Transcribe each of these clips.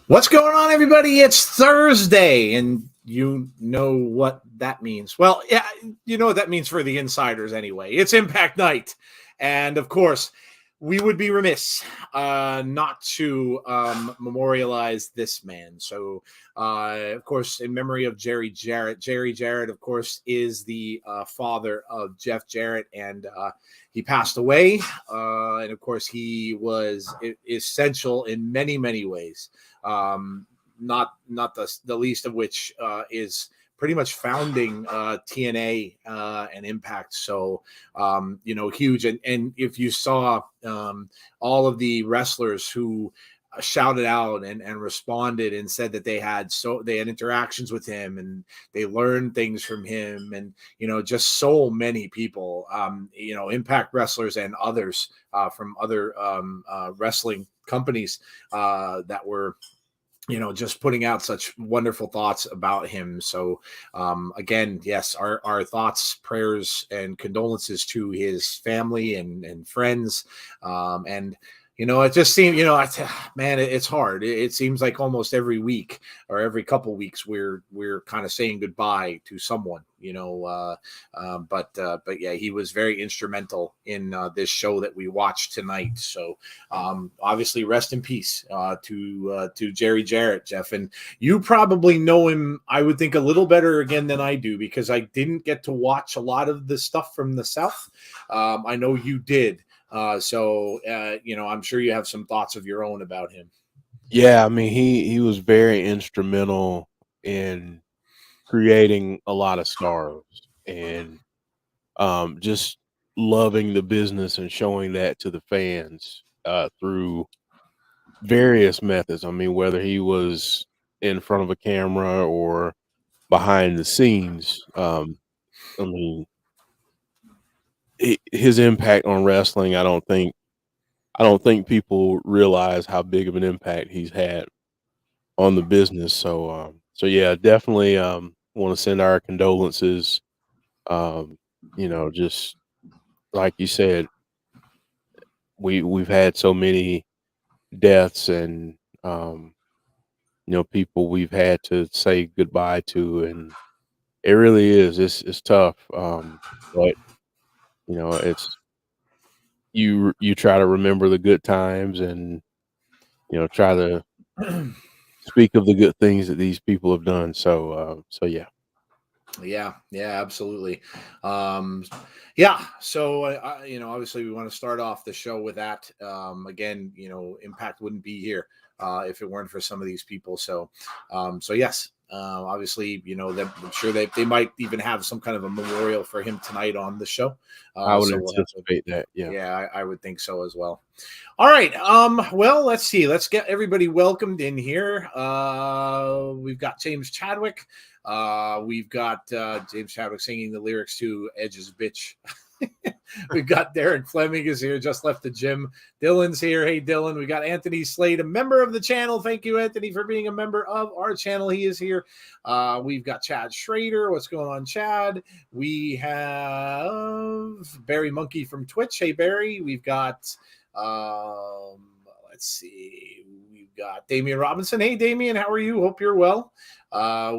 What's going on, everybody? It's Thursday, and you know what that means. Well, yeah, you know what that means for the insiders anyway. It's Impact Night, and of course, we would be remiss not to memorialize this man. So, of course, in memory of Jerry Jarrett. Jerry Jarrett, of course, is the father of Jeff Jarrett, and he passed away. And, of course, he was essential in many, many ways. Not the least of which is pretty much founding TNA and Impact. So, huge. And if you saw all of the wrestlers who shouted out and responded and said that they had interactions with him and they learned things from him, and just so many people, Impact wrestlers and others from other wrestling companies that were just putting out such wonderful thoughts about him. So again, yes, our thoughts, prayers, and condolences to his family and friends. And it just seemed, man, it's hard. It seems like almost every week or every couple weeks we're kind of saying goodbye to someone, but yeah, he was very instrumental in this show that we watched tonight. So obviously rest in peace to Jerry Jarrett, Jeff. And you probably know him, I would think, a little better again than I do, because I didn't get to watch a lot of the stuff from the South. I know you did. So I'm sure you have some thoughts of your own about him. Yeah, I mean, he was very instrumental in creating a lot of stars and just loving the business and showing that to the fans through various methods. I mean, whether he was in front of a camera or behind the scenes, I mean, his impact on wrestling, I don't think people realize how big of an impact he's had on the business. So yeah, definitely want to send our condolences. Just like you said, we've had so many deaths and people we've had to say goodbye to, and it really is it's tough. But it's you try to remember the good times and try to speak of the good things that these people have done. So yeah. Yeah, absolutely. So obviously we want to start off the show with that. Again, Impact wouldn't be here if it weren't for some of these people. So yes. Obviously, I'm sure that they might even have some kind of a memorial for him tonight on the show. I would anticipate that. Yeah, I would think so as well. All right. Well, let's see. Let's get everybody welcomed in here. We've got James Chadwick. We've got James Chadwick singing the lyrics to Edge's Bitch. We've got Derek Fleming is here, just left the gym. Dylan's here. Hey, Dylan. We got Anthony Slade, a member of the channel. Thank you, Anthony, for being a member of our channel. He is here. We've got Chad Schrader. What's going on, Chad? We have Barry Monkey from Twitch. Hey, Barry. We've got, let's see. We've got Damian Robinson. Hey, Damian. How are you? Hope you're well.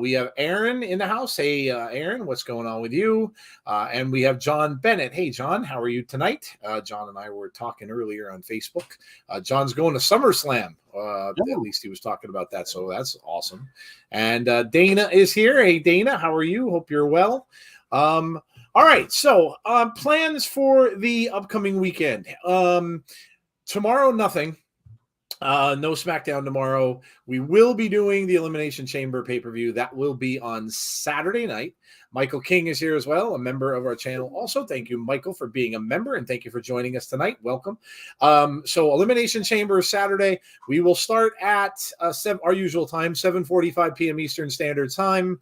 We have Aaron in the house. Hey, Aaron, what's going on with you? And we have John Bennett. Hey, John, how are you tonight? John and I were talking earlier on Facebook. John's going to SummerSlam. At least he was talking about that, so that's awesome. And Dana is here. Hey, Dana, how are you? Hope you're well. All right, so plans for the upcoming weekend. Tomorrow, nothing. No SmackDown tomorrow. We will be doing the Elimination Chamber pay-per-view. That will be on Saturday night. Michael King is here as well, a member of our channel. Also, thank you, Michael, for being a member, and thank you for joining us tonight. Welcome. So Elimination Chamber Saturday. We will start at our usual time, 7:45 p.m. Eastern Standard Time.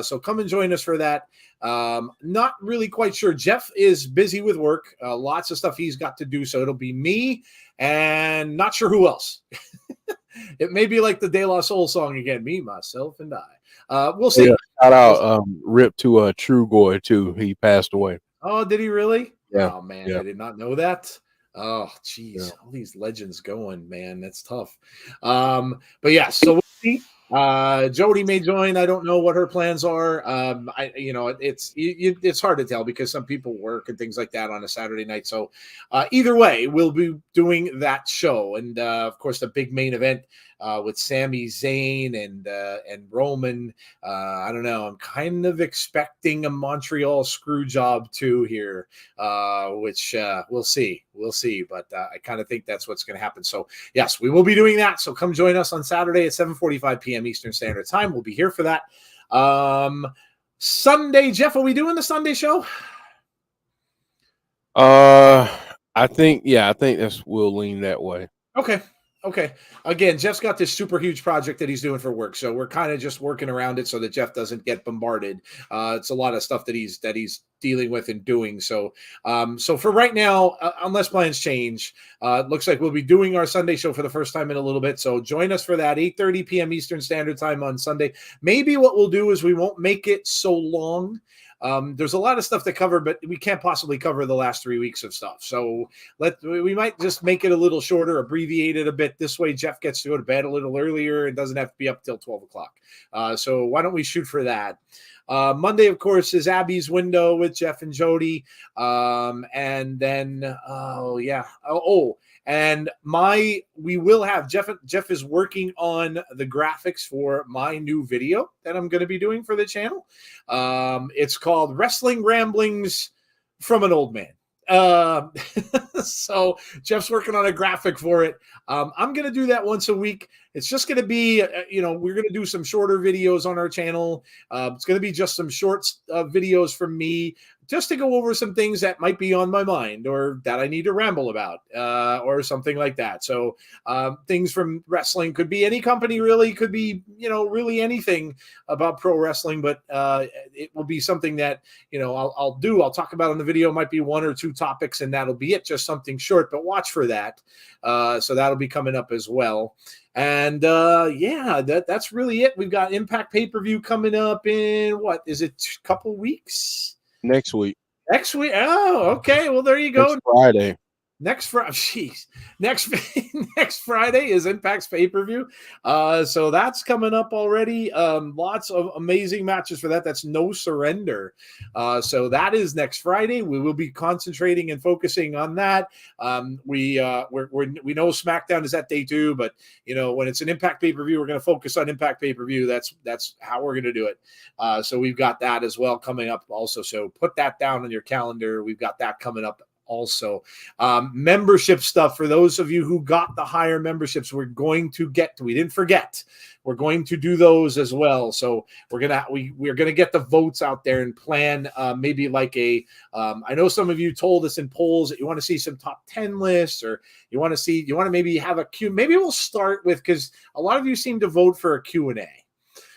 So come and join us for that. Not really quite sure. Jeff is busy with work. Lots of stuff he's got to do, so it'll be me and not sure who else. It may be like the De La Soul song again, me, myself, and I. We'll see. Yeah, shout out, rip to Trugoy too. He passed away. Oh, did he really? Yeah. Oh man, Yeah. I did not know that. Oh, geez, Yeah. all these legends going, man. That's tough. But yeah, so we'll see. Jody may join. I don't know what her plans are. It's hard to tell because some people work and things like that on a Saturday night. So either way, we'll be doing that show. And of course, the big main event with Sami Zayn and Roman. I don't know. I'm kind of expecting a Montreal screw job too here, which we'll see. We'll see. But I kind of think that's what's going to happen. So yes, we will be doing that. So come join us on Saturday at 7:45 p.m. Eastern Standard Time. We'll be here for that. Sunday, Jeff, are we doing the Sunday show? I think we'll lean that way. Okay. Again, Jeff's got this super huge project that he's doing for work, so we're kind of just working around it so that Jeff doesn't get bombarded. It's a lot of stuff that he's dealing with and doing. So, so for right now, unless plans change, it looks like we'll be doing our Sunday show for the first time in a little bit. So join us for that 8:30 p.m. Eastern Standard Time on Sunday. Maybe what we'll do is we won't make it so long. There's a lot of stuff to cover, but we can't possibly cover the last 3 weeks of stuff. So we might just make it a little shorter, abbreviate it a bit. This way, Jeff gets to go to bed a little earlier and doesn't have to be up till 12 o'clock. So why don't we shoot for that? Monday, of course, is Abby's window with Jeff and Jody. And then, we will have Jeff is working on the graphics for my new video that I'm going to be doing for the channel. It's called Wrestling Ramblings from an Old Man. So Jeff's working on a graphic for it. I'm going to do that once a week. It's just going to be, we're going to do some shorter videos on our channel. It's going to be just some short videos from me just to go over some things that might be on my mind or that I need to ramble about or something like that. So things from wrestling could be any company, really could be, really anything about pro wrestling, but it will be something that, I'll do. I'll talk about in the video. Might be one or two topics and that'll be it. Just something short, but watch for that. So that'll be coming up as well. And that's really it. We've got Impact pay-per-view coming up in what is it? A couple weeks? Next week. Oh, okay. Well, there you go. Next Friday. Next Friday is Impact's pay-per-view. So that's coming up already. Lots of amazing matches for that. That's No Surrender. So that is next Friday. We will be concentrating and focusing on that. We know SmackDown is that day too, but when it's an Impact pay-per-view, we're going to focus on Impact pay-per-view. That's how we're going to do it. So we've got that as well coming up also. So put that down on your calendar. We've got that coming up also. Membership stuff for those of you who got the higher memberships, we didn't forget. We're going to do those as well. So we're gonna get the votes out there and plan maybe like I know some of you told us in polls that you want to see some top 10 lists, or you want to maybe have a Q. Maybe we'll start with, because a lot of you seem to vote for a Q&A.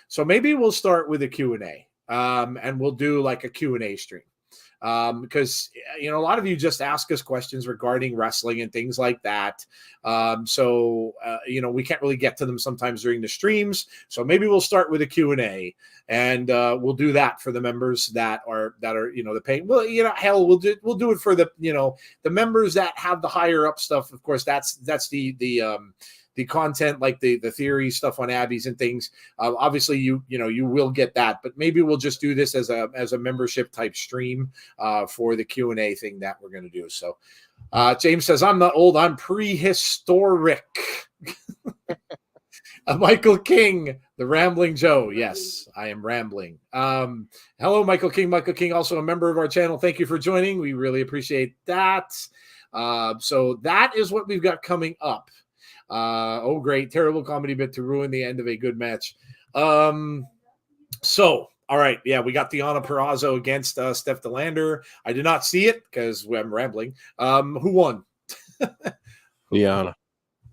So maybe we'll start with a Q&A and we'll do like a Q&A stream. because a lot of you just ask us questions regarding wrestling and things like that. So we can't really get to them sometimes during the streams. So maybe we'll start with a Q&A, and we'll do that for the members that are the paying. Well, hell, we'll do it for the the members that have the higher up stuff. Of course, that's the content, like the theory stuff on Abby's and things. Obviously, you will get that, but maybe we'll just do this as a membership type stream for the Q&A thing that we're going to do. So James says, I'm not old, I'm prehistoric. Michael King, the Rambling Joe. Yes, I am rambling. Hello, Michael King. Michael King, also a member of our channel. Thank you for joining. We really appreciate that. So that is what we've got coming up. Oh, great. Terrible comedy bit to ruin the end of a good match. So, all right. Yeah, we got Deonna Purrazzo against Steph DeLander. I did not see it because I'm rambling. Who won? Deonna.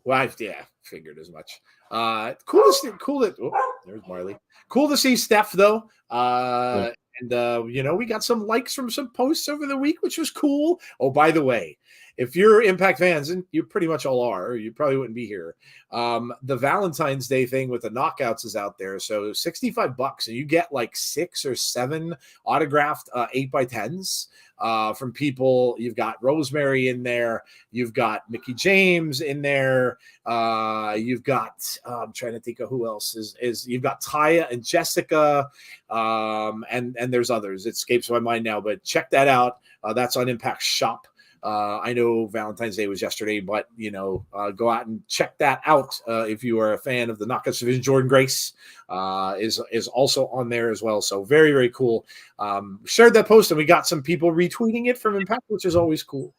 Well, yeah, figured as much. There's Marley. Cool to see Steph, though. And, we got some likes from some posts over the week, which was cool. Oh, by the way, if you're Impact fans, and you pretty much all are, or you probably wouldn't be here, the Valentine's Day thing with the knockouts is out there. So $65, and you get like 6 or 7 autographed 8x10s from people. You've got Rosemary in there. You've got Mickey James in there. You've got, I'm trying to think of who else is you've got Taya and Jessica, and there's others. It escapes my mind now, but check that out. That's on Impact Shop. I know Valentine's Day was yesterday, but go out and check that out if you are a fan of the Knockouts division. Jordan Grace is also on there as well. So very, very cool. Shared that post, and we got some people retweeting it from Impact, which is always cool.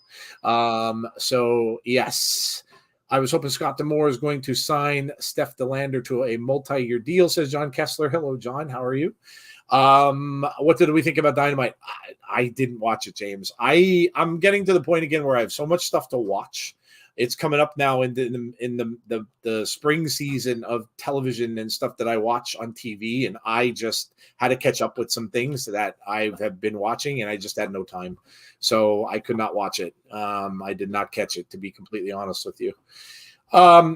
So yes, I was hoping Scott D'Amore is going to sign Steph DeLander to a multi-year deal, says John Kessler. Hello, John. How are you? What did we think about Dynamite? I didn't watch it, James. I'm getting to the point again where I have so much stuff to watch. It's coming up now in the spring season of television and stuff that I watch on TV, and I just had to catch up with some things that I have been watching, and I just had no time, so I could not watch it. I did not catch it, to be completely honest with you.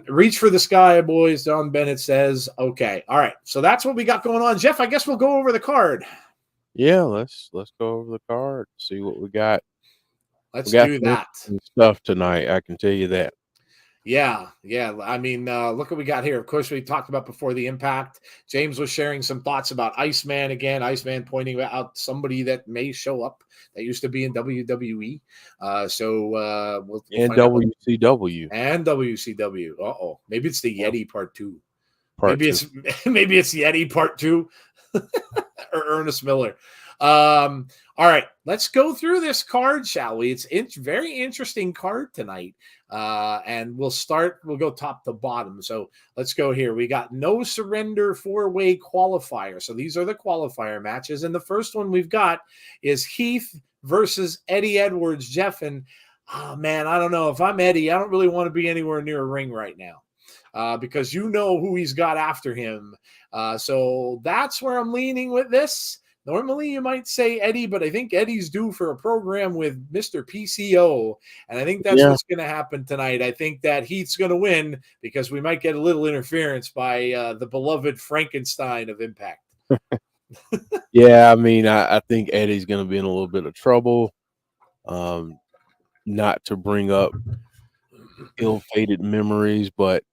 Reach for the sky, boys. Don Bennett says, okay. All right. So that's what we got going on. Jeff, I guess we'll go over the card. Yeah, let's go over the card, see what we got. Let's do that. Stuff tonight, I can tell you that. Yeah. I mean, look what we got here. Of course, we talked about before the Impact. James was sharing some thoughts about Iceman again. Iceman pointing out somebody that may show up that used to be in WWE. We'll and WCW. And WCW. Uh-oh. Maybe it's the Yeti Part 2. Maybe it's Yeti Part 2 or Ernest Miller. All right, let's go through this card, shall we? It's very interesting card tonight. And we'll go top to bottom. So let's go here. We got no surrender 4-way qualifier. So these are the qualifier matches. And the first one we've got is Heath versus Eddie Edwards. Jeff, and man, I don't know. If I'm Eddie, I don't really want to be anywhere near a ring right now. Because you know who he's got after him. So that's where I'm leaning with this. Normally, you might say Eddie, but I think Eddie's due for a program with Mr. PCO, and I think that's what's going to happen tonight. I think that Heath's going to win because we might get a little interference by the beloved Frankenstein of Impact. Yeah, I mean, I think Eddie's going to be in a little bit of trouble. Not to bring up ill-fated memories, but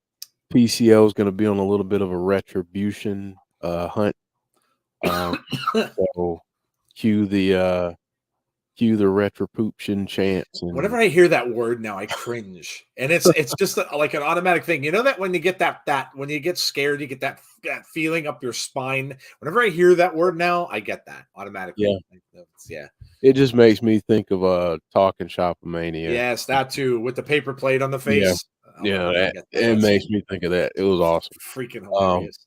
PCO is going to be on a little bit of a retribution hunt. So cue the retribution chants. And whenever I hear that word now, I cringe, and it's just like an automatic thing. You know that when you get that when you get scared, you get that feeling up your spine. Whenever I hear that word now, I get that automatically. Yeah. It just makes me think of Talking Shop-a-mania. Yes, that too, with the paper plate on the face. It makes me think of that. It was awesome. Freaking hilarious.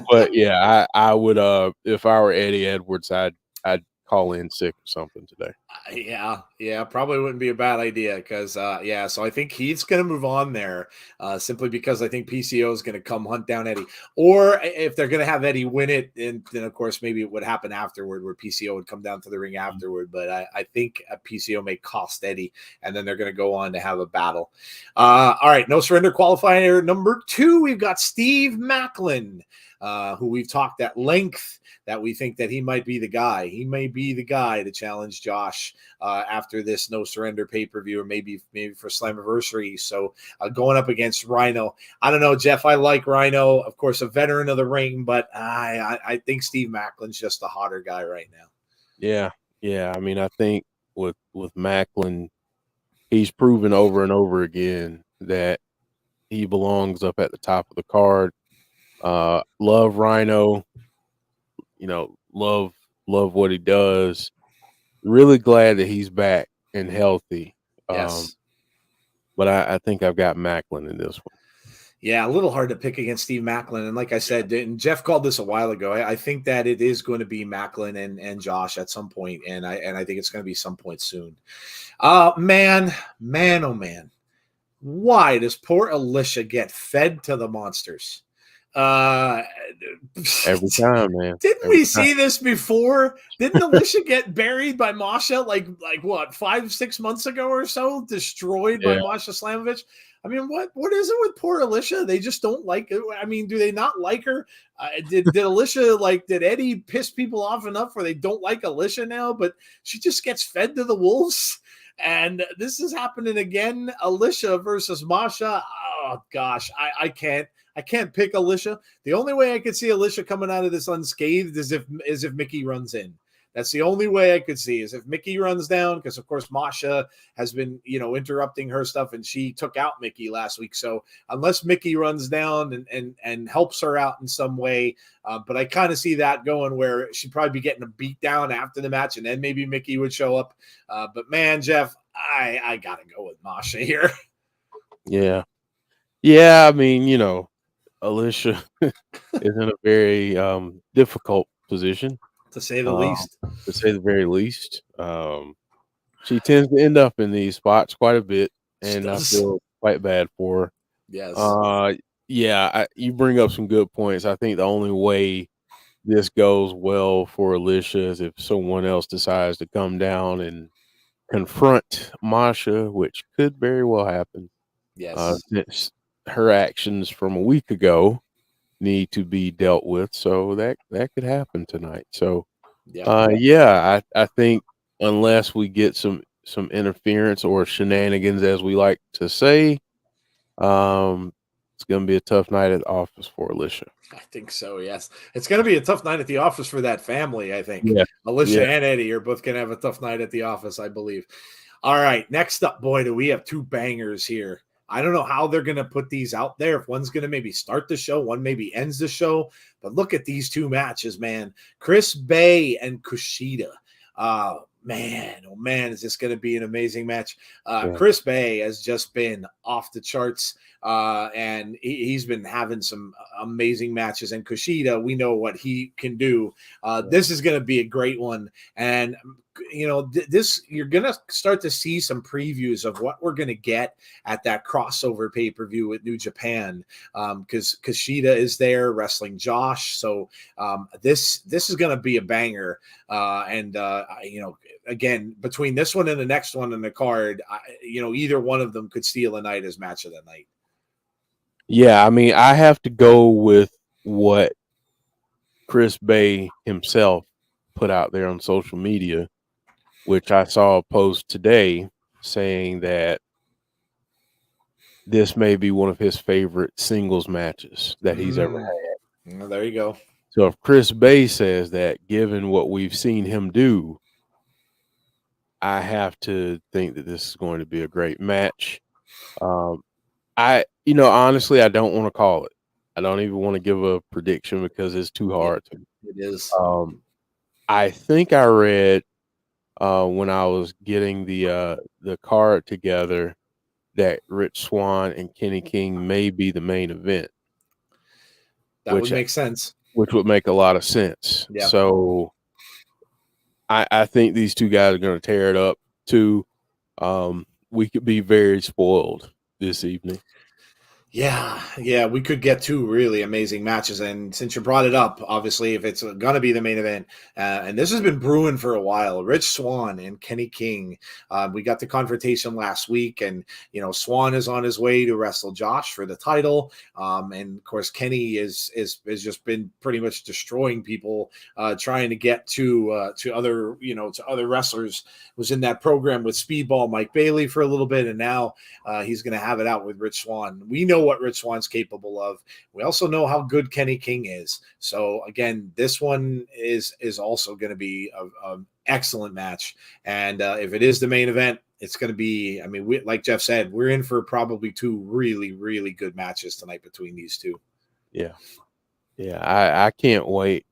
But yeah, I would if I were Eddie Edwards, I'd call in sick or something today. Yeah, probably wouldn't be a bad idea because, so I think Heath's going to move on there simply because I think PCO is going to come hunt down Eddie. Or if they're going to have Eddie win it, and then, of course, maybe it would happen afterward where PCO would come down to the ring afterward. But I think a PCO may cost Eddie, and then they're going to go on to have a battle. All right, no surrender qualifier number 2. We've got Steve Maclin, who we've talked at length that we think that he might be the guy. He may be the guy to challenge Josh after this no surrender pay-per-view, or maybe for Slammiversary. So going up against Rhino. I don't know, Jeff. I like Rhino, of course, a veteran of the ring, but I think Steve Maclin's just a hotter guy right now. Yeah. I mean, I think with Maclin, he's proven over and over again that he belongs up at the top of the card. Love Rhino. Love what he does. Really glad that he's back and healthy. Yes. But I think I've got Maclin in this one. Yeah, a little hard to pick against Steve Maclin. And like I said, and Jeff called this a while ago, I think that it is going to be Maclin and Josh at some point, and I think it's going to be some point soon. Man, oh man. Why does poor Alisha get fed to the monsters? Every time, man. Didn't we see this before? Didn't Alisha get buried by Masha like what, 5-6 months ago or so? Destroyed by Masha Slamovich. I mean, what is it with poor Alisha? They just don't like it. I mean, do they not like her? Did Alisha did Eddie piss people off enough where they don't like Alisha now? But she just gets fed to the wolves. And this is happening again. Alisha versus Masha. Oh gosh, I can't pick Alisha. The only way I could see Alisha coming out of this unscathed is if Mickey runs in. That's the only way I could see, is if Mickey runs down, because of course Masha has been, interrupting her stuff, and she took out Mickey last week. So unless Mickey runs down and helps her out in some way, but I kind of see that going where she'd probably be getting a beat down after the match, and then maybe Mickey would show up. But man, Jeff, I gotta go with Masha here. Yeah. I mean, Alisha is in a very difficult position, to say the least. To say the very least. She tends to end up in these spots quite a bit, and I feel quite bad for her. Yes. You bring up some good points. I think the only way this goes well for Alisha is if someone else decides to come down and confront Masha, which could very well happen. Yes. Her actions from a week ago need to be dealt with, so that could happen tonight. So I think unless we get some interference or shenanigans, as we like to say, it's going to be a tough night at the office for Alisha. I think so, yes. It's going to be a tough night at the office for that family, I think. Yeah. Alisha and Eddie are both going to have a tough night at the office, I believe. All right, next up, boy, do we have 2 bangers here. I don't know how they're going to put these out there. If one's going to maybe start the show, one maybe ends the show. But look at these 2 matches, man. Chris Bay and Kushida. Oh, man, is this going to be an amazing match? Chris Bay has just been off the charts, and he's been having some amazing matches. And Kushida, we know what he can do. This is going to be a great one. And this, you're going to start to see some previews of what we're going to get at that crossover pay-per-view with New Japan, because Kushida is there wrestling Josh. So this is going to be a banger. Again, between this one and the next one in the card, either one of them could steal a night as match of the night. Yeah, I mean, I have to go with what Chris Bay himself put out there on social media, which I saw a post today saying that this may be one of his favorite singles matches that he's ever had. Well, there you go. So if Chris Bay says that, given what we've seen him do, I have to think that this is going to be a great match. Honestly, I don't want to call it. I don't even want to give a prediction because it's too hard. It is. I think I read when I was getting the card together that Rich Swann and Kenny King may be the main event. That would make sense. Which would make a lot of sense. Yeah. So I think these two guys are going to tear it up too. We could be very spoiled this evening. Yeah, we could get two really amazing matches. And since you brought it up, obviously, if it's going to be the main event, and this has been brewing for a while, Rich Swann and Kenny King. We got the confrontation last week, and Swann is on his way to wrestle Josh for the title. And of course, Kenny is just been pretty much destroying people, trying to get to other to other wrestlers. Was in that program with Speedball Mike Bailey for a little bit, and now he's going to have it out with Rich Swann. We know what Rich Swann's capable of. We also know how good Kenny King is. So again, this one is also going to be an excellent match. And if it is the main event, it's going to be, I mean, like Jeff said, we're in for probably two really, really good matches tonight between these two. Yeah. I can't wait.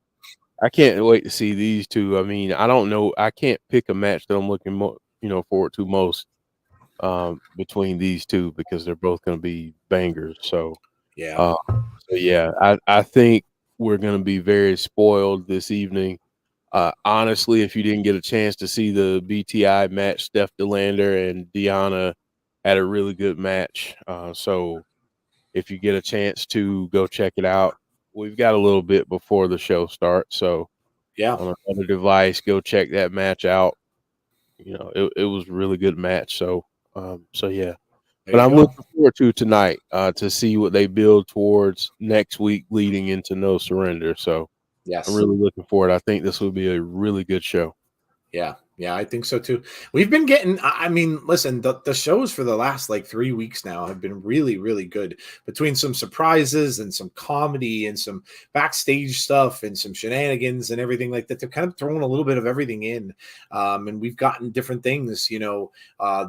I can't wait to see these two. I mean, I don't know. I can't pick a match that I'm looking forward to most between these two, because they're both going to be bangers. So yeah, I think we're going to be very spoiled this evening. Honestly, if you didn't get a chance to see the BTI match, Steph DeLander and Deonna had a really good match. So if you get a chance to go check it out, we've got a little bit before the show starts. So yeah, on another device, go check that match out. It was a really good match. So yeah. But I'm looking forward to tonight to see what they build towards next week leading into No Surrender. So yes, I'm really looking forward. I think this will be a really good show. Yeah, I think so too. We've been getting, I mean, listen, the shows for the last like 3 weeks now have been really, really good, between some surprises and some comedy and some backstage stuff and some shenanigans and everything like that. They've kind of thrown a little bit of everything in. And we've gotten different things, the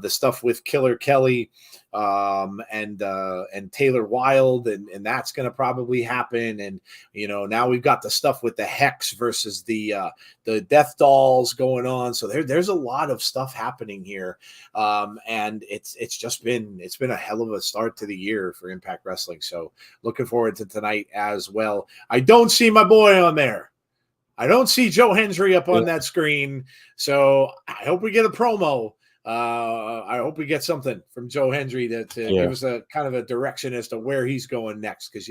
stuff with Killer Kelly and Taylor Wilde, and that's going to probably happen. And, now we've got the stuff with the Hex versus the Death Dolls going on. So there's a lot of stuff happening here, and it's been a hell of a start to the year for Impact Wrestling. So looking forward to tonight as well. I don't see my boy on there. I don't see Joe Hendry up on that screen. So I hope we get a promo. I hope we get something from Joe Hendry to give us a kind of a direction as to where he's going next, because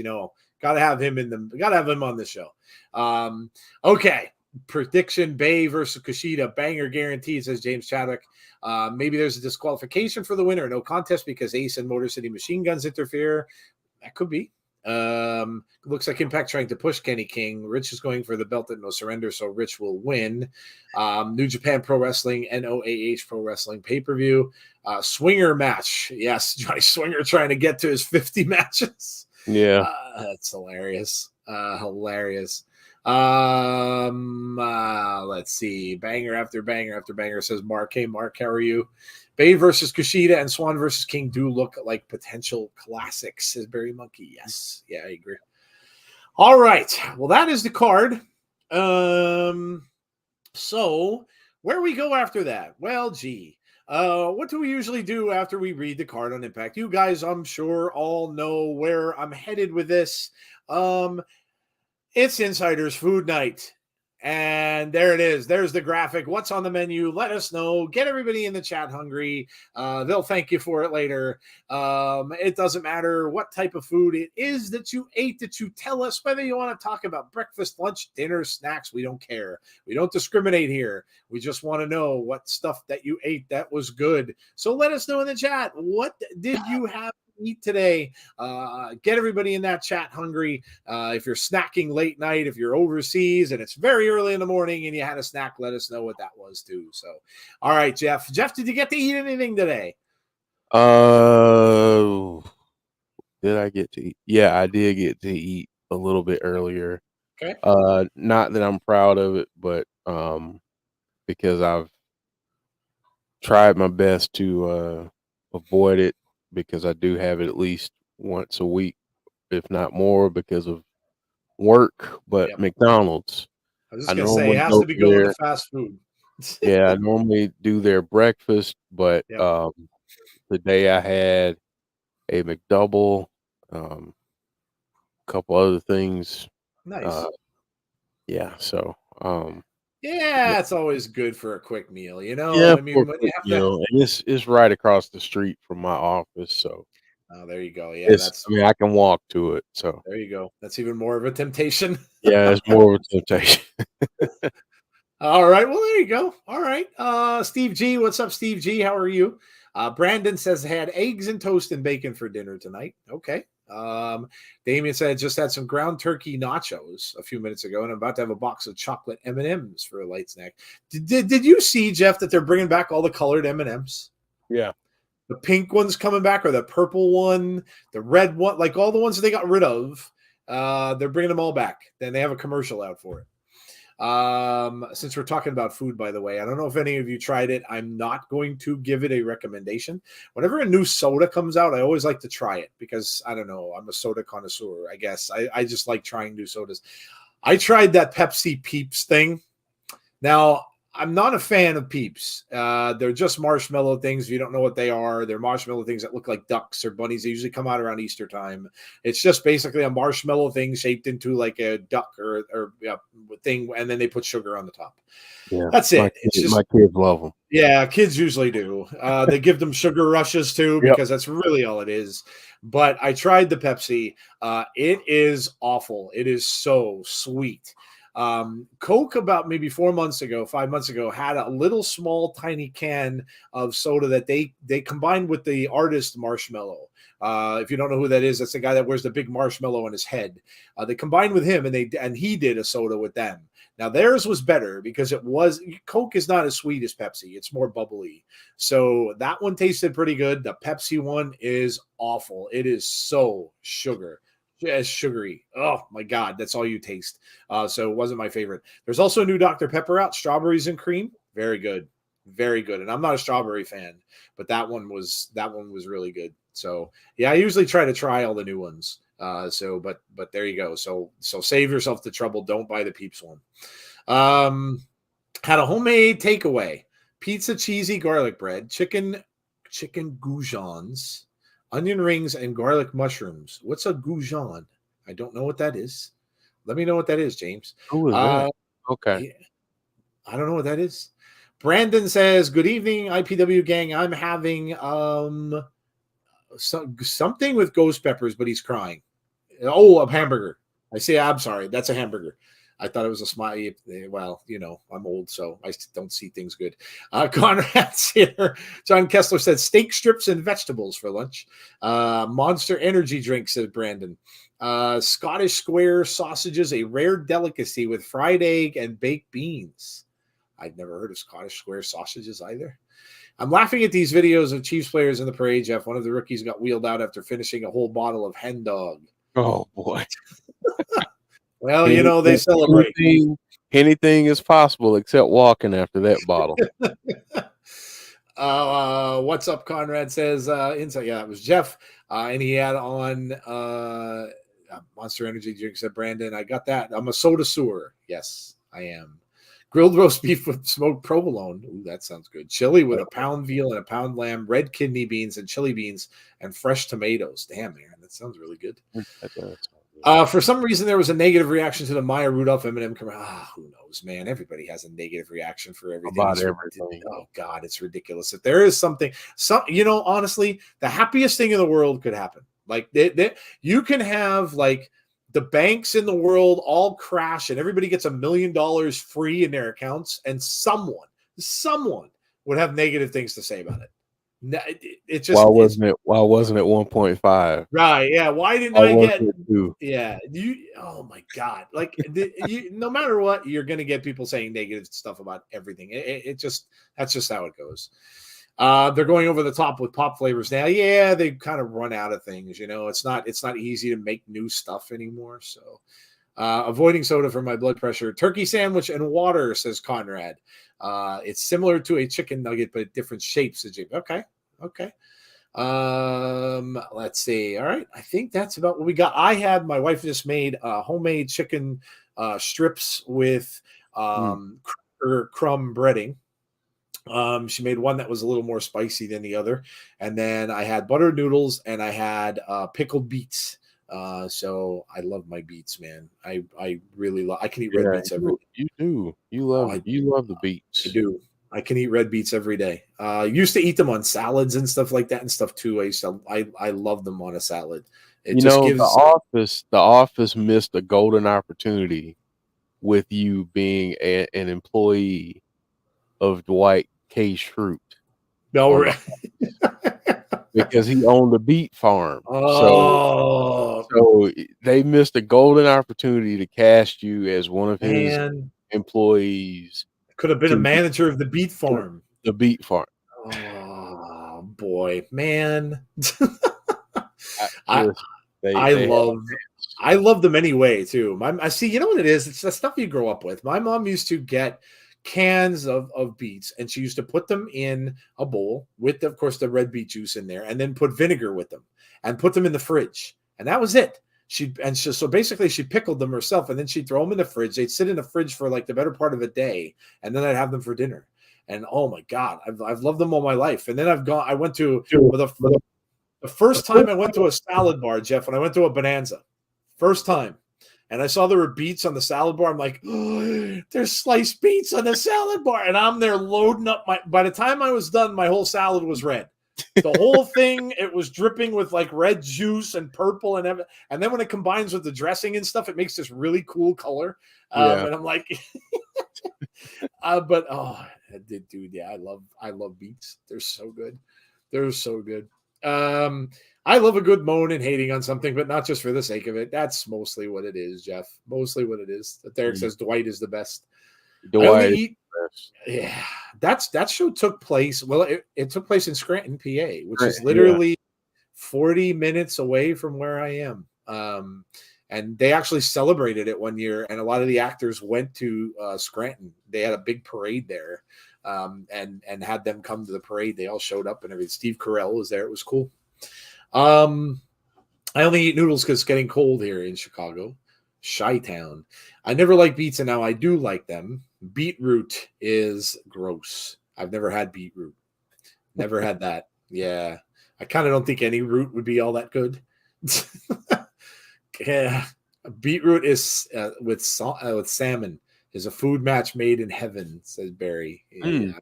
gotta have him on the show. Okay. Prediction: Bay versus Kushida, banger guaranteed, says James Chadwick. Maybe there's a disqualification for the winner, no contest because Ace and Motor City Machine Guns interfere. That could be. Looks like Impact trying to push Kenny King. Rich is going for the belt at No Surrender, so Rich will win. New Japan Pro Wrestling, NOAH Pro Wrestling pay-per-view. Swinger match. Yes, Johnny Swinger trying to get to his 50 matches. Yeah. That's hilarious. Hilarious. Let's see. Banger after banger after banger, says Mark. Hey, Mark, how are you? Bay versus Kushida and Swann versus King do look like potential classics, says Barry Monkey. Yes. Yeah, I agree. All right. Well, that is the card. So where we go after that? Well, gee. What do we usually do after we read the card on Impact? You guys, I'm sure, all know where I'm headed with this. It's Insider's Food Night. And there it is. There's the graphic. What's on the menu? Let us know. Get everybody in the chat hungry. They'll thank you for it later. It doesn't matter what type of food it is that you ate, that you tell us, whether you want to talk about breakfast, lunch, dinner, snacks. We don't care. We don't discriminate here. We just want to know what stuff that you ate that was good. So let us know in the chat. What did you have eat today? Get everybody in that chat hungry. If you're snacking late night, if you're overseas and it's very early in the morning and you had a snack, let us know what that was too. So, all right, Jeff, did you get to eat anything today? Did I get to eat? Yeah, I did get to eat a little bit earlier. Okay. Not that I'm proud of it, but because I've tried my best to avoid it, because I do have it at least once a week, if not more, because of work. But Yep. McDonald's, I was just going to say, it has to be going to fast food. Yeah, I normally do their breakfast, but today I had a McDouble, a couple other things. Nice. Yeah, so Yeah, it's always good for a quick meal, you know. Yeah, I for a mean, when you quick have that. meal, and it's right across the street from my office, so Oh, there you go. Yeah, it's that's I mean, I can walk to it, so there you go. That's even more of a temptation. yeah, it's more of a temptation. All right. Well, there you go. All right. Steve G, what's up, Steve G? How are you? Brandon says had eggs and toast and bacon for dinner tonight. Okay. Damien said just had some ground turkey nachos a few minutes ago, and I'm about to have a box of chocolate M&Ms for a light snack. Did you see, Jeff, that they're bringing back all the colored M&Ms? Yeah. The pink one's coming back, or the purple one, the red one, like all the ones that they got rid of. They're bringing them all back. Then they have a commercial out for it. Since we're talking about food, by the way, I don't know if any of you tried it. I'm not going to give it a recommendation. Whenever a new soda comes out, I always like to try it because I don't know, I'm a soda connoisseur, I guess. I just like trying new sodas. I tried that Pepsi Peeps thing. Now, I'm not a fan of Peeps. They're just marshmallow things. If you don't know what they are, they're marshmallow things that look like ducks or bunnies. They usually come out around Easter time. It's just basically a marshmallow thing shaped into like a duck or thing, and then they put sugar on the top. Yeah. That's it. It's just My kids love them. yeah, kids usually do. They give them sugar rushes too Yep. because that's really all it is. But I tried the Pepsi. It is awful. It is so sweet. Coke about maybe 5 months ago had a little small tiny can of soda that they combined with the artist Marshmallow. If you don't know who that is, that's the guy that wears the big marshmallow on his head. They combined with him and he did a soda with them. Now theirs was better because Coke is not as sweet as Pepsi. It's more bubbly. So that one tasted pretty good. The Pepsi one is awful. It is so sugary. Oh my God, that's all you taste. So it wasn't my favorite. There's also a new Dr. Pepper out, strawberries and cream. Very good. Very good. And I'm not a strawberry fan, but that one was really good. So yeah, I usually try to try all the new ones. But there you go. So save yourself the trouble. Don't buy the Peeps one. Had a homemade takeaway: pizza, cheesy garlic bread, chicken goujons, onion rings, and garlic mushrooms. What's a goujon? I don't know what that is. Let me know what that is, James. Who is that? Okay. I don't know what that is. Brandon says, "Good evening, IPW gang. I'm having something with ghost peppers, but he's crying. Oh, a hamburger. I'm sorry. That's a hamburger. I thought it was a smiley. Well, I'm old, so I don't see things good. Conrad's here. John Kessler said steak strips and vegetables for lunch. Monster energy drink, said Brandon. Scottish square sausages, a rare delicacy with fried egg and baked beans. I'd never heard of Scottish square sausages either. I'm laughing at these videos of Chiefs players in the parade, Jeff. One of the rookies got wheeled out after finishing a whole bottle of hen dog. Oh boy. Well, they celebrate. Anything is possible except walking after that bottle. What's up, Conrad says inside. Yeah, it was Jeff. And he had on Monster Energy drink, said Brandon. I got that. I'm a soda sewer. Yes, I am. Grilled roast beef with smoked provolone. Ooh, that sounds good. Chili with a pound veal and a pound lamb, red kidney beans and chili beans, and fresh tomatoes. Damn, man, that sounds really good. For some reason, there was a negative reaction to the Maya Rudolph M&M commercial. Who knows, man? Everybody has a negative reaction for everything. About everything. Oh God, it's ridiculous. If there is something, honestly, the happiest thing in the world could happen. Like you can have like the banks in the world all crash and everybody gets $1 million free in their accounts, and someone would have negative things to say about it. It just why wasn't it 1.5? Right? Yeah. Why didn't I get? Yeah. Oh my God! Like no matter what, you're going to get people saying negative stuff about everything. That's just how it goes. They're going over the top with pop flavors now. Yeah, they've kind of run out of things. It's not easy to make new stuff anymore. So, avoiding soda for my blood pressure. Turkey sandwich and water, says Conrad. It's similar to a chicken nugget, but different shapes. Okay. Let's see. All right. I think that's about what we got. My wife just made homemade chicken strips with crumb breading. She made one that was a little more spicy than the other. And then I had buttered noodles and I had pickled beets So I love my beets, man. I really love. I can eat red Yeah, beets every day. you do. Oh, I You love the I beets. do. I can eat red beets every day. Used to eat them on salads and stuff like that and stuff too. I love them on a salad. It You just know, gives. the office missed a golden opportunity with you being an employee of Dwight K. Schrute No, on the because he owned a beet farm. oh So they missed a golden opportunity to cast you as one of his man, employees could have been a to manager of the beet to farm. the beet farm. Oh boy, man. I Listen, I they had love I love them anyway too. I see. You know what it is? It's the stuff you grow up with. My mom used to get cans of beets, and she used to put them in a bowl with, of course, the red beet juice in there, and then put vinegar with them, and put them in the fridge, and that was it. So basically she pickled them herself, and then she'd throw them in the fridge. They'd sit in the fridge for like the better part of a day, and then I'd have them for dinner. And oh my god, I've loved them all my life. And then I went to for the first time I went to a salad bar, Jeff, when I went to a Bonanza. First time. And I saw there were beets on the salad bar. I'm like, oh, there's sliced beets on the salad bar. And I'm there loading up by the time I was done, my whole salad was red. The whole thing, it was dripping with like red juice and purple and everything. And then when it combines with the dressing and stuff, it makes this really cool color. Yeah. And I'm like, but dude, yeah, I love beets. They're so good. They're so good. I love a good moan and hating on something, but not just for the sake of it. That's mostly what it is, Jeff. Mostly what it is. Derek says Dwight is the best. Dwight. Yeah, that show took place. Well, it took place in Scranton, PA, which is literally 40 minutes away from where I am. And they actually celebrated it one year, and a lot of the actors went to Scranton. They had a big parade there, and had them come to the parade. They all showed up and everything. Steve Carell was there. It was cool. I only eat noodles because it's getting cold here in Chicago. Chi-town. I never liked beets, and now I do like them. Beetroot is gross. I've never had beetroot. Never had that. Yeah. I kind of don't think any root would be all that good. Yeah. Beetroot is with salmon is a food match made in heaven, says Barry. Yeah.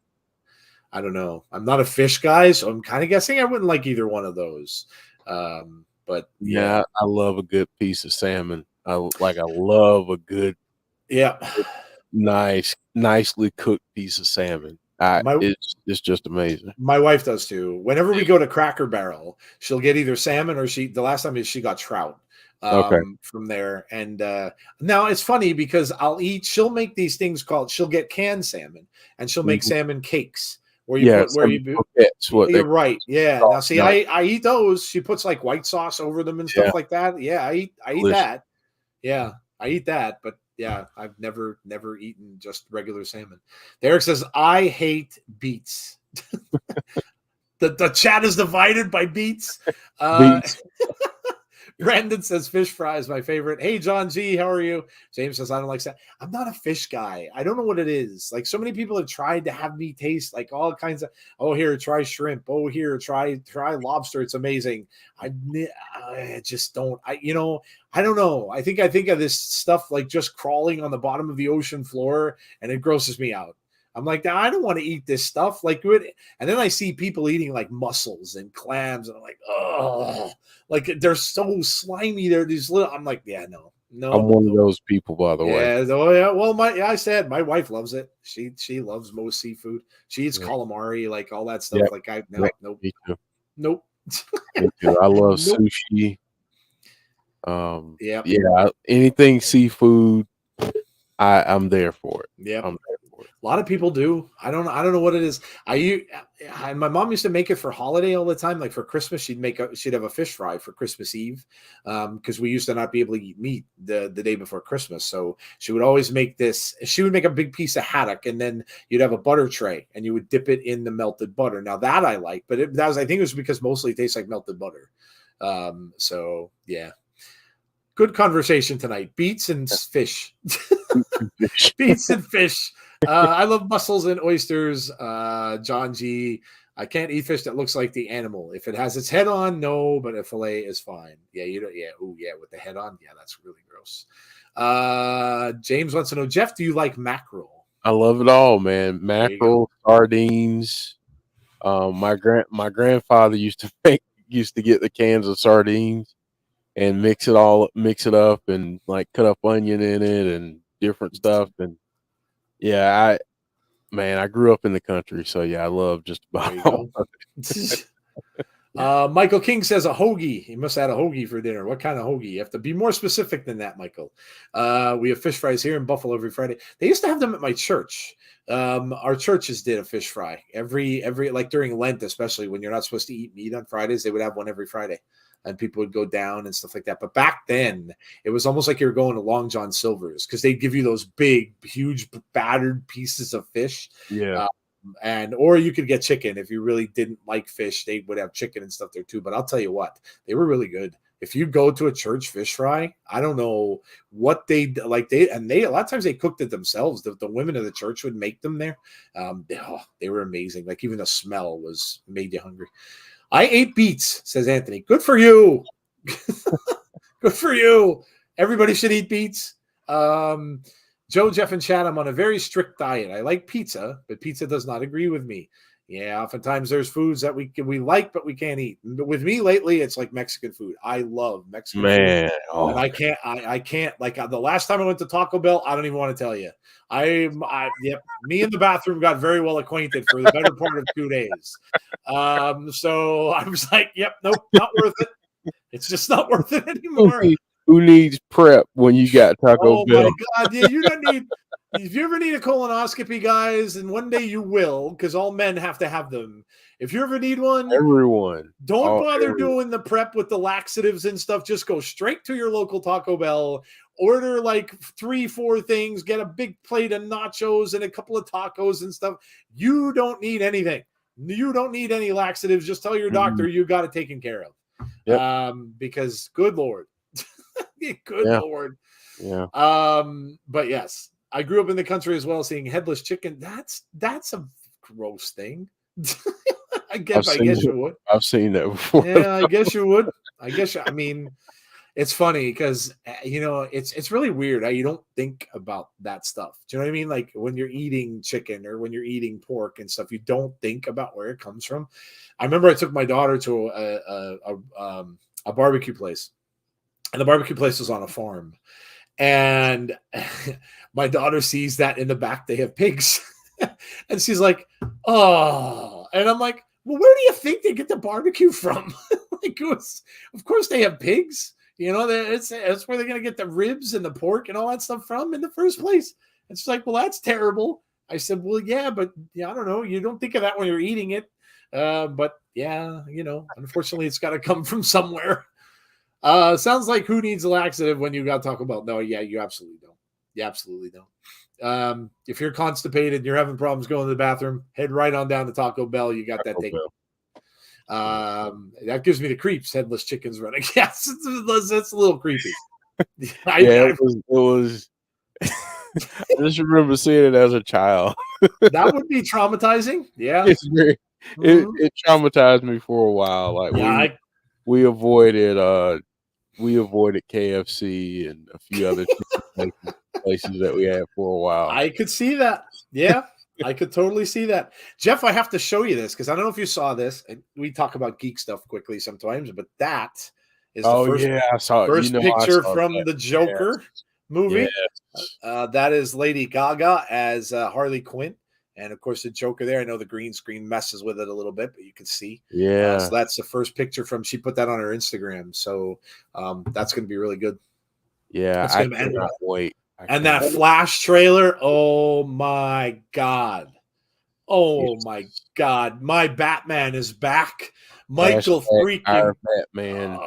I don't know. I'm not a fish guy, so I'm kind of guessing I wouldn't like either one of those. But yeah, I love a good piece of salmon. I love a good, nicely cooked piece of salmon. It's just amazing. My wife does too. Whenever we go to Cracker Barrel, she'll get either salmon or the last time she got trout from there. And now it's funny because she'll make these things she'll get canned salmon, and she'll make salmon cakes. You're right. Yeah. Now see, I eat those. She puts like white sauce over them and stuff like that. Yeah, I eat that. Yeah, I eat that. But yeah, I've never eaten just regular salmon. Derek says, I hate beets. The chat is divided by beets. Brandon says fish fry is my favorite. Hey, John G, how are you? James says, I don't like that. I'm not a fish guy. I don't know what it is. Like, so many people have tried to have me taste like all kinds of, here, try shrimp. Oh, here, try lobster. It's amazing. I just don't. I don't know. I think of this stuff like just crawling on the bottom of the ocean floor, and it grosses me out. I'm like, I don't want to eat this stuff. Like, and then I see people eating like mussels and clams, and I'm like, oh, like they're so slimy. They're these little. I'm like, yeah, no. I'm one of those people, by the way. Yeah. Oh, yeah. Well, I said my wife loves it. She loves most seafood. She eats calamari, like all that stuff. Like nope. Me too. Nope. Me too. I love sushi. Anything seafood, I'm there for it. Yeah. A lot of people do. I don't know what it is. My mom used to make it for holiday all the time. Like for Christmas, she'd have a fish fry for Christmas Eve, because we used to not be able to eat meat the day before Christmas. So she would always make this. She would make a big piece of haddock, and then you'd have a butter tray, and you would dip it in the melted butter. Now that I like, but I think it was because mostly it tastes like melted butter. So yeah. Good conversation tonight. Beets and fish. Beets and fish. I love mussels and oysters. John G. I can't eat fish that looks like the animal. If it has its head on, no, but a fillet is fine. Yeah, you don't. Yeah, oh yeah, with the head on, yeah, that's really gross. James wants to know, Jeff, do you like mackerel? I love it all, man. Mackerel, sardines. My grandfather used to get the cans of sardines and mix it up and like cut up onion in it and different stuff. And yeah, I grew up in the country, so yeah, I love just about all of it. Michael King says a hoagie. He must have had a hoagie for dinner. What kind of hoagie? You have to be more specific than that, Michael. We have fish fries here in Buffalo every Friday. They used to have them at my church. Our churches did a fish fry every like during Lent, especially when you're not supposed to eat meat on Fridays. They would have one every Friday, and people would go down and stuff like that. But back then, it was almost like you were going to Long John Silver's because they'd give you those big, huge, battered pieces of fish. Yeah. Or you could get chicken if you really didn't like fish. They would have chicken and stuff there too. But I'll tell you what, they were really good. If you go to a church fish fry, I don't know what they like. They a lot of times they cooked it themselves. The women of the church would make them there. They were amazing. Like even the smell made you hungry. I ate beets, says Anthony. Good for you. Good for you. Everybody should eat beets. Joe, Jeff, and Chad, I'm on a very strict diet. I like pizza, but pizza does not agree with me. Yeah, oftentimes there's foods that we like, but we can't eat. With me lately, it's like Mexican food. I love Mexican food. And I can't. Like the last time I went to Taco Bell, I don't even want to tell you. Me and the bathroom got very well acquainted for the better part of 2 days. So I was like, yep, nope, not worth it. It's just not worth it anymore. Who needs prep when you got Taco Bell? Oh my God! Yeah, you don't need. If you ever need a colonoscopy, guys, and one day you will, because all men have to have them. If you ever need one, everyone don't bother doing the prep with the laxatives and stuff. Just go straight to your local Taco Bell. Order like 3-4 things. Get a big plate of nachos and a couple of tacos and stuff. You don't need anything. You don't need any laxatives. Just tell your doctor you got it taken care of. Yep. Because good Lord. Good Lord. Yeah. But yes, I grew up in the country as well, seeing headless chicken. That's a gross thing. I guess you would. I've seen that before. Yeah, I guess you would. I mean, it's funny because it's really weird how you don't think about that stuff. Do you know what I mean? Like when you're eating chicken or when you're eating pork and stuff, you don't think about where it comes from. I remember I took my daughter to a barbecue place. And the barbecue place was on a farm. And my daughter sees that in the back they have pigs. And she's like, oh. And I'm like, well, where do you think they get the barbecue from? Of course they have pigs. That's where they're going to get the ribs and the pork and all that stuff from in the first place. And she's like, well, that's terrible. I said, well, yeah, but I don't know. You don't think of that when you're eating it. But yeah, unfortunately it's got to come from somewhere. Sounds like who needs a laxative when you got Taco Bell? No, yeah, you absolutely don't. You absolutely don't. If you're constipated and you're having problems going to the bathroom, head right on down to Taco Bell. You got that taken. That gives me the creeps. Headless chickens running. Yes, it's a little creepy. It was. I just remember seeing it as a child. That would be traumatizing. Yeah, it traumatized me for a while. Like we avoided KFC and a few other places that we had for a while. I could see that. Yeah, I could totally see that. Jeff, I have to show you this because I don't know if you saw this. We talk about geek stuff quickly sometimes, but that is the first picture from the Joker movie. Yes. That is Lady Gaga as Harley Quinn. And of course, the Joker there. I know the green screen messes with it a little bit, but you can see. Yeah. So that's the first picture from. She put that on her Instagram. So that's going to be really good. Yeah, I cannot wait. And that Flash trailer. Oh my God. Oh my God. My Batman is back. Michael freaking Batman.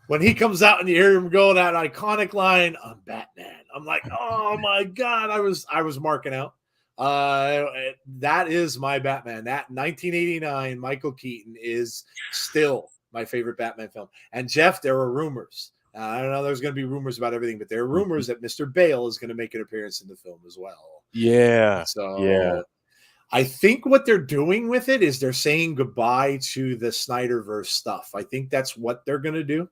When he comes out and you hear him go that iconic line, I'm Batman. I'm like, oh my God. I was marking out. That is my Batman. That 1989 Michael Keaton is still my favorite Batman film. And Jeff, there are rumors. I don't know. There's going to be rumors about everything, but there are rumors that Mr. Bale is going to make an appearance in the film as well. Yeah. So I think what they're doing with it is they're saying goodbye to the Snyderverse stuff. I think that's what they're going to do.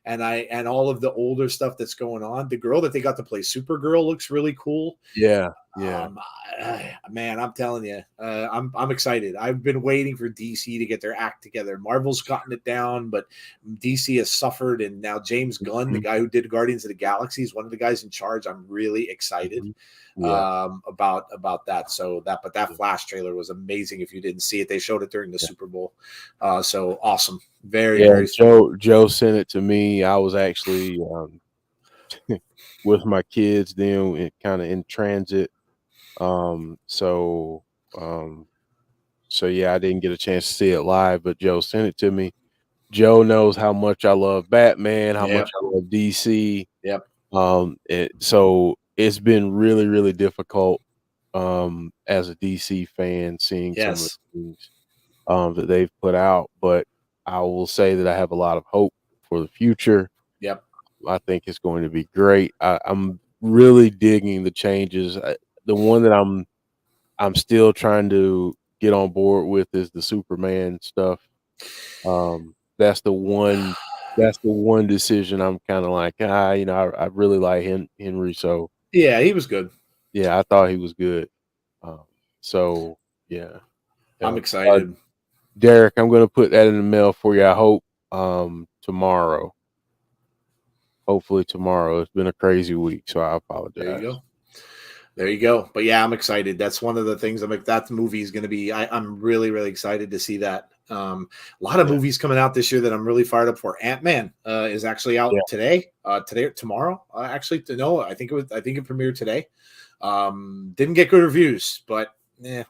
And all of the older stuff that's going on. The girl that they got to play Supergirl looks really cool. Yeah. Man, I'm telling you, I'm excited. I've been waiting for DC to get their act together. Marvel's gotten it down, but DC has suffered, and now James Gunn, the guy who did Guardians of the Galaxy, is one of the guys in charge. I'm really excited about that. So that Flash trailer was amazing. If you didn't see it, they showed it during the Super Bowl. So awesome, very Joe sent it to me. I was actually with my kids then, kind of in transit. So yeah, I didn't get a chance to see it live, but Joe sent it to me. Joe knows how much I love Batman, how much I love DC. Yep. So it's been really, really difficult as a DC fan seeing some of the things that they've put out, but I will say that I have a lot of hope for the future. Yep. I think it's going to be great. I'm really digging the changes. The one that I'm still trying to get on board with is the Superman stuff. That's the one decision I'm kind of like, I really like Henry. So yeah, he was good. Yeah, I thought he was good. So yeah, I'm excited. Derek, I'm going to put that in the mail for you. I hope tomorrow. Hopefully tomorrow. It's been a crazy week, so I apologize. There you go. But yeah, I'm excited. That's one of the things. I'm like, that movie is going to be. I'm really, really excited to see that. A lot of movies coming out this year that I'm really fired up for. Ant-Man is actually out today. Today or tomorrow? Actually, no. I think it premiered today. Didn't get good reviews, but a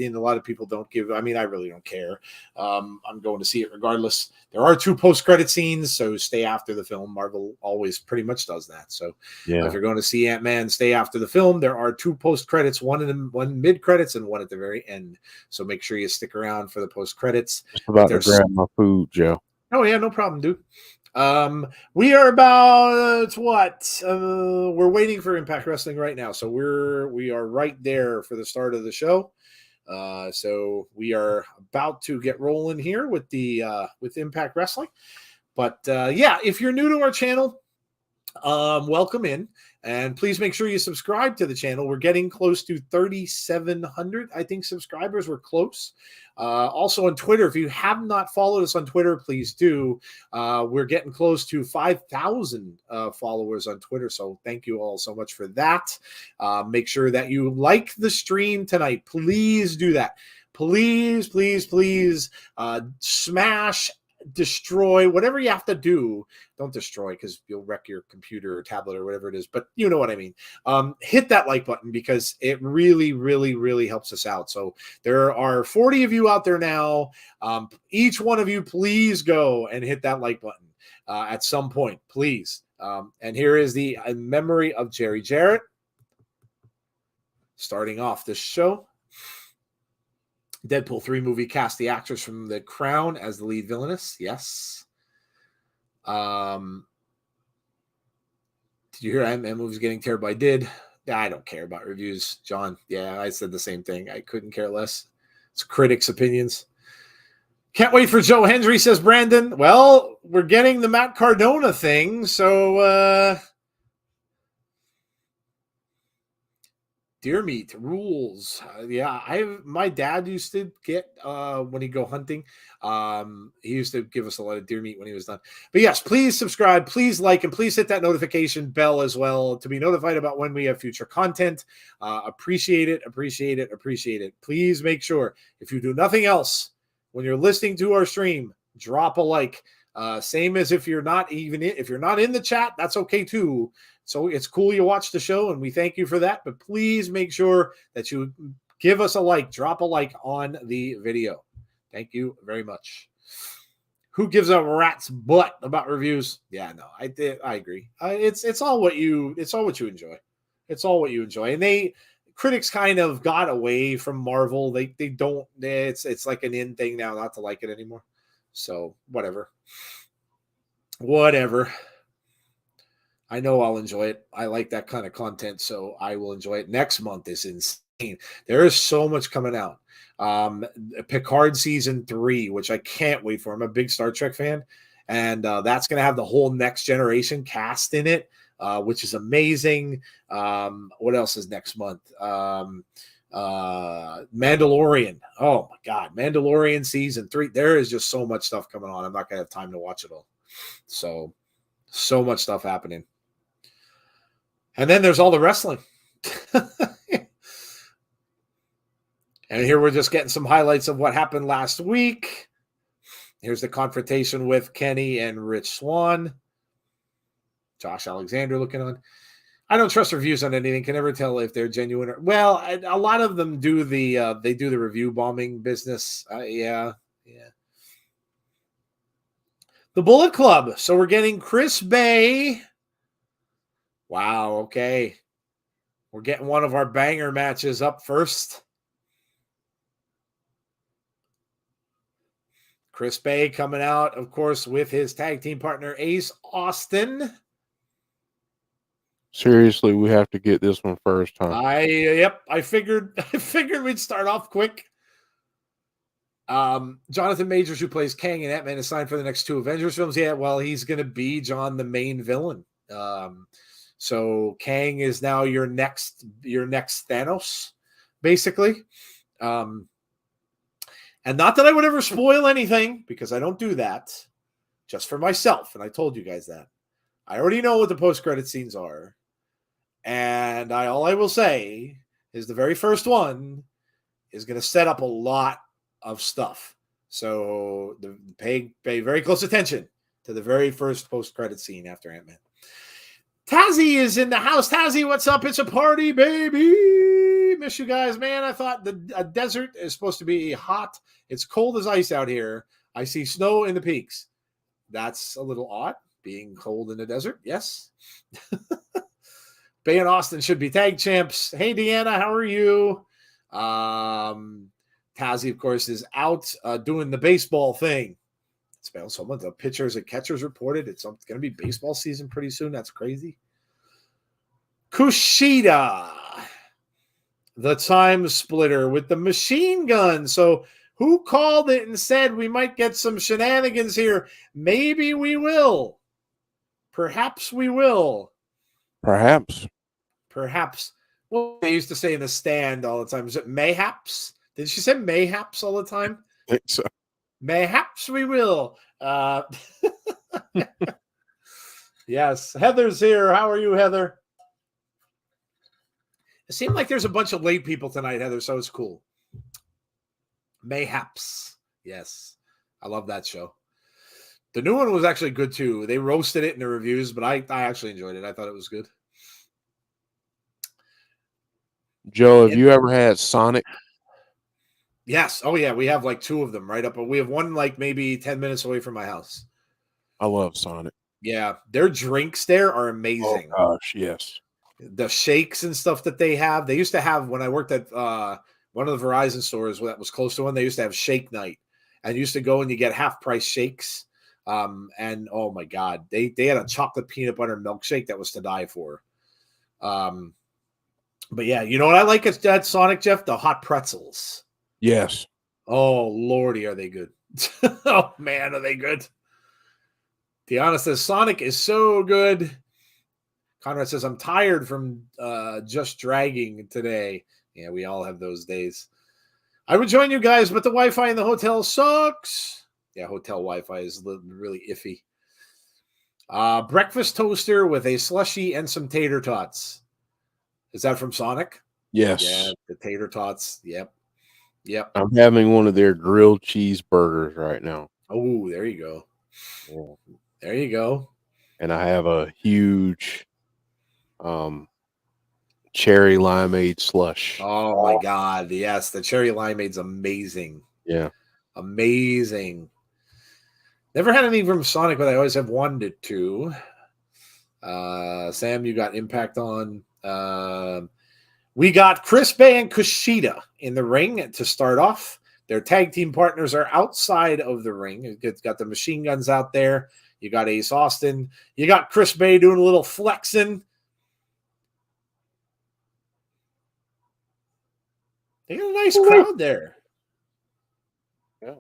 lot of people don't give. I mean, I really don't care. I'm going to see it regardless. There are 2 post-credit scenes, so stay after the film. Marvel always pretty much does that. So if you're going to see Ant-Man, stay after the film. There are 2 post-credits, one mid-credits and one at the very end. So make sure you stick around for the post-credits. Just about to grab my food, Joe. Oh yeah, no problem, dude. We are about we're waiting for Impact Wrestling right now, so we are right there for the start of the show. So we are about to get rolling here with with Impact Wrestling. But if you're new to our channel, welcome in, and please make sure you subscribe to the channel. We're getting close to 3,700, I think, subscribers. We're close. Also on Twitter, if you have not followed us on Twitter, please do. We're getting close to 5,000 followers on Twitter, so thank you all so much for that. Make sure that you like the stream tonight. Please do that. Please, please, please smash, destroy, whatever you have to do. Don't destroy, because you'll wreck your computer or tablet or whatever it is, but you know what I mean. Hit that like button, because it really, really, really helps us out. So there are 40 of you out there now. Each one of you, please go and hit that like button at some point, please. And here is the memory of Jerry Jarrett starting off this show. Deadpool 3 movie cast the actress from The Crown as the lead villainess. Yes. Did you hear that movie's getting terrible? I did. I don't care about reviews, John. Yeah, I said the same thing. I couldn't care less. It's critics' opinions. Can't wait for Joe Hendry, says Brandon. Well, we're getting the Matt Cardona thing, so deer meat rules. My dad used to get when he'd go hunting. He used to give us a lot of deer meat when he was done. But yes, please subscribe, please like, and please hit that notification bell as well to be notified about when we have future content. Appreciate it. Please make sure, if you do nothing else, when you're listening to our stream, drop a like. Same as if you're not in the chat, that's okay too. So it's cool you watch the show, and we thank you for that. But please make sure that you give us a like, drop a like on the video. Thank you very much. Who gives a rat's butt about reviews? Yeah, no, I agree. It's all what you enjoy. It's all what you enjoy. And critics kind of got away from Marvel. They don't. It's like an in thing now not to like it anymore. So whatever. I know I'll enjoy it. I like that kind of content, so I will enjoy it. Next month is insane. There is so much coming out. Picard season 3, which I can't wait for. I'm a big Star Trek fan, and that's going to have the whole Next Generation cast in it, which is amazing. What else is next month? Mandalorian. Oh my God, Mandalorian season 3. There is just so much stuff coming on. I'm not going to have time to watch it all. So much stuff happening. And then there's all the wrestling. And here we're just getting some highlights of what happened last week. Here's the confrontation with Kenny and Rich Swann. Josh Alexander looking on. I don't trust reviews on anything. Can never tell if they're genuine. Well, a lot of them do the review bombing business. Yeah. The Bullet Club. So we're getting Chris Bay. Wow. Okay. We're getting one of our banger matches up first. Chris Bay coming out, of course, with his tag team partner, Ace Austin. Seriously, we have to get this one first, huh? I figured we'd start off quick. Jonathan Majors, who plays Kang in Ant-Man, is signed for the next 2 Avengers films. Yeah, well, he's going to be John, the main villain. So Kang is now your next Thanos, basically. And not that I would ever spoil anything, because I don't do that, just for myself. And I told you guys that. I already know what the post-credit scenes are. And all I will say is the very first one is going to set up a lot of stuff. So pay very close attention to the very first post-credit scene after Ant-Man. Tazzy is in the house. Tazzy, what's up? It's a party, baby. Miss you guys, man. I thought the desert is supposed to be hot. It's cold as ice out here. I see snow in the peaks. That's a little odd, being cold in the desert. Yes. Bay and Austin should be tag champs. Hey, Deonna, how are you? Tazzy, of course, is out doing the baseball thing. It's been someone, the pitchers and catchers reported it's going to be baseball season pretty soon. That's crazy. KUSHIDA, the time splitter with the machine gun. So who called it and said we might get some shenanigans here? Maybe we will. Perhaps we will. Perhaps. Well, they used to say in the stand all the time. Is it mayhaps? Did she say mayhaps all the time? I think so. Mayhaps we will. Yes. Heather's here. How are you, Heather? It seemed like there's a bunch of late people tonight, Heather, so it's cool. Mayhaps. Yes. I love that show. The new one was actually good, too. They roasted it in the reviews, but I actually enjoyed it. I thought it was good. Joe, have you ever had Sonic? Yes. Oh, yeah. We have like 2 of them right up. But we have one like maybe 10 minutes away from my house. I love Sonic. Yeah. Their drinks there are amazing. Oh, gosh, yes. The shakes and stuff that they have. They used to have, when I worked at one of the Verizon stores that was close to one, they used to have shake night. And you used to go and you get half-price shakes. And, oh, my God. They had a chocolate peanut butter milkshake that was to die for. But, yeah, you know what I like at Sonic, Jeff? The hot pretzels. Yes. Oh, Lordy, are they good. Oh, man, are they good. Deonna says, Sonic is so good. Conrad says, I'm tired from just dragging today. Yeah, we all have those days. I would join you guys, but the Wi-Fi in the hotel sucks. Yeah, hotel Wi-Fi is really iffy. Breakfast toaster with a slushie and some tater tots. Is that from Sonic? Yes. Yeah, the tater tots. Yep. I'm having one of their grilled cheeseburgers right now. Oh, there you go. Yeah. There you go. And I have a huge cherry limeade slush. Oh, my God. Yes, the cherry limeade's amazing. Yeah. Amazing. Never had any from Sonic, but I always have wanted to. Sam, you got Impact on. We got Chris Bay and KUSHIDA in the ring to start off. Their tag team partners are outside of the ring. It's got the machine guns out there. You got Ace Austin. You got Chris Bay doing a little flexing. They got a nice crowd there. Yeah.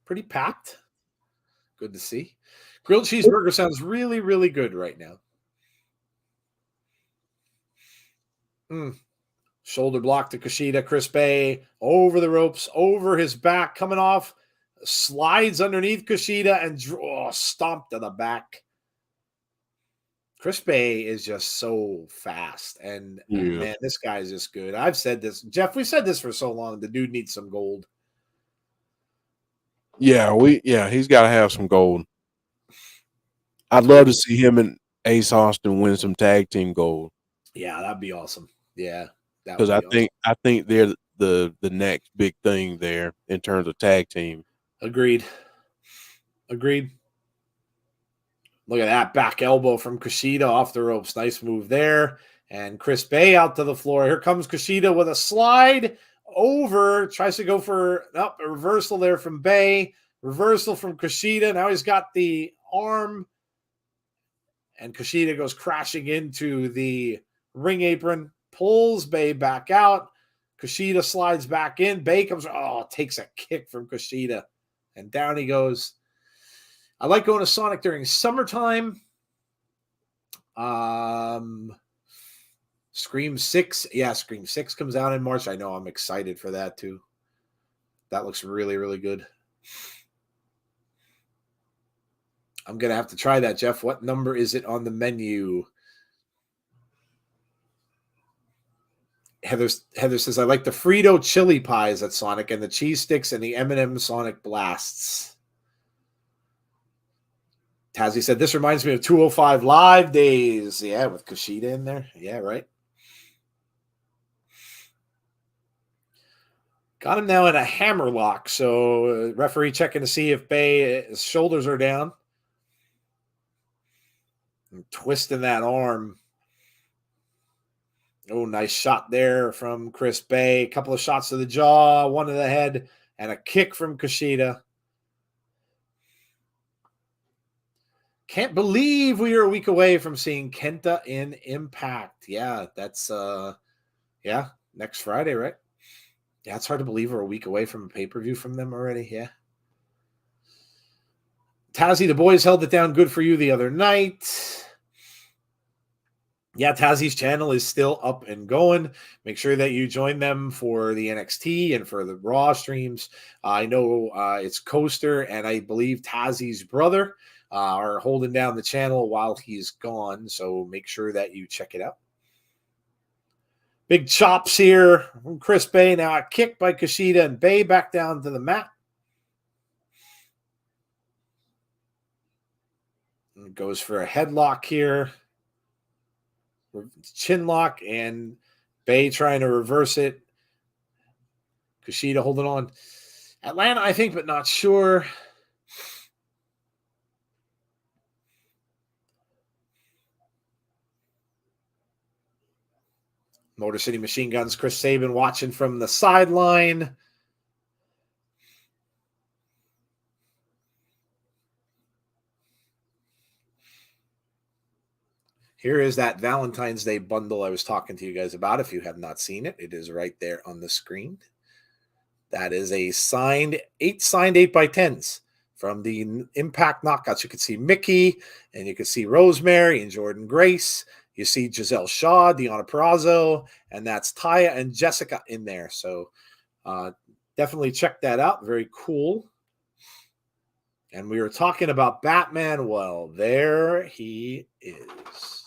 Pretty packed. Good to see. Grilled cheeseburger sounds really, really good right now. Shoulder block to Kushida. Chris Bay over the ropes, over his back, coming off, slides underneath Kushida and stomped to the back. Chris Bay is just so fast. And man, this guy is just good. I've said this. Jeff, we've said this for so long. The dude needs some gold. Yeah, he's got to have some gold. I'd love to see him and Ace Austin win some tag team gold. Yeah, that'd be awesome. Yeah, because I think they're the next big thing there in terms of tag team. Agreed. Look at that back elbow from Kushida off the ropes. Nice move there. And Chris Bay out to the floor. Here comes Kushida with a slide over. Tries to go for a reversal there from Bay. Reversal from Kushida. Now he's got the arm. And Kushida goes crashing into the ring apron. Pulls Bay back out. Kushida slides back in. Bay comes. Takes a kick from Kushida. And down he goes. I like going to Sonic during summertime. Scream 6. Yeah, Scream 6 comes out in March. I know I'm excited for that too. That looks really, really good. I'm going to have to try that, Jeff. What number is it on the menu? Heather says, I like the Frito chili pies at Sonic and the cheese sticks and the M&M Sonic Blasts. Tazzy said, this reminds me of 205 Live days. Yeah, with Kushida in there. Yeah, right. Got him now in a hammer lock. So referee checking to see if Bay's shoulders are down. And twisting that arm. Oh, nice shot there from Chris Bay. A couple of shots to the jaw, one to the head, and a kick from Kushida. Can't believe we are a week away from seeing Kenta in Impact. Yeah, that's next Friday, right? Yeah, it's hard to believe we're a week away from a pay-per-view from them already. Yeah. Tazzy, the boys held it down good for you the other night. Yeah, Tazzy's channel is still up and going. Make sure that you join them for the NXT and for the Raw streams. I know it's Coaster and I believe Tazzy's brother are holding down the channel while he's gone. So make sure that you check it out. Big chops here from Chris Bay. Now a kick by Kushida and Bay back down to the mat. And goes for a headlock here. Chin lock and Bay trying to reverse it. Kushida holding on. Atlanta, I think, but not sure. Motor City Machine Guns, Chris Sabin watching from the sideline. Here is that Valentine's Day bundle I was talking to you guys about. If you have not seen it, it is right there on the screen. That is a signed 8x10s from the Impact Knockouts. You can see Mickey, and you can see Rosemary and Jordan Grace. You see Giselle Shaw, Deonna Purrazzo, and that's Taya and Jessica in there. So definitely check that out. Very cool. And we were talking about Batman. Well, there he is.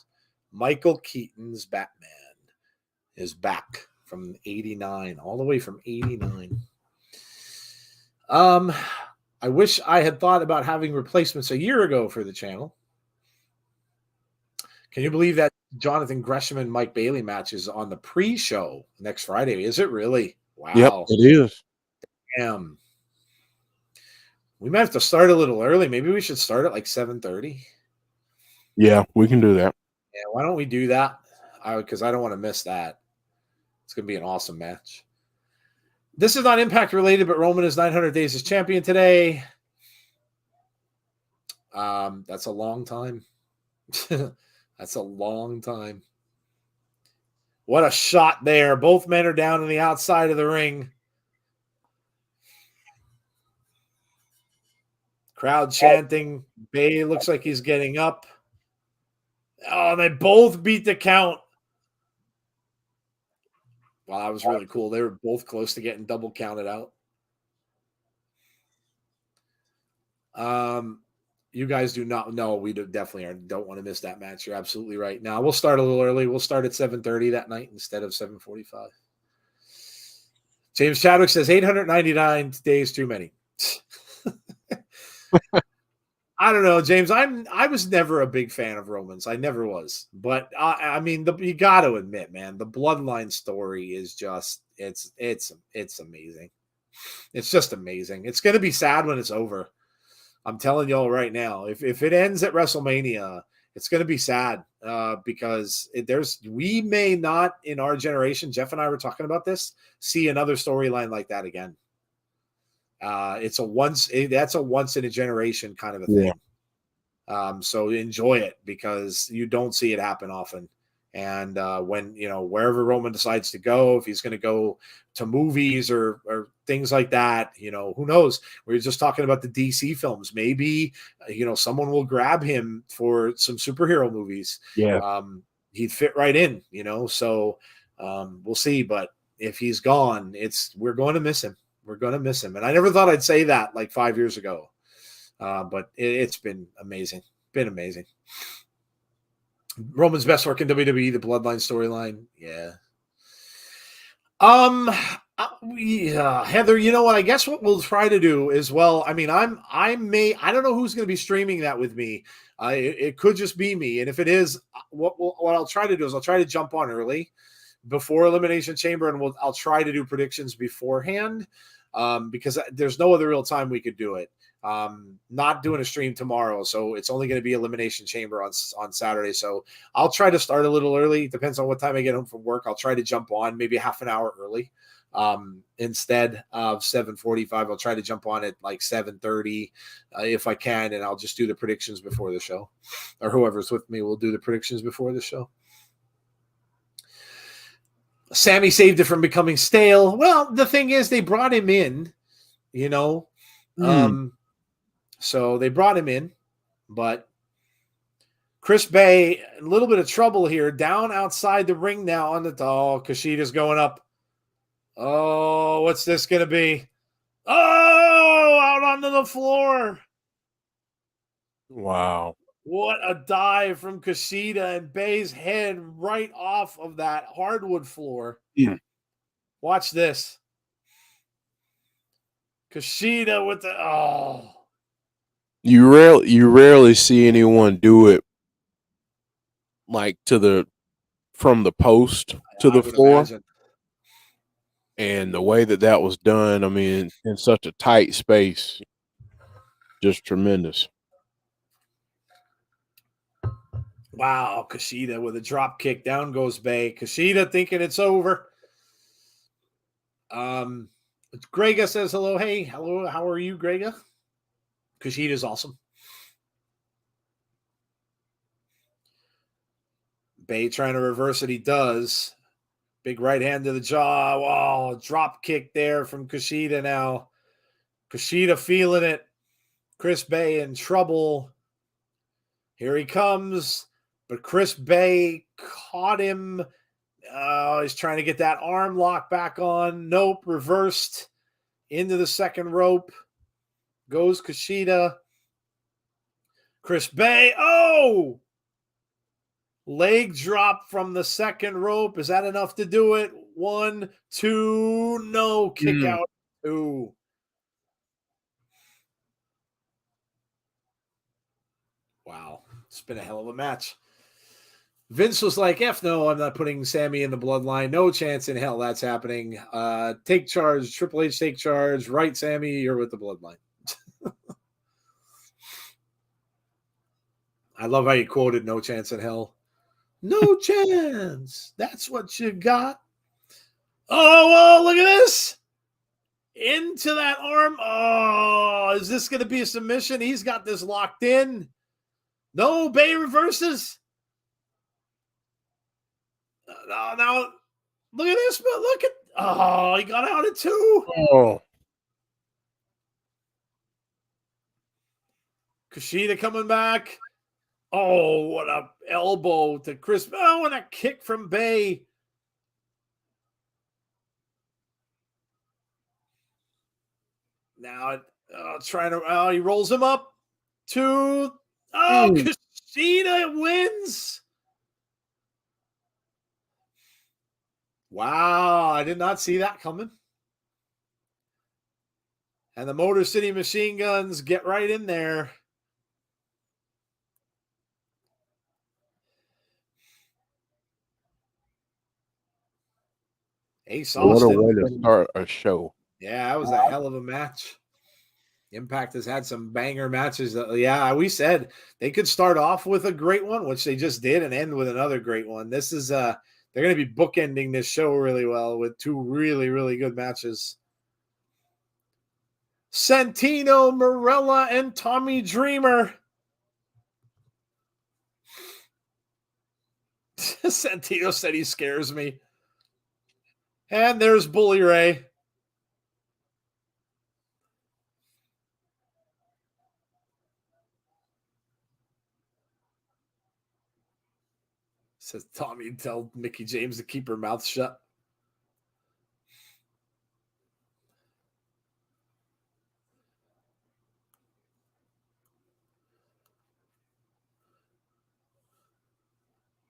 Michael Keaton's Batman is back from 89, all the way from 89. I wish I had thought about having replacements a year ago for the channel. Can you believe that Jonathan Gresham and Mike Bailey match is on the pre-show next Friday? Is it really? Wow. Yep, it is. Damn. We might have to start a little early. Maybe we should start at like 7:30. Yeah, we can do that. Yeah, why don't we do that? Because I don't want to miss that. It's going to be an awesome match. This is not Impact related, but Roman is 900 days as champion today. That's a long time. That's a long time. What a shot there. Both men are down on the outside of the ring. Crowd chanting. Bay looks like he's getting up. Oh, they both beat the count. Wow, that was really cool. They were both close to getting double counted out. You guys do not know. We definitely don't want to miss that match. You're absolutely right. Now we'll start a little early. We'll start at 7:30 that night instead of 7:45. James Chadwick says 899 days too many. I don't know, James. I was never a big fan of Romans. I never was. But I mean, you got to admit, man, the bloodline story is just it's amazing. It's just amazing. It's going to be sad when it's over. I'm telling y'all right now. If it ends at WrestleMania, it's going to be sad because we may not in our generation. Jeff and I were talking about this. See another storyline like that again. That's a once in a generation kind of a thing. So enjoy it because you don't see it happen often. And when, wherever Roman decides to go, if he's going to go to movies or things like that, who knows? We were just talking about the DC films. Maybe, someone will grab him for some superhero movies. Yeah. He'd fit right in, so we'll see. But if he's gone, we're going to miss him. We're going to miss him. And I never thought I'd say that like 5 years ago. But it's been amazing. Been amazing. Roman's best work in WWE, the Bloodline storyline. Yeah. Heather, you know what? I guess what we'll try to do is, well, I mean, I don't know who's going to be streaming that with me. It could just be me. And if it is, what I'll try to do is I'll try to jump on early before Elimination Chamber, and I'll try to do predictions beforehand because there's no other real time we could do it. Not doing a stream tomorrow, so it's only going to be Elimination Chamber on Saturday. So I'll try to start a little early. Depends on what time I get home from work. I'll try to jump on maybe half an hour early. Instead of 7:45, I'll try to jump on at like 7:30 if I can, and I'll just do the predictions before the show, or whoever's with me will do the predictions before the show. Sammy saved it from becoming stale. Well, the thing is, they brought him in, so they brought him in, but Chris Bay, a little bit of trouble here, down outside the ring now on the Kushida's going up. Oh, what's this going to be? Oh, out onto the floor. Wow. What a dive from Kushida, and Bay's head right off of that hardwood floor. Yeah. Watch this. Kushida with the You rarely see anyone do it like from the post to the floor. Imagine. And the way that was done, I mean, in such a tight space, just tremendous. Wow, Kushida with a drop kick. Down goes Bay. Kushida thinking it's over. Grega says hello. Hey, hello. How are you, Grega? Kushida's awesome. Bay trying to reverse it. He does. Big right hand to the jaw. Wow, drop kick there from Kushida now. Kushida feeling it. Chris Bay in trouble. Here he comes. But Chris Bay caught him. He's trying to get that arm lock back on. Nope, reversed into the second rope. Goes Kushida. Chris Bay. Oh! Leg drop from the second rope. Is that enough to do it? 1, 2. No. Kick out. 2. Wow. It's been a hell of a match. Vince was like, F no, I'm not putting Sammy in the bloodline. No chance in hell that's happening. Take charge. Triple H, take charge. Right, Sammy, you're with the bloodline. I love how you quoted no chance in hell. No chance. That's what you got. Oh, look at this. Into that arm. Oh, is this going to be a submission? He's got this locked in. No, Bay reverses. Now Look at this, but look at, oh, he got out at 2. Oh, KUSHIDA coming back. Oh, what a elbow to Chris. Oh, and a kick from Bay. Now trying to, he rolls him up. 2. Oh, KUSHIDA wins. Wow, I did not see that coming. And the Motor City Machine Guns get right in there. Ace Austin. What a way to start a show. Yeah, that was a hell of a match. Impact has had some banger matches. Yeah, we said they could start off with a great one, which they just did, and end with another great one. This is they're going to be bookending this show really well with 2 really, really good matches. Santino Marella and Tommy Dreamer. Santino said he scares me. And there's Bully Ray. Says Tommy, tell Mickie James to keep her mouth shut.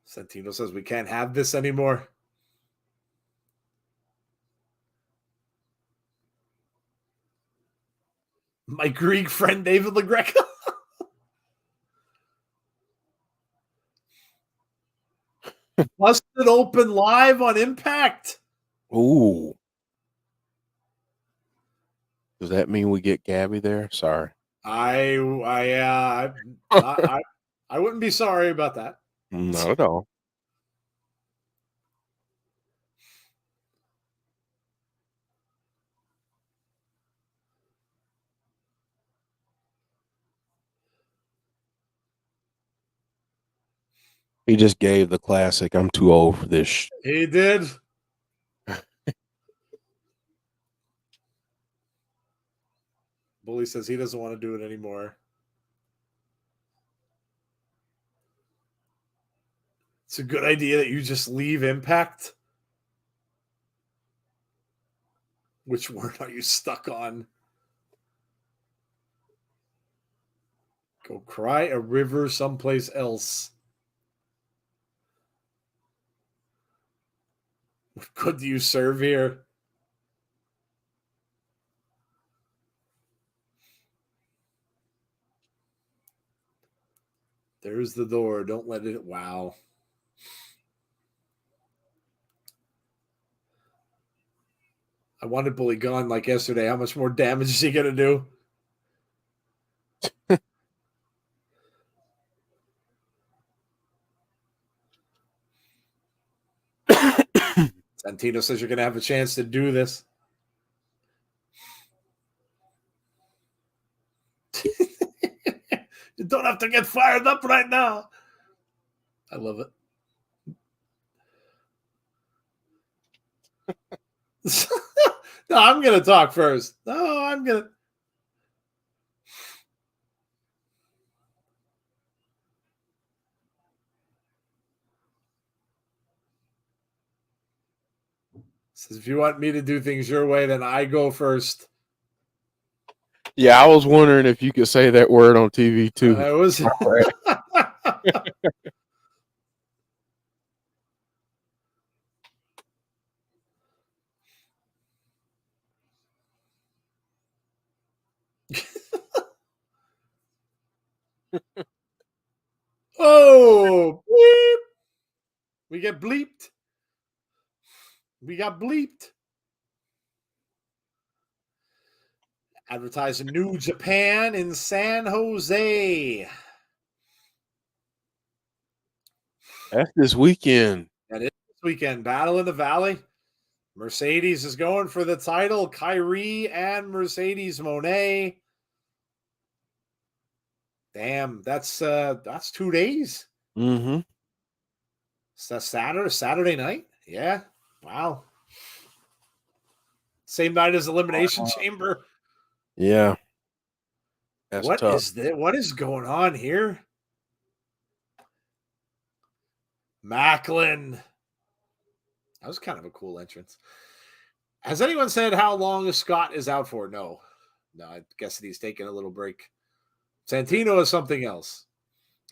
Santino says we can't have this anymore. My Greek friend David LaGreca. Busted open live on Impact. Ooh. Does that mean we get Gabby there? Sorry. I wouldn't be sorry about that. Not at all. He just gave the classic, I'm too old for this. He did. Bully says he doesn't want to do it anymore. It's a good idea that you just leave Impact. Which word are you stuck on? Go cry a river someplace else. What good do you serve here? There's the door. Don't let it. Wow. I wanted Bully gone like yesterday. How much more damage is he going to do? Santino says you're going to have a chance to do this. You don't have to get fired up right now. I love it. No, I'm going to talk first. No, I'm going to. Says if you want me to do things your way, then I go first. Yeah, I was wondering if you could say that word on TV too. I was. Oh, bleep. We get bleeped. We got bleeped. Advertising New Japan in San Jose. That's this weekend. That is this weekend. Battle in the Valley. Mercedes is going for the title. Kyrie and Mercedes Moné. Damn, that's 2 days. Mm-hmm. It's Saturday night. Yeah. Wow. Same night as Elimination Chamber. Yeah. That's tough. Is that? What is going on here? Maclin. That was kind of a cool entrance. Has anyone said how long Scott is out for? No. I guess that he's taking a little break. Santino is something else.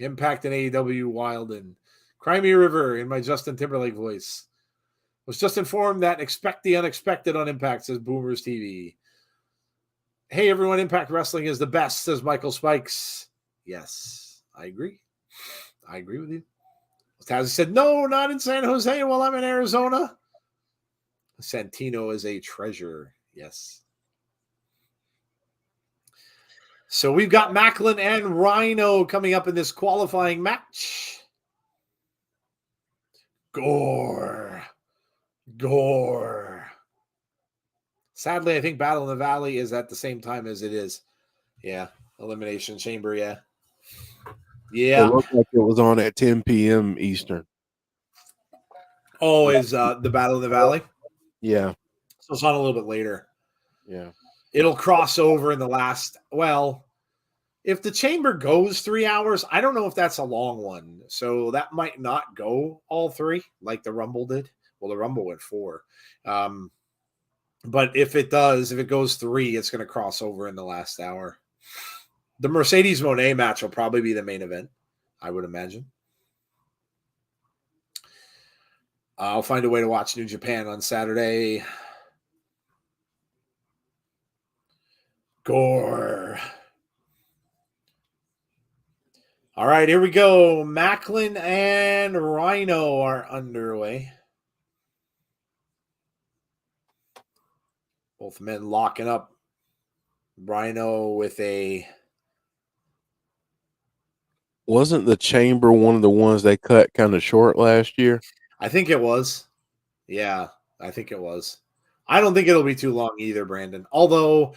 Impact in AEW Wild and Crimea River in my Justin Timberlake voice. Was just informed that expect the unexpected on Impact, says Boomers TV. Hey, everyone, Impact Wrestling is the best, says Michael Spikes. Yes, I agree. I agree with you. Taz said, no, not in San Jose while I'm in Arizona. Santino is a treasure. Yes. So we've got Maclin and Rhino coming up in this qualifying match. Gore. Sadly, I think Battle in the Valley is at the same time as it is. Yeah. Elimination Chamber, yeah. It looked like it was on at 10 p.m. Eastern. Oh, is the Battle in the Valley? Yeah. So it's on a little bit later. Yeah. It'll cross over in the last, well, if the Chamber goes 3 hours, I don't know if that's a long one. So that might not go all three like the Rumble did. Well, the Rumble went 4. But if it goes 3, it's going to cross over in the last hour. The Mercedes Moné match will probably be the main event, I would imagine. I'll find a way to watch New Japan on Saturday. Gore. All right, here we go. Maclin and Rhino are underway. Both men locking up. Rhino with a... Wasn't the Chamber one of the ones they cut kind of short last year? I think it was. Yeah, I think it was. I don't think it'll be too long either, Brandon. Although,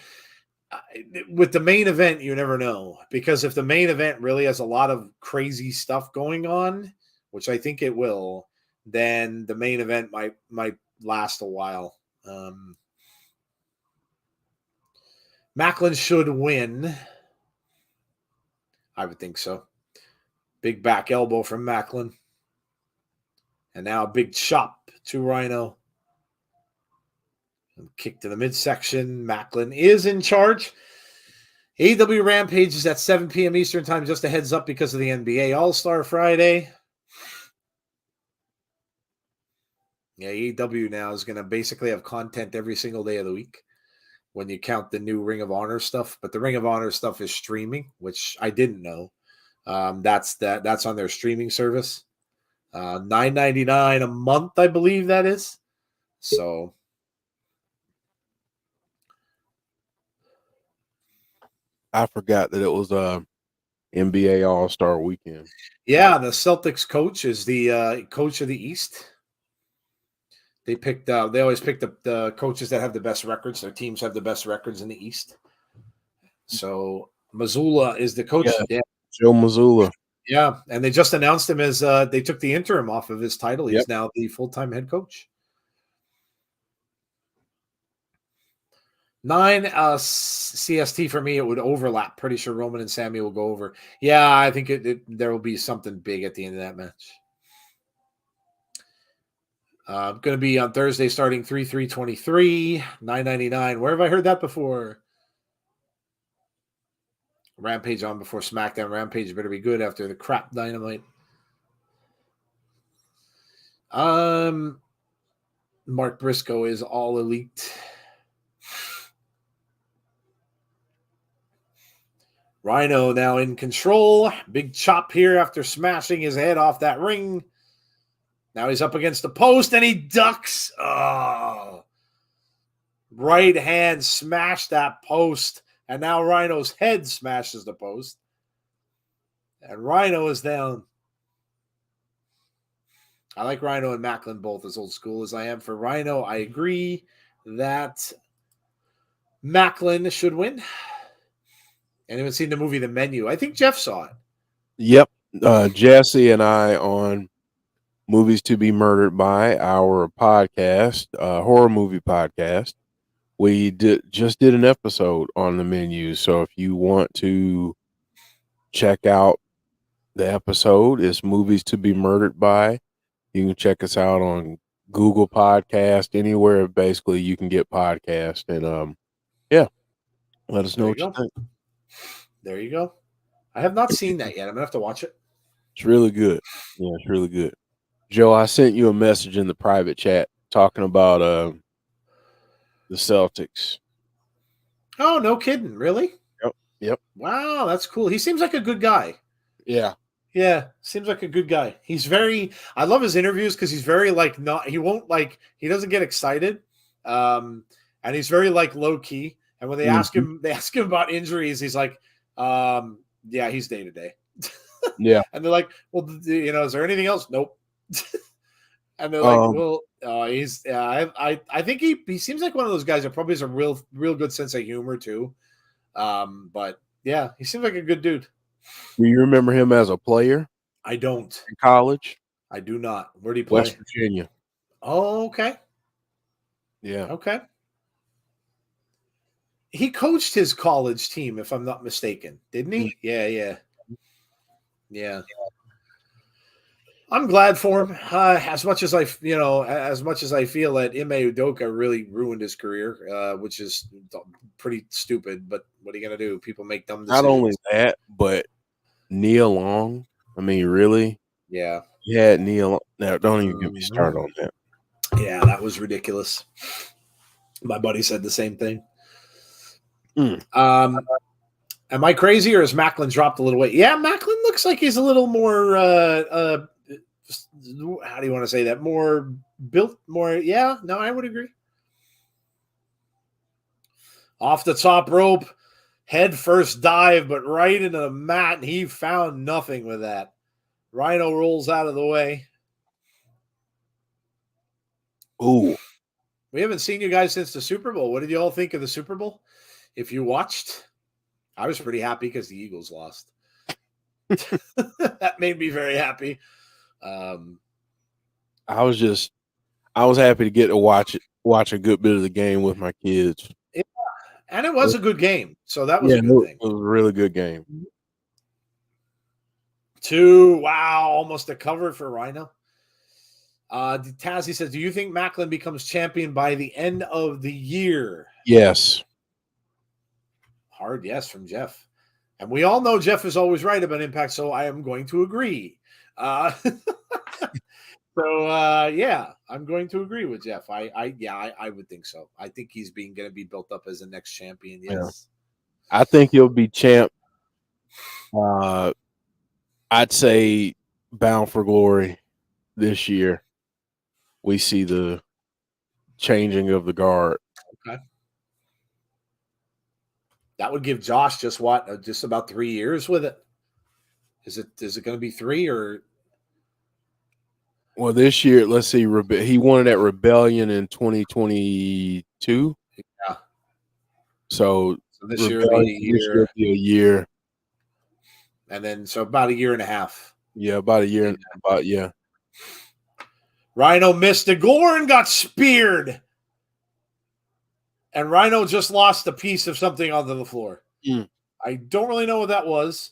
with the main event, you never know. Because if the main event really has a lot of crazy stuff going on, which I think it will, then the main event might last a while. Maclin should win. I would think so. Big back elbow from Maclin. And now a big chop to Rhino. And kick to the midsection. Maclin is in charge. AEW Rampage is at 7 p.m. Eastern time. Just a heads up because of the NBA All-Star Friday. Yeah, AEW now is going to basically have content every single day of the week when you count the new Ring of Honor stuff. But the Ring of Honor stuff is streaming, which I didn't know. That's on their streaming service. $9.99 a month, I believe that is. So I forgot that it was NBA All-Star Weekend. Yeah, the Celtics coach is the coach of the East. They always pick the coaches that have the best records. Their teams have the best records in the East. So Mazzulla is the coach. Yeah. Joe Mazzulla. Yeah, and they just announced him as they took the interim off of his title. He's now the full-time head coach. 9 CST for me, it would overlap. Pretty sure Roman and Sammy will go over. Yeah, I think there will be something big at the end of that match. Going to be on Thursday starting 3/3/23, $9.99. Where have I heard that before? Rampage on before SmackDown. Rampage better be good after the crap Dynamite. Mark Briscoe is all elite. Rhino now in control. Big chop here after smashing his head off that ring. Now he's up against the post and he ducks. Oh. Right hand smashed that post. And now Rhino's head smashes the post. And Rhino is down. I like Rhino and Maclin both as old school as I am. For Rhino, I agree that Maclin should win. Anyone seen the movie The Menu? I think Jeff saw it. Yep. Jesse and I on Movies to Be Murdered By, our podcast, horror movie podcast. We just did an episode on the menu. So if you want to check out the episode, it's Movies to Be Murdered By. You can check us out on Google Podcast, anywhere basically you can get podcast. And yeah, let us know what you think. There you go. I have not seen that yet. I'm gonna have to watch it. It's really good. Yeah, it's really good. Joe, I sent you a message in the private chat talking about the Celtics. Oh, no kidding. Really? Yep. Wow, that's cool. He seems like a good guy. Yeah. Yeah, seems like a good guy. I love his interviews because he's very he doesn't get excited. And he's very low key. And when they ask him about injuries, he's like, yeah, he's day to day. Yeah. And they're like, well, is there anything else? Nope. And they're like, well, I think he seems like one of those guys that probably has a real good sense of humor too. But yeah, he seems like a good dude. Do you remember him as a player? I don't. In college? I do not. Where do you play? West Virginia. Oh, okay. Yeah. Okay. He coached his college team, if I'm not mistaken, didn't he? Yeah. I'm glad for him. As much as I feel that Ime Udoka really ruined his career, which is pretty stupid. But what are you gonna do? People make dumb decisions. Not only that, but Nia Long. I mean, really? Yeah. Yeah, Nia Long. No, don't even get me started on that. Yeah, that was ridiculous. My buddy said the same thing. Am I crazy, or has Maclin dropped a little weight? Yeah, Maclin looks like he's a little more how do you want to say that? More built, more. Yeah, no, I would agree. Off the top rope, head first dive, but right into the mat, and he found nothing with that. Rhino rolls out of the way. Ooh. We haven't seen you guys since the Super Bowl. What did you all think of the Super Bowl? If you watched, I was pretty happy because the Eagles lost. That made me very happy. I was happy to get to watch a good bit of the game with my kids. Yeah, and it was a good game, so that was a good thing. It was a really good game. 2, wow, almost a cover for Rhino. Tazzy says, do you think Maclin becomes champion by the end of the year? Yes. Hard yes from Jeff. And we all know Jeff is always right about Impact, so I am going to agree. Yeah, I'm going to agree with Jeff. I would think so. I think he's going to be built up as the next champion. Yes. Yeah. I think he'll be champ. I'd say Bound for Glory this year. We see the changing of the guard. Okay. That would give Josh just about 3 years with it. Is it going to be 3 or? Well, this year, let's see. He won it at Rebellion in 2022. Yeah. So this year will be a year. And then so about a year and a half. Yeah, about a year. Yeah. Rhino missed the gore and got speared. And Rhino just lost a piece of something onto the floor. I don't really know what that was.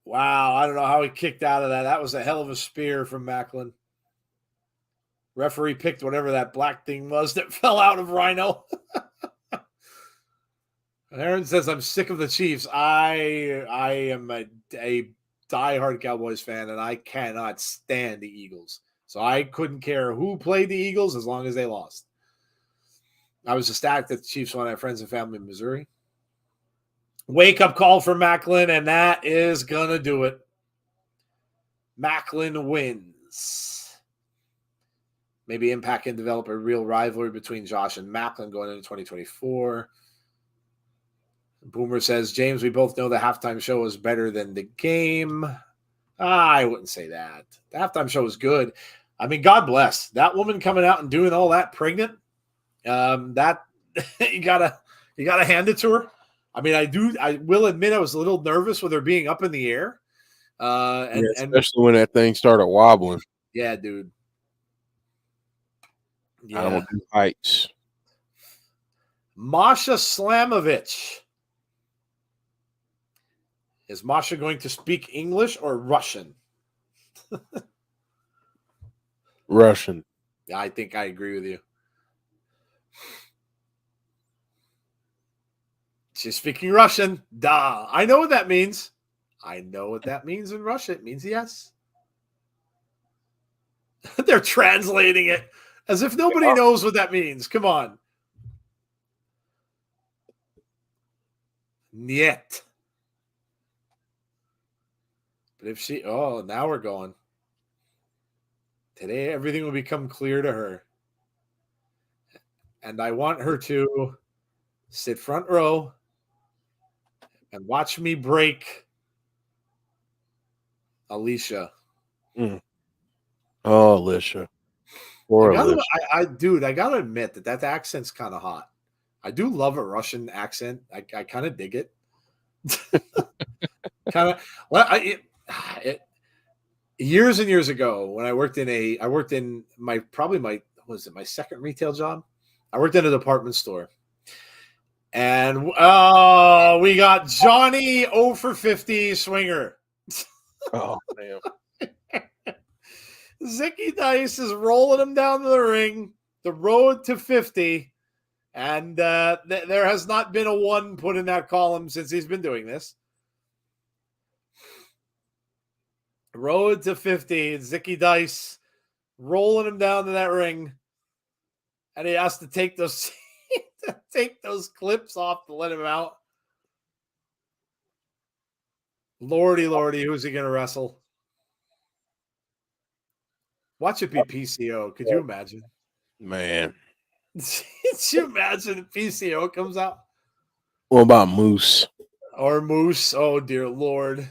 Wow, I don't know how he kicked out of that. That was a hell of a spear from Maclin. Referee picked whatever that black thing was that fell out of Rhino. Aaron says, I'm sick of the Chiefs. I am a diehard Cowboys fan, and I cannot stand the Eagles. So I couldn't care who played the Eagles as long as they lost. I was ecstatic that the Chiefs won. I have friends and family in Missouri. Wake-up call for Maclin, and that is going to do it. Maclin wins. Maybe Impact can develop a real rivalry between Josh and Maclin going into 2024. Boomer says, James, we both know the halftime show is better than the game. I wouldn't say that. The halftime show was good. I mean, God bless. That woman coming out and doing all that pregnant, that you gotta hand it to her. I mean, I will admit I was a little nervous with her being up in the air. Yeah, especially when that thing started wobbling. Yeah, dude. Yeah. I don't do heights. Masha Slamovich. Is Masha going to speak English or Russian? Russian. Yeah, I think I agree with you. She's speaking Russian. Duh. I know what that means. I know what that means in Russian. It means yes. They're translating it as if nobody knows what that means. Come on. Niet. But if she, now we're going. Today, everything will become clear to her. And I want her to sit front row and watch me break Alisha. Mm. Oh, Alisha. Poor Alisha. I gotta admit that accent's kind of hot. I do love a Russian accent. I kind of dig it. Kind of. Well, years and years ago when I worked in my second retail job. I worked in a department store. And we got Johnny 0 for 50 swinger. Oh, damn. Zicky Dice is rolling him down to the ring, the road to 50. And there has not been a 1 put in that column since he's been doing this. Road to 50. Zicky Dice rolling him down to that ring. And he has to take those clips off to let him out. Lordy, who's he going to wrestle? Watch it be PCO. Could you imagine? Man. Could you imagine if PCO comes out? What about Moose? Or Moose? Oh, dear Lord.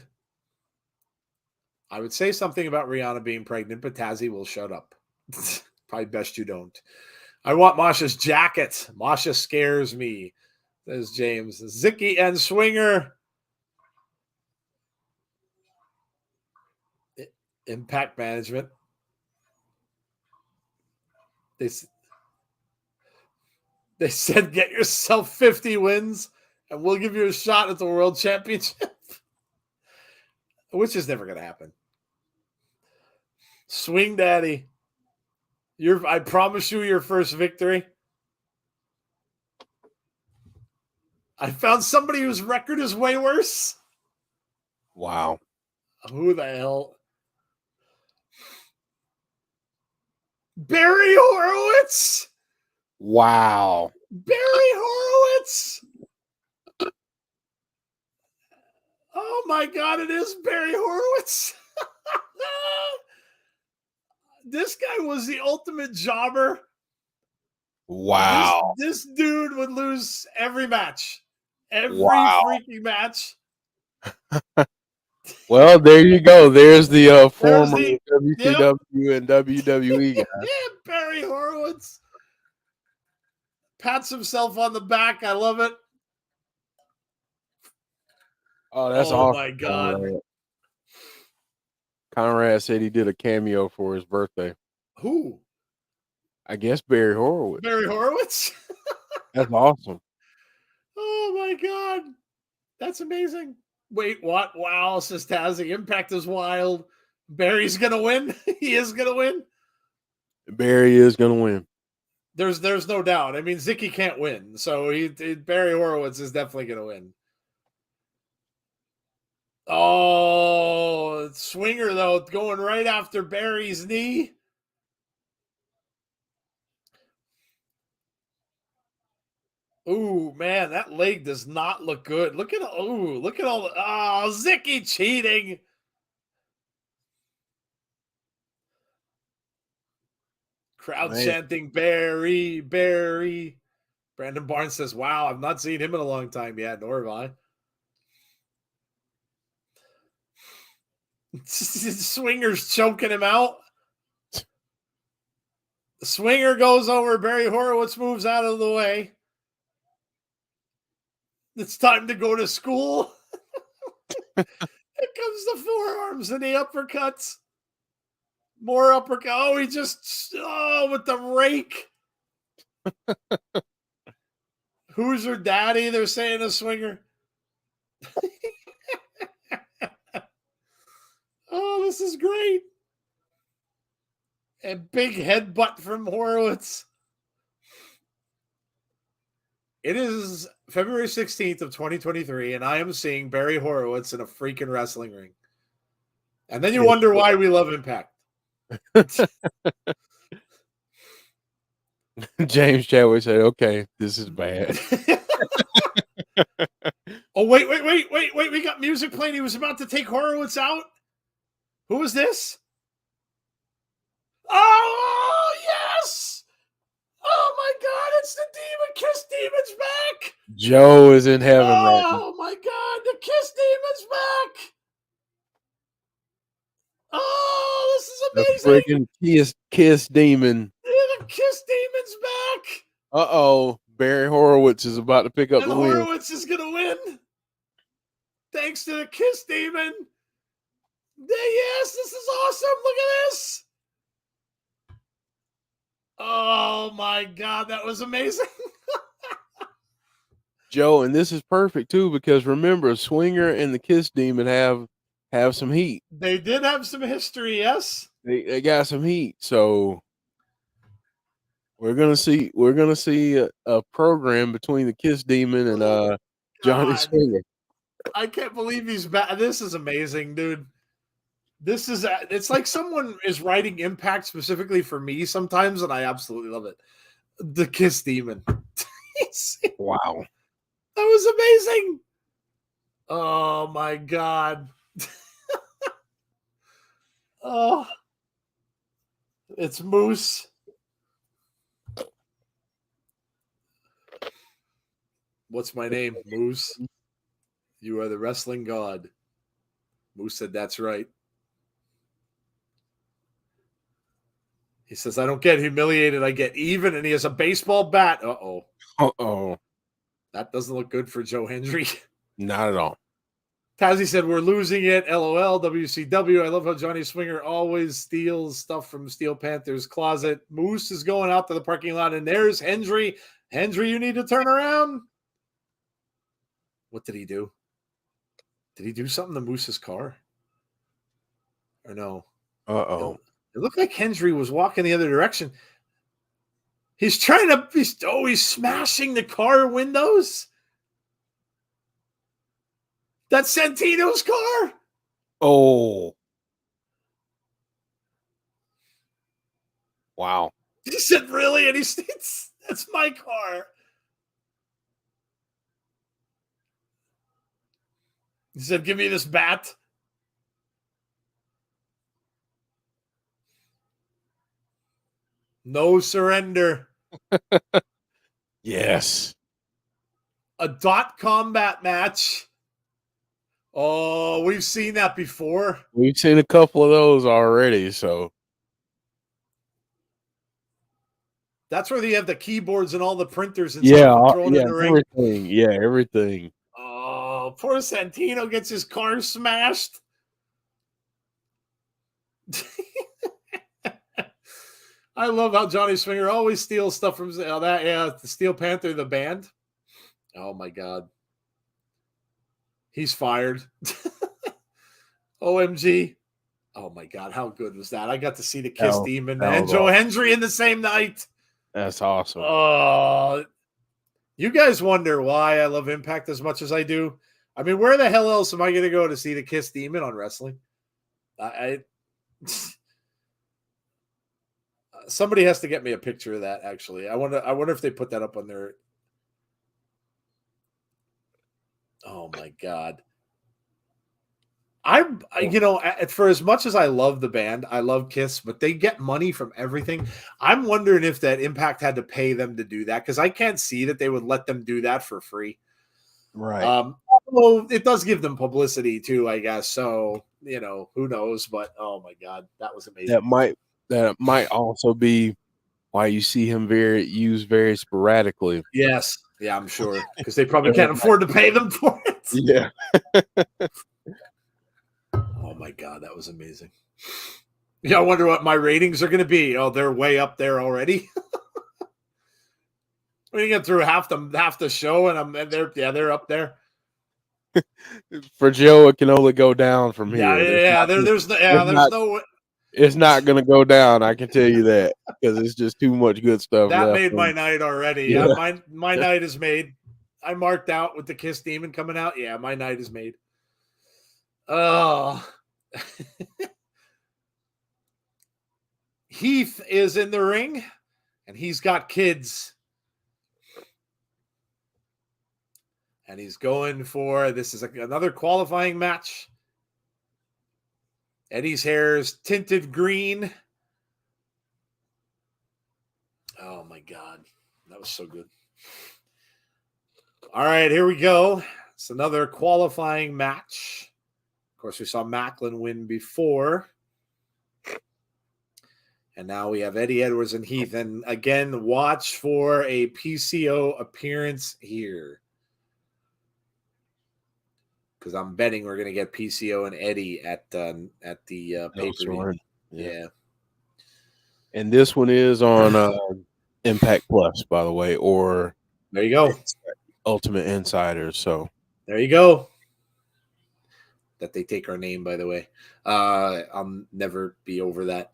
I would say something about Rihanna being pregnant, but Tazzy will shut up. Probably best you don't. I want Masha's jacket. Masha scares me, says James. Zicky and Swinger. Impact Management. They said, get yourself 50 wins and we'll give you a shot at the World Championship. Which is never going to happen. Swing Daddy. I promise you your first victory. I found somebody whose record is way worse. Wow. Who the hell? Barry Horowitz. Wow. Barry Horowitz. Oh my God, it is Barry Horowitz. This guy was the ultimate jobber. Wow. This dude would lose every match. Every freaking match. Well, there you go. There's the former WCW and WWE guy. Yeah, Barry Horowitz. Pats himself on the back. I love it. Oh, that's awesome. Oh, my God. Conrad said he did a cameo for his birthday. Who? I guess Barry Horowitz. Barry Horowitz? That's awesome. Oh, my God. That's amazing. Wait, what? Wow, says Tazzy. Impact is wild. Barry's going to win. He is going to win. Barry is going to win. There's no doubt. I mean, Zicky can't win. So Barry Horowitz is definitely going to win. Oh, Swinger, though, going right after Barry's knee. Ooh, man, that leg does not look good. Look at all Zicky cheating. Crowd chanting Barry, Barry. Brandon Barnes says, wow, I've not seen him in a long time yet, nor have I. Swinger's choking him out. The Swinger goes over. Barry Horowitz moves out of the way. It's time to go to school. Here loves the forearms and the uppercuts. More uppercut. Oh, he just with the rake. Who's her daddy? They're saying a swinger. Oh, this is great. And big headbutt from Horowitz. It is February 16th of 2023, and I am seeing Barry Horowitz in a freaking wrestling ring. And then you wonder why we love Impact. James Chadwick said, okay, this is bad. Oh, wait. We got music playing. He was about to take Horowitz out. Who was this? Oh, yes. Oh, my God. It's the Demon. Kiss Demon's back. Joe is in heaven right now. Oh, my God. The Kiss Demon's back. Oh, this is amazing. The freaking Kiss Demon. The Kiss Demon's back. Uh-oh. Barry Horowitz is about to pick up the win. Horowitz is going to win. Thanks to the Kiss Demon. Yes, this is awesome. Look at this. Oh, my God. That was amazing. Joe, and this is perfect, too, because remember, Swinger and the Kiss Demon have some heat. They did have some history, yes. They got some heat, so we're gonna see a program between the Kiss Demon and Johnny Swinger. I can't believe he's back. This is amazing, dude. It's like someone is writing Impact specifically for me sometimes, and I absolutely love it. The Kiss Demon. Wow. That was amazing. Oh my God. Oh, it's Moose. What's my name? Moose. You are the wrestling god. Moose said, that's right. He says, I don't get humiliated. I get even. And he has a baseball bat. Uh-oh. Uh-oh. That doesn't look good for Joe Hendry. Not at all. Tazzy said, we're losing it. LOL, WCW. I love how Johnny Swinger always steals stuff from Steel Panther's closet. Moose is going out to the parking lot, and there's Hendry. Hendry, you need to turn around. What did he do? Did he do something to Moose's car? Or no? Uh-oh. It looked like Hendry was walking the other direction. He's trying to, he's smashing the car windows. That's Santino's car. Oh. Wow. He said, really? And he states, that's my car. He said, give me this bat. No surrender. Yes. A dot combat match. Oh, we've seen that before. We've seen a couple of those already, so. That's where they have the keyboards and all the printers and yeah, stuff thrown in the ring. Everything. Yeah, everything. Oh, poor Santino gets his car smashed. I love how Johnny Swinger always steals stuff from the Steel Panther, the band. Oh my God. He's fired. OMG. Oh my God. How good was that? I got to see the Kiss Demon and Joe Hendry in the same night. That's awesome. Oh, you guys wonder why I love Impact as much as I do. I mean, where the hell else am I going to go to see the Kiss Demon on wrestling? Somebody has to get me a picture of that. Actually, I wonder if they put that up on their. Oh my God. For as much as I love the band, I love Kiss, but they get money from everything. I'm wondering if that Impact had to pay them to do that, because I can't see that they would let them do that for free. Right. Well, it does give them publicity too, I guess. So, who knows? But oh my God, that was amazing. That might also be why you see him used very sporadically. Yes. Yeah, I'm sure. Because they probably can't afford to pay them for it. Yeah. God, that was amazing. Yeah, I wonder what my ratings are going to be. Oh, they're way up there already. We get through half the show, and they're up there. For Joe, it can only go down from here. There's no. It's not going to go down. I can tell you that because it's just too much good stuff That left. made my night already. Yeah, my night is made. I marked out with the Kiss Demon coming out. Yeah, my night is made. Oh. Heath is in the ring, and he's got kids. And he's going for, this is another qualifying match. Eddie's hair is tinted green. Oh, my God. That was so good. All right, here we go. It's another qualifying match. Of course, we saw Maclin win before. And now we have Eddie Edwards and Heath. And again, watch for a PCO appearance here. Because I'm betting we're going to get PCO and Eddie at the pay-per-view. Yeah. And this one is on Impact Plus, by the way, or there you go, Ultimate Insiders. So there you go. That they take our name, by the way. I'll never be over that.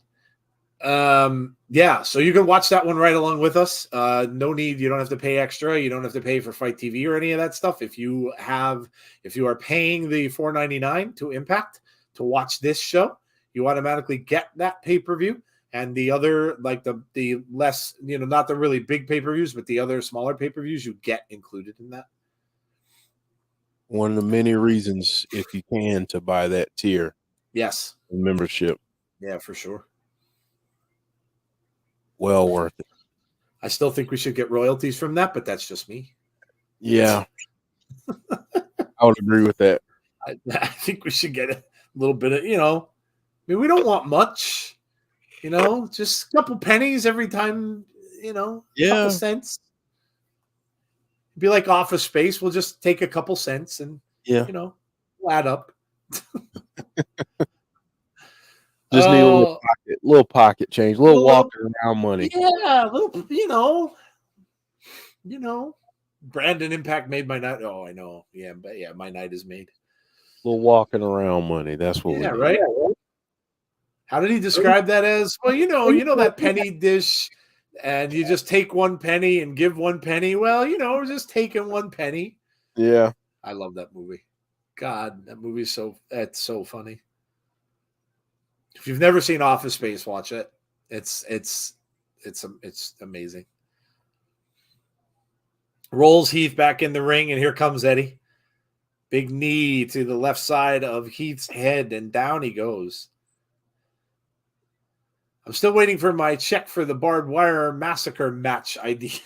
Yeah, so you can watch that one right along with us. No need, you don't have to pay extra. You don't have to pay for Fight TV or any of that stuff. If you are paying the $4.99 to Impact to watch this show, you automatically get that pay-per-view and the other, like the less, not the really big pay-per-views, but the other smaller pay-per-views you get included in that. One of the many reasons, if you can, to buy that tier. Yes. Membership. Yeah, for sure. Well worth it. I still think we should get royalties from that, but that's just me. Yeah. I would agree with that. I think we should get a little bit of, we don't want much, just a couple pennies every time, couple cents. It'd be like Office Space. We'll just take a couple cents and, we'll add up. Just need a little pocket change, a little walking around money. Yeah, Brandon Impact made my night. Oh, I know. Yeah, but yeah, my night is made. A little walking around money. That's what we need. Right? How did he describe that as? Well, that penny dish, and you just take one penny and give one penny. Well, we're just taking one penny. Yeah. I love that movie. God, that movie is it's so funny. If you've never seen Office Space, watch it. It's amazing. Rolls Heath back in the ring, and here comes Eddie. Big knee to the left side of Heath's head, and down he goes. I'm still waiting for my check for the barbed wire massacre match idea.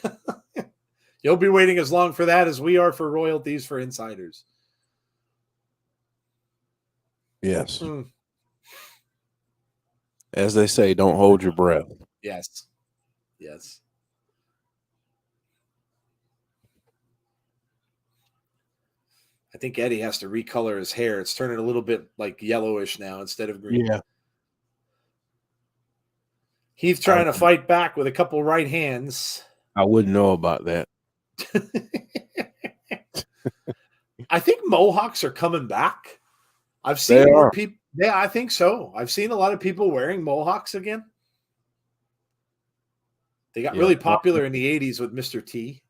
You'll be waiting as long for that as we are for royalties for insiders. Yes. As they say, don't hold your breath. Yes. Yes. I think Eddie has to recolor his hair. It's turning a little bit like yellowish now instead of green. Yeah. Heath trying to fight back with a couple right hands. I wouldn't know about that. I think Mohawks are coming back. I've seen more people. Yeah, I think so. I've seen a lot of people wearing Mohawks again. They got really popular in the 80s with Mr. T.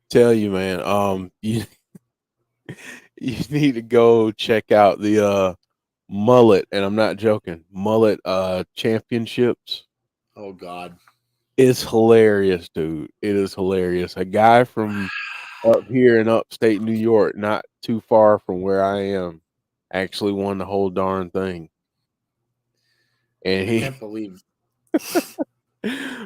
Tell you, man, you need to go check out the mullet, and I'm not joking, mullet championships. Oh God. It's hilarious, dude. It is hilarious. A guy from up here in upstate New York, not too far from where I am, actually won the whole darn thing. And I can't believe.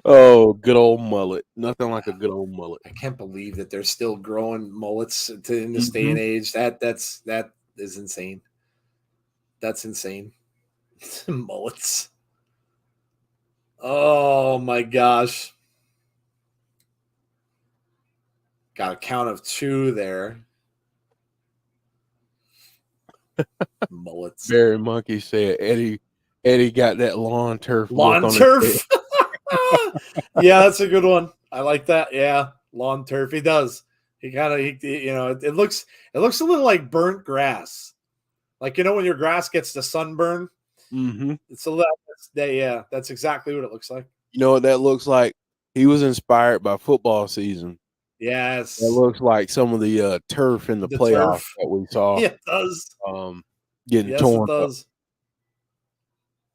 Oh, good old mullet. Nothing like a good old mullet. I can't believe that they're still growing mullets in this day and age. That is insane. That's insane. Mullets. Oh my gosh. Got a count of 2 there. Mullets. Barry Monkey said Eddie got that lawn turf look Lawn on his turf. Yeah, that's a good one. I like that. Yeah, lawn turf. He does. He kind of, it looks a little like burnt grass. Like, when your grass gets the sunburn, Mm-hmm. it's a little, yeah, that's exactly what it looks like. You know what that looks like? He was inspired by football season. Yes. It looks like some of the turf in the playoffs turf. that we saw. Yeah, it does. Getting Yes, torn it does. up.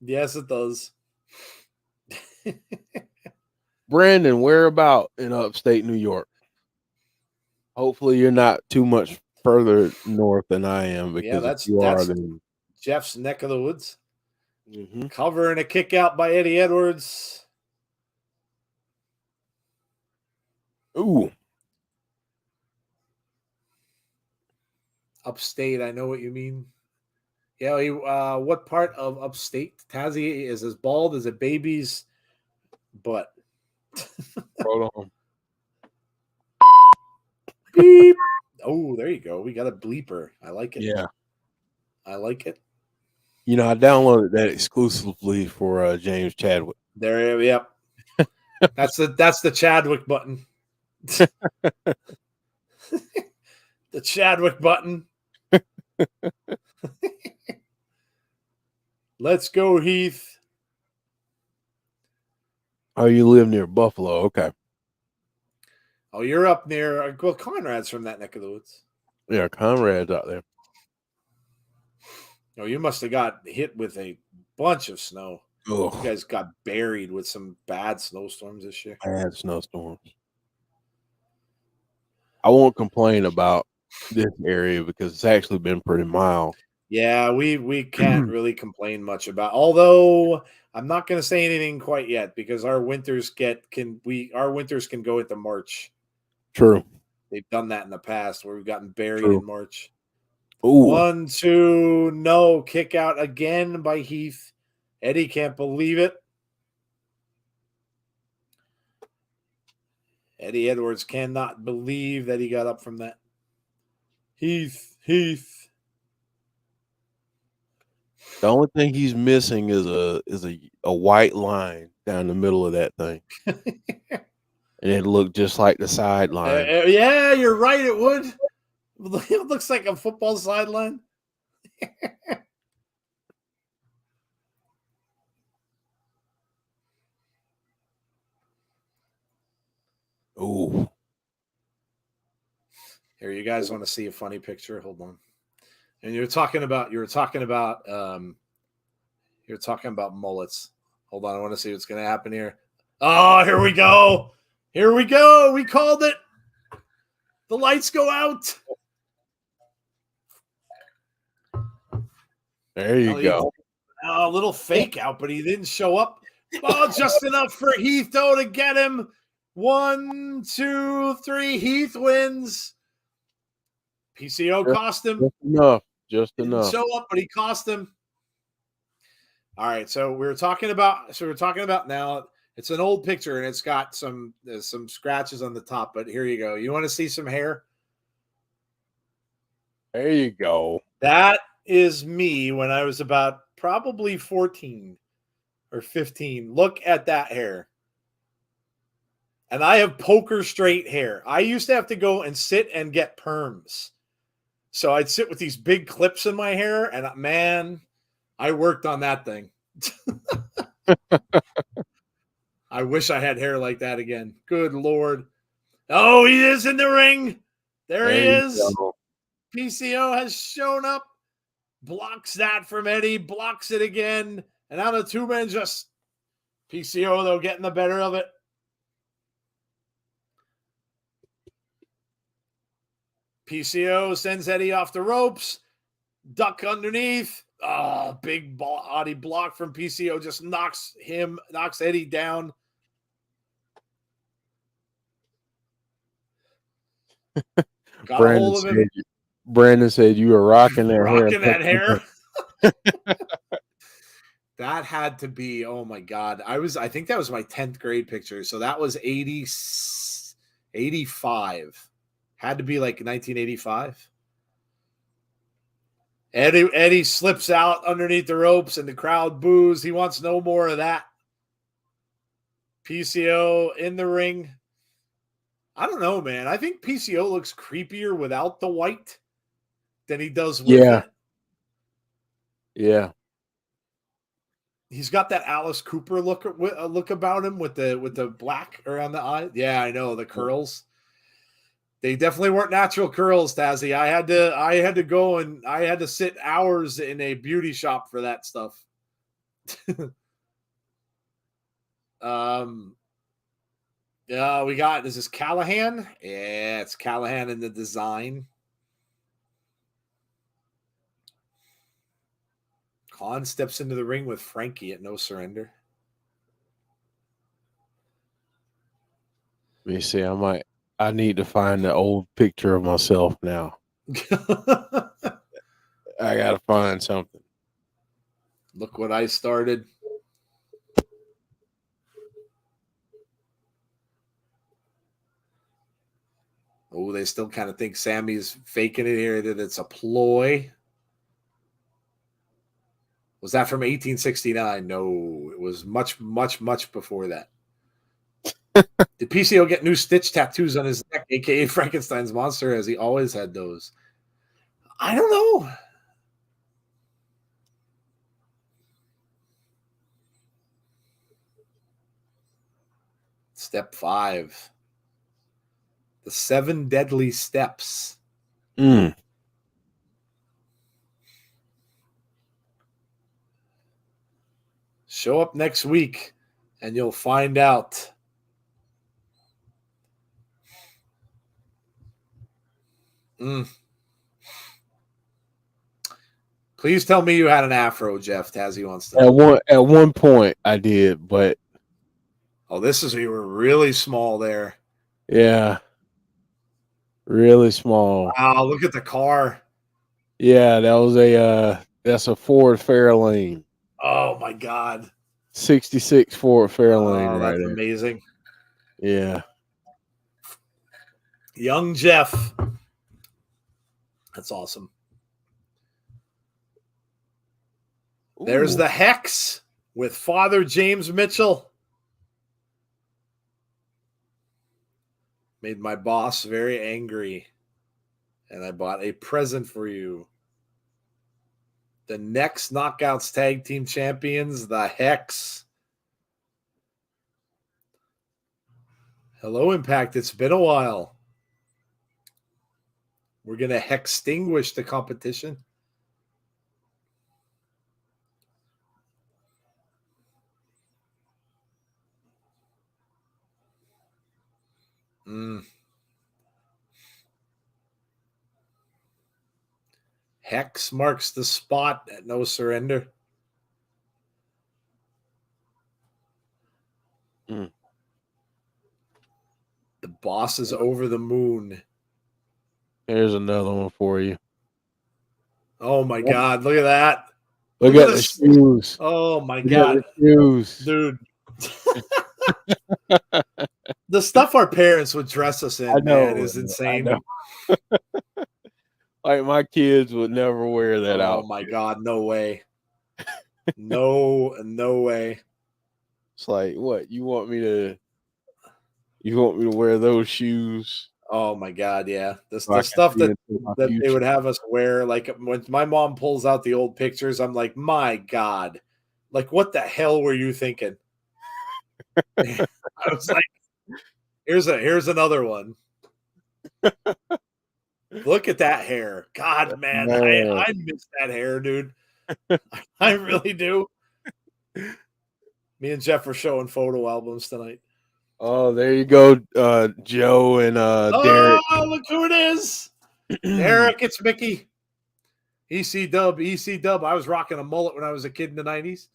Yes, it does. Brandon, where about in upstate New York? Hopefully you're not too much further north than I am, because if you are, then Jeff's neck of the woods. mm-hmm. Cover and a kick out by Eddie Edwards. Ooh. Upstate, I know what you mean. Yeah, what part of upstate? Tazzy is as bald as a baby's butt. Hold on. Beep. Oh, there you go. We got a bleeper. I like it. Yeah. I like it. I downloaded that exclusively for James Chadwick. There, yep. That's the Chadwick button. The Chadwick button. Let's go, Heath. Oh, you live near Buffalo. Okay. Oh, you're up near, well, Conrad's from that neck of the woods. Yeah, Conrad's out there. Oh, you must have got hit with a bunch of snow. Ugh. You guys got buried with some bad snowstorms this year. Bad snowstorms. I won't complain about this area because it's actually been pretty mild. Yeah, we can't really complain much about. Although I'm not going to say anything quite yet, because our winters can go into March. True. They've done that in the past where we've gotten buried True. in March. Ooh. 1, 2, no, kick out again by Heath. Eddie can't believe it. Eddie Edwards cannot believe that he got up from that. Heath. The only thing he's missing is a white line down the middle of that thing. And it looked just like the sideline. Yeah, you're right. It would. It looks like a football sideline. Ooh. Here, you guys want to see a funny picture? Hold on. And you're talking about mullets. Hold on, I want to see what's going to happen here. Oh, here we go. We called it. The lights go out. There you go. A little fake out, but he didn't show up. Oh, just enough for Heath, though, to get him. 1, 2, 3. Heath wins. PCO cost him. Just enough. Didn't show up, but he cost him. All right, so we're talking about now. It's an old picture, and it's got some scratches on the top. But here you go. You want to see some hair? There you go. That is me when I was about probably 14 or 15. Look at that hair. And I have poker straight hair. I used to have to go and sit and get perms. So I'd sit with these big clips in my hair, and man, I worked on that thing. I wish I had hair like that again. Good Lord. Oh, he is in the ring. There he is. Go. PCO has shown up. Blocks that from Eddie. Blocks it again. And now the two men just PCO, though, getting the better of it. PCO sends Eddie off the ropes. Duck underneath. Oh, big body block from PCO. Just knocks Eddie down. Got a hold of him. Brandon said you were rocking that hair. That had to be, oh my God. I think that was my 10th grade picture. So that was 85. Had to be like 1985. Eddie slips out underneath the ropes and the crowd boos. He wants no more of that. PCO in the ring. I don't know, man. I think PCO looks creepier without the white than he does with it. Yeah. He's got that Alice Cooper look about him with the black around the eye. Yeah, I know, the curls. They definitely weren't natural curls, Tazzy. I had to go and I had to sit hours in a beauty shop for that stuff. Yeah, we got, is this Callahan? Yeah, it's Callahan in the design. Khan steps into the ring with Frankie at No Surrender. Let me see. I need to find the old picture of myself now. I gotta find something. Look what I started. Oh, they still kind of think Sammy's faking it here, that it's a ploy. Was that from 1869? No, it was much, much, much before that. Did PCO get new Stitch tattoos on his neck, a.k.a. Frankenstein's monster, as he always had those? I don't know. Step 5. The 7 deadly steps. Show up next week and you'll find out. Please tell me you had an afro, Jeff. Tazzy wants to know. At one point I did, but this is where you were really small there. Yeah. Really small. Wow, look at the car. Yeah, that's a Ford Fairlane. Oh my God. 66 Ford Fairlane, right? That's amazing. Yeah. Young Jeff. That's awesome. Ooh. There's the Hex with Father James Mitchell. Made my boss very angry. And I bought a present for you. The next Knockouts Tag Team Champions, the Hex. Hello, Impact. It's been a while. We're going to extinguish the competition. Hex marks the spot at No Surrender. The boss is over the moon. Here's another one for you. Oh my God. Look at that. Look at the shoes. Oh my God. Shoes. Dude. The stuff our parents would dress us in, man, is insane. Like my kids would never wear that out. Oh my God, no way. No way. It's like, what? You want me to wear those shoes? Oh my God, yeah. The stuff that they would have us wear, like when my mom pulls out the old pictures, I'm like, my God. Like, what the hell were you thinking? I was like, here's another one. Look at that hair. God, man, I miss that hair, dude. I really do. Me and Jeff are showing photo albums tonight. Oh, there you go, Joe and Derek. Oh, look who it is. Derek, it's Mickey. EC Dub. I was rocking a mullet when I was a kid in the 90s.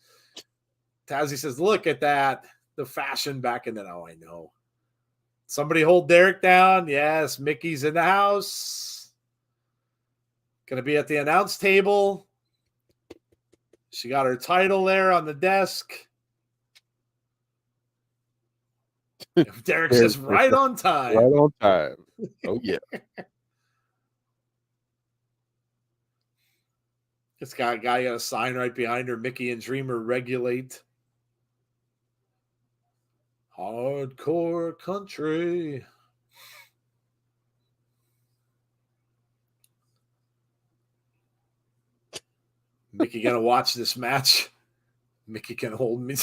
Tazzy says, look at that. The fashion back in the... Oh, I know. Somebody hold Derek down. Yes, Mickey's in the house. Going to be at the announce table. She got her title there on the desk. Derek says, right on time. Right on time. Oh, yeah. It's got a guy got a sign right behind her. Mickey and Dreamer regulate. Hardcore country. Mickey gonna watch this match. Mickey can hold me.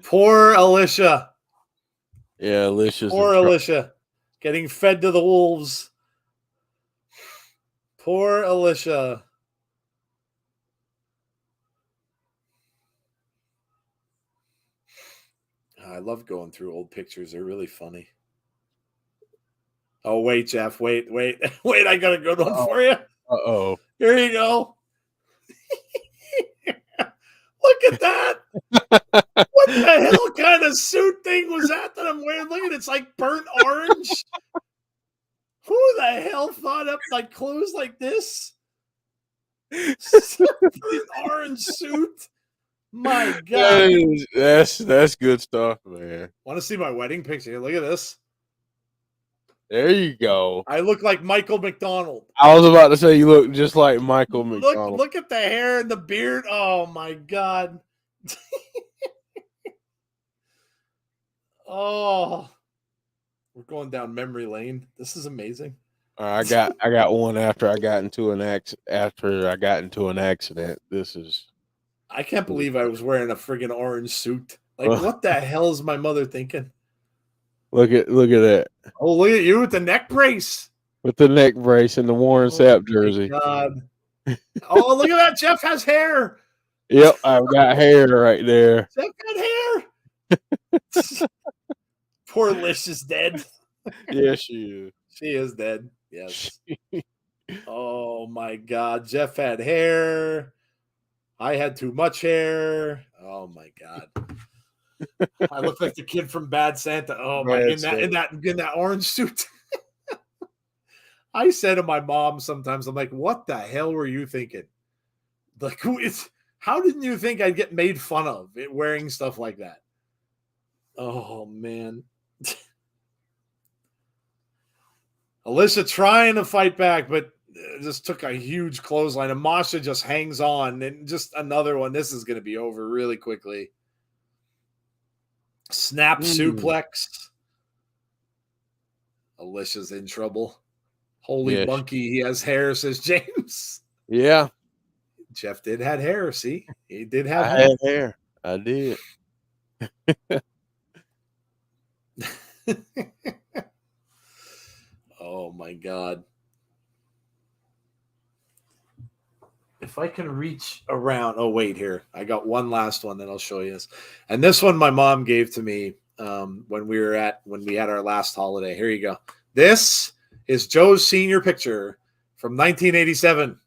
Poor Alisha. Yeah, Alicia's Poor Alisha. Getting fed to the wolves. Poor Alisha. I love going through old pictures. They're really funny. Oh, wait, Jeff. Wait. I got a good one for you. Uh-oh. Here you go. Look at that. What the hell kind of suit thing was that I'm wearing? Look at it. It's like burnt orange. Who the hell thought up like clothes like this? Burnt orange suit. My God. That's good stuff, man. Want to see my wedding picture? Look at this. There you go. I look like Michael McDonald. I was about to say you look just like Michael McDonald. Look at the hair and the beard. Oh my God. Oh, we're going down memory lane. This is amazing. I got one after I got into an accident. This is. I can't believe I was wearing a friggin' orange suit. Like, what the hell is my mother thinking? Look at that. Oh, look at you with the neck brace. With the neck brace and the Warren Sapp jersey. God. Oh, look at that. Jeff has hair. Yep, I've got hair right there. Jeff got hair. Poor Lish is dead. Yeah, she is. She is dead. Yes. Oh my God. Jeff had hair. I had too much hair. Oh my God. I look like the kid from Bad Santa. Oh my! In that orange suit. I say to my mom sometimes, I'm like, "What the hell were you thinking? Like, how didn't you think I'd get made fun of wearing stuff like that?" Oh man. Alisha trying to fight back, but just took a huge clothesline, and Masha just hangs on, and just another one. This is going to be over really quickly. Snap suplex. Alisha's in trouble. Holy monkey, he has hair, says James. Yeah. Jeff did have hair, see? He did have hair. I did. Oh my God. If I can reach around. Oh, wait, here. I got one last one that I'll show you. And this one my mom gave to me when we had our last holiday. Here you go. This is Joe's senior picture from 1987.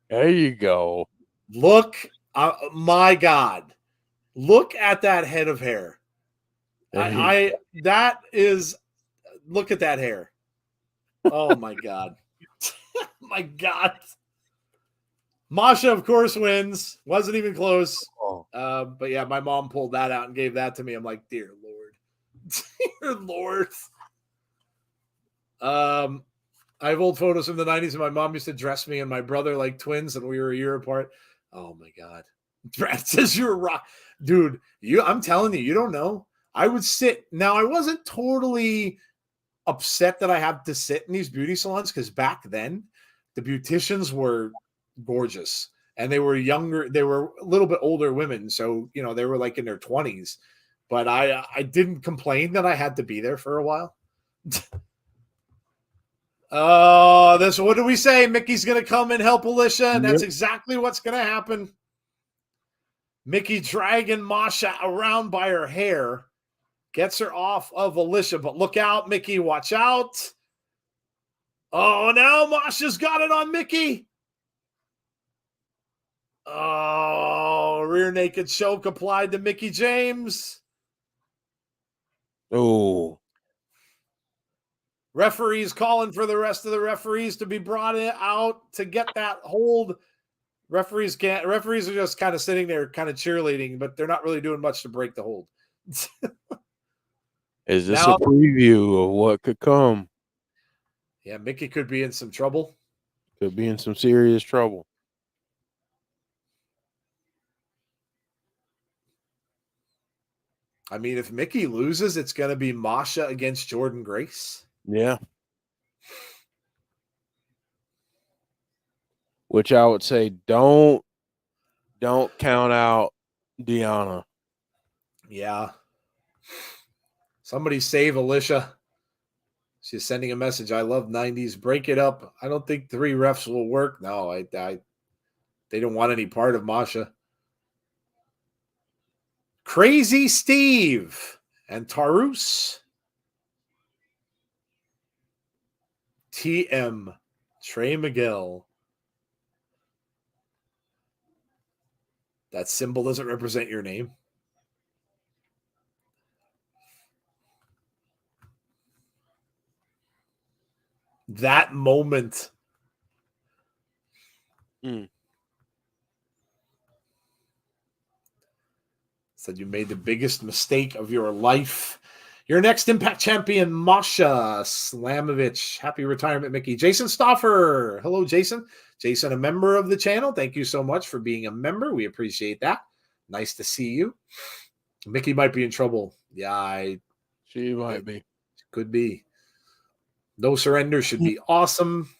There you go. Look, my God. Look at that head of hair. Look at that hair. Oh my God. My God. Masha, of course, wins. Wasn't even close. But yeah, my mom pulled that out and gave that to me. I'm like, dear Lord. Dear Lord. I have old photos from the 90s, and my mom used to dress me and my brother like twins, and we were a year apart. Oh my God. Brad says you're rock. Dude, I'm telling you, you don't know. I would sit. Now, I wasn't totally upset that I had to sit in these beauty salons, because back then the beauticians were gorgeous, and they were younger. They were a little bit older women, so they were like in their 20s. But I didn't complain that I had to be there for a while. Oh, what do we say? Mickey's gonna come and help Alisha, and that's exactly what's gonna happen. Mickey dragging Masha around by her hair, gets her off of Alisha, but look out, Mickey, watch out. Oh, now Masha's got it on Mickey. Oh, rear naked choke applied to Mickey James. Oh. Referees calling for the rest of the referees to be brought out to get that hold. Referees are just kind of sitting there kind of cheerleading, but they're not really doing much to break the hold. Is this a preview of what could come? Yeah, Mickey could be in some trouble. Could be in some serious trouble. I mean, if Mickey loses, it's going to be Masha against Jordan Grace. Yeah. Which I would say don't count out Deonna. Yeah. Somebody save Alisha. She's sending a message. I love 90s. Break it up. I don't think 3 refs will work. No, they don't want any part of Masha. Crazy Steve and Tarus. TM. Trey Miguel. That symbol doesn't represent your name. That moment. Said you made the biggest mistake of your life. Your next Impact champion, Masha Slamovich. Happy retirement, Mickey. Jason Stoffer. Hello, Jason. Jason, a member of the channel. Thank you so much for being a member. We appreciate that. Nice to see you. Mickey might be in trouble. Yeah, She might be. Could be. No Surrender should be awesome.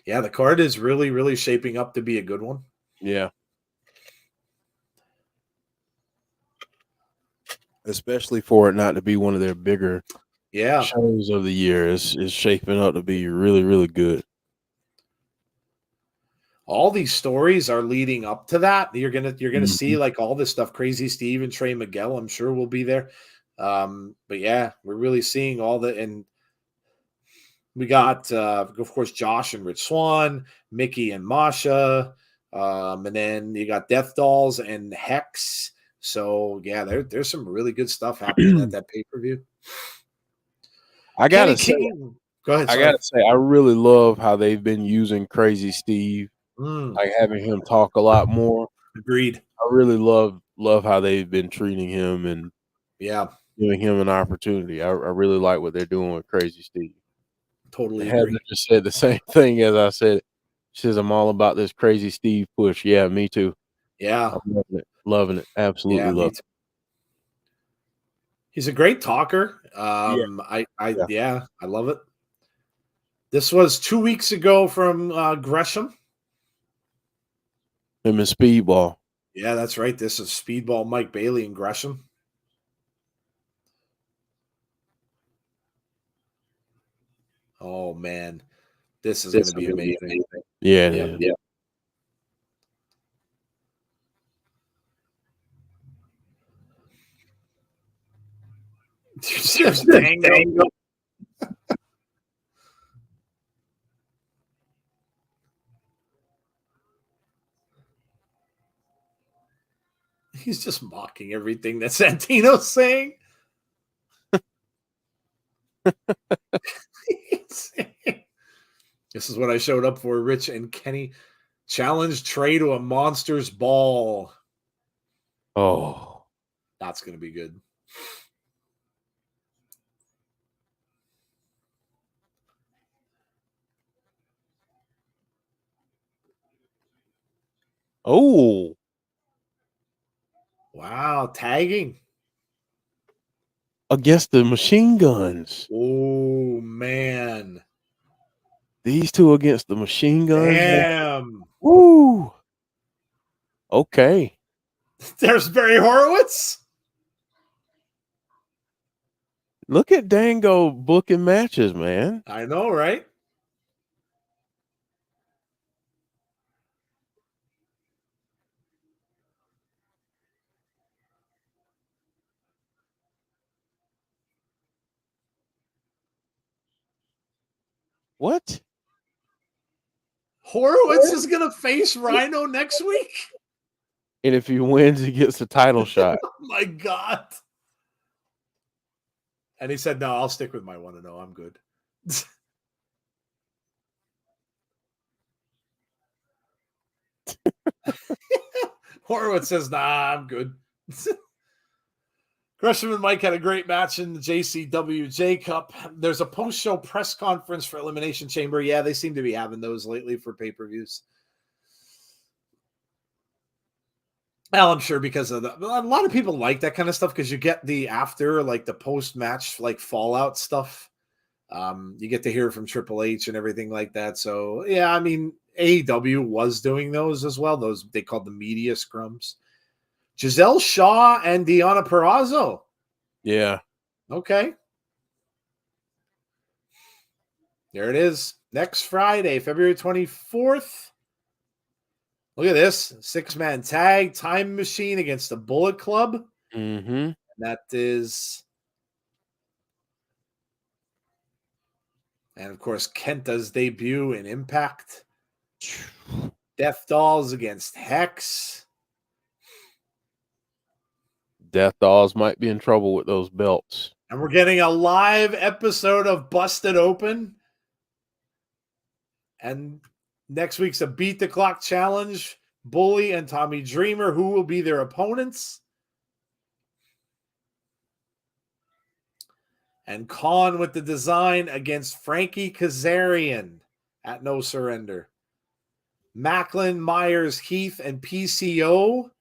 Yeah, the card is really, really shaping up to be a good one. Yeah. Especially for it not to be one of their bigger shows of the year. Is shaping up to be really, really good. All these stories are leading up to that. You're gonna see like all this stuff. Crazy Steve and Trey Miguel, I'm sure will be there. But yeah, we're really seeing all the, and we got of course Josh and Rich Swann, Mickey and Masha, and then you got Death Dolls and Hex. So yeah, there's some really good stuff happening at that pay-per-view. I gotta say, go ahead. I gotta say, I really love how they've been using Crazy Steve, like having him talk a lot more. Agreed. I really love how they've been treating him and giving him an opportunity. I really like what they're doing with Crazy Steve. Totally Heather agree. just said the same thing as I said. She says, I'm all about this Crazy Steve push. Yeah, me too. Yeah. I'm loving it. Absolutely love it. He's a great talker. I love it. This was 2 weeks ago from Gresham. Him and Speedball. Yeah, that's right. This is Speedball Mike Bailey and Gresham. Oh man, this is going to be amazing. Yeah, yeah. Just dango. He's just mocking everything that Santino's saying. This is what I showed up for. Rich and Kenny challenge Trey to a monster's ball. Oh, that's going to be good. Oh. Wow, tagging. Against the machine guns. Oh, man. These two against the machine guns. Damn. Woo. Okay. There's Barry Horowitz. Look at Dango booking matches, man. I know, right? What? Horowitz is going to face Rhino next week? And if he wins, he gets the title shot. Oh, my God. And he said, no, I'll stick with my 1-0. I'm good. Horowitz says, nah, I'm good. Gresham and Mike had a great match in the JCWJ Cup. There's a post-show press conference for Elimination Chamber. Yeah, they seem to be having those lately for pay-per-views. Well, I'm sure because of a lot of people like that kind of stuff because you get the after, like the post-match, like fallout stuff. You get to hear from Triple H and everything like that. So yeah, I mean, AEW was doing those as well. Those they called the media scrums. Giselle Shaw and Deonna Purrazzo. Yeah. Okay. There it is. Next Friday, February 24th. Look at this. 6-man tag, Time Machine against the Bullet Club. Mm-hmm. That is... And, of course, Kenta's debut in Impact. Death Dolls against Hex. Death Dolls might be in trouble with those belts. And we're getting a live episode of Busted Open. And next week's a Beat the Clock Challenge. Bully and Tommy Dreamer, who will be their opponents. And Khan with the design against Frankie Kazarian at No Surrender. Maclin, Myers, Heath, and PCO.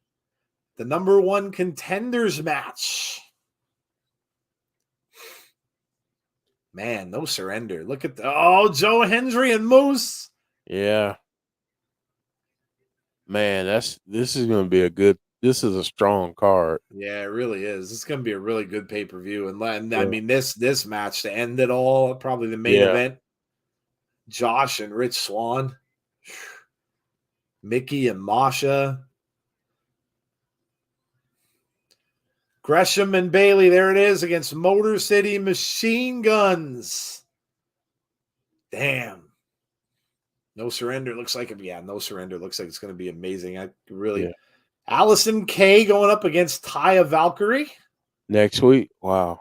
The number 1 contenders match. Man, No Surrender. Look at Joe Hendry and Moose. Yeah. Man, this is going to be this is a strong card. Yeah, it really is. It's going to be a really good pay-per-view. And I mean, this match to end it all, probably the main event. Josh and Rich Swann. Mickey and Masha. Gresham and Bailey, there it is, against Motor City Machine Guns. Damn. No Surrender looks like No Surrender looks like it's going to be amazing. Allison Kay going up against Taya Valkyrie. Next week. Wow.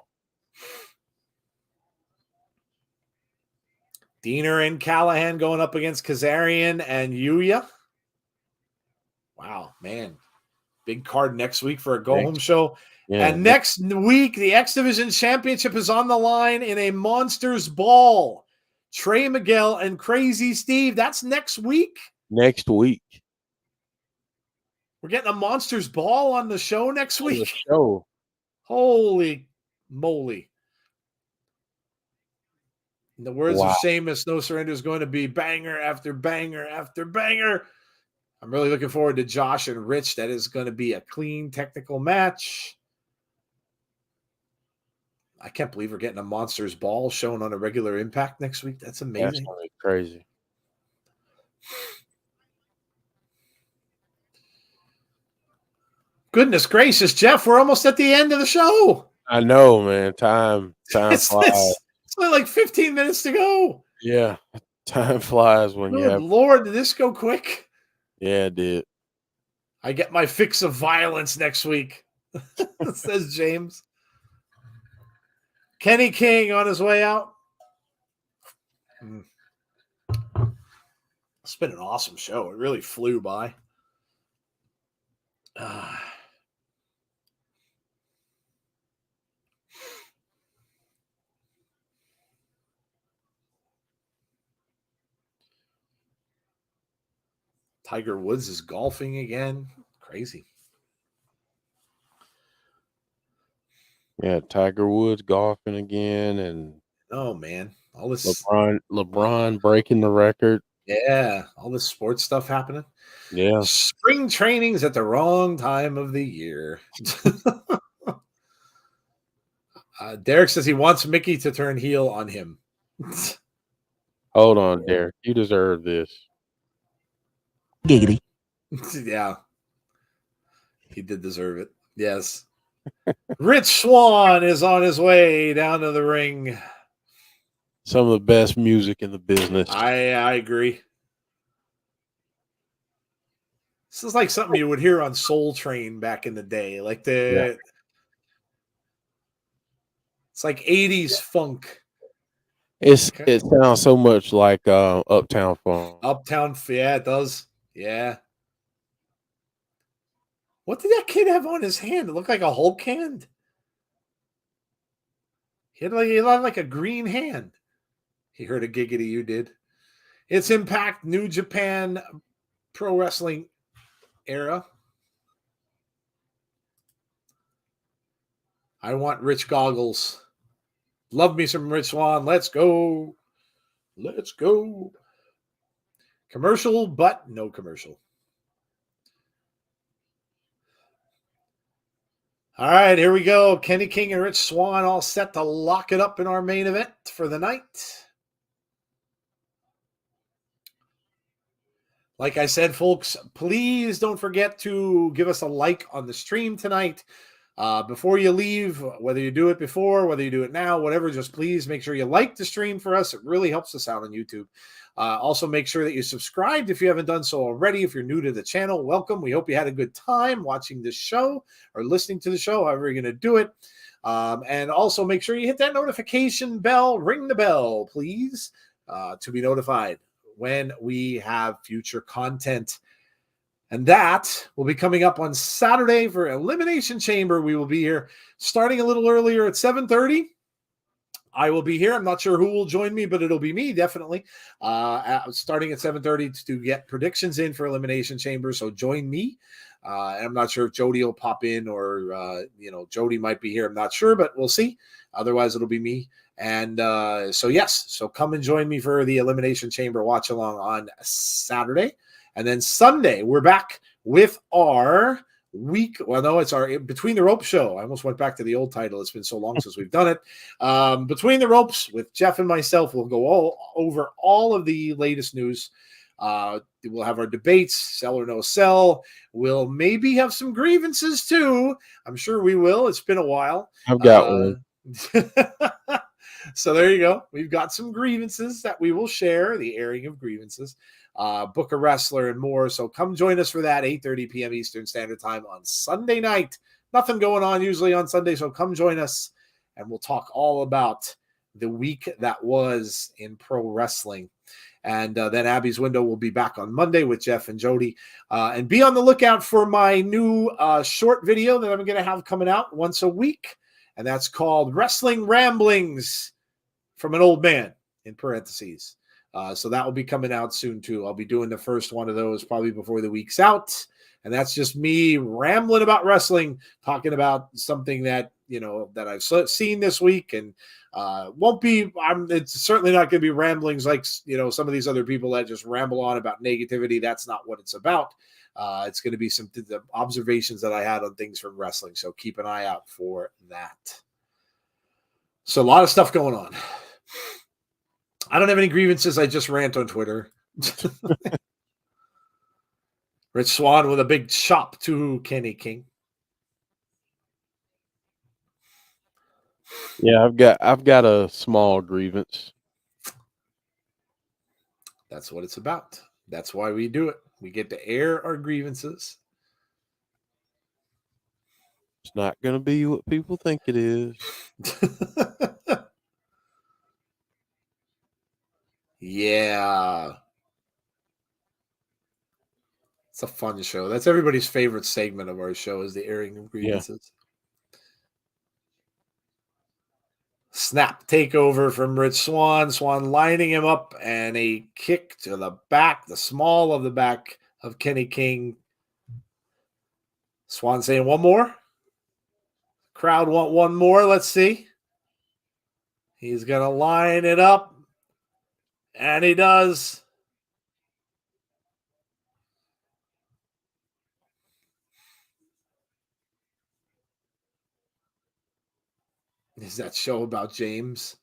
Diener and Callahan going up against Kazarian and Yuya. Wow, man. Big card next week for a go-home show. Yeah. And next week, the X Division Championship is on the line in a Monsters Ball. Trey Miguel and Crazy Steve. That's next week. Next week. We're getting a Monsters Ball on the show next week. The show. Holy moly. In the words of Sheamus, No Surrender is going to be banger after banger after banger. I'm really looking forward to Josh and Rich. That is going to be a clean technical match. I can't believe we're getting a Monsters Ball shown on a regular Impact next week. That's amazing. That's going to be crazy. Goodness gracious, Jeff, we're almost at the end of the show. I know, man. Time flies. It's only like 15 minutes to go. Yeah, time flies when you have... Lord, did this go quick? Yeah, it did. I get my fix of violence next week, says James. Kenny King on his way out. It's been an awesome show. It really flew by. Tiger Woods is golfing again. Crazy. Yeah, Tiger Woods golfing again, and oh man, all this LeBron breaking the record. Yeah, all this sports stuff happening. Yeah, spring training's at the wrong time of the year. Derek says he wants Mickey to turn heel on him. Hold on, Derek. You deserve this. Giggity. Yeah, he did deserve it. Yes. Rich Swann is on his way down to the ring. Some of the best music in the business. I agree. This is like something you would hear on Soul Train back in the day. Like it's like 80s funk. It sounds so much like Uptown Funk. Uptown, yeah, it does. Yeah. What did that kid have on his hand? It looked like a Hulk hand. He had like a green hand. He heard a giggity you did. It's Impact New Japan Pro Wrestling era. I want rich goggles. Love me some Rich Swann. Let's go. Let's go. Commercial, but no commercial. All right, here we go. Kenny King and Rich Swann all set to lock it up in our main event for the night. Like I said, folks, please don't forget to give us a like on the stream tonight. Before you leave, whether you do it before, whether you do it now, whatever, just please make sure you like the stream for us. It really helps us out on YouTube. Also, make sure that you subscribed if you haven't done so already. If you're new to the channel, welcome. We hope you had a good time watching this show or listening to the show, however you're going to do it. And also make sure you hit that notification bell, ring the bell, please, to be notified when we have future content. And that will be coming up on Saturday for Elimination Chamber. We will be here starting a little earlier at 7:30. I will be here. I'm not sure who will join me, but it'll be me, definitely. Starting at 7:30 to get predictions in for Elimination Chamber. So join me. And I'm not sure if Jody will pop in or, Jody might be here. I'm not sure, but we'll see. Otherwise, it'll be me. And so come and join me for the Elimination Chamber watch along on Saturday. And then Sunday, we're back with our week. Well, no, it's our Between the Ropes show. I almost went back to the old title. It's been so long since we've done it. Between the Ropes with Jeff and myself. We'll go over all of the latest news. We'll have our debates, sell or no sell. We'll maybe have some grievances too. I'm sure we will. It's been a while. I've got one. So there you go. We've got some grievances that we will share, the airing of grievances, book a wrestler and more. So come join us for that, 8:30 p.m. Eastern Standard Time on Sunday night. Nothing going on usually on Sunday, so come join us and we'll talk all about the week that was in pro wrestling. And then Abby's Window will be back on Monday with Jeff and Jody. And be on the lookout for my new short video that I'm going to have coming out once a week. And that's called Wrestling Ramblings from an Old Man, in parentheses. So that will be coming out soon, too. I'll be doing the first one of those probably before the week's out. And that's just me rambling about wrestling, talking about something that, that I've seen this week. And it's certainly not going to be ramblings like, some of these other people that just ramble on about negativity. That's not what it's about. It's going to be some observations that I had on things from wrestling. So keep an eye out for that. So a lot of stuff going on. I don't have any grievances. I just rant on Twitter. Rich Swann with a big chop to Kenny King. Yeah, I've got a small grievance. That's what it's about. That's why we do it. We get to air our grievances. It's not going to be what people think it is. Yeah. It's a fun show. That's everybody's favorite segment of our show is the airing of grievances. Yeah. Snap takeover from Rich Swann. Swann lining him up and a kick to the back, the small of the back of Kenny King. Swann saying one more. Crowd want one more. Let's see. He's going to line it up. And he does. Is that show about James?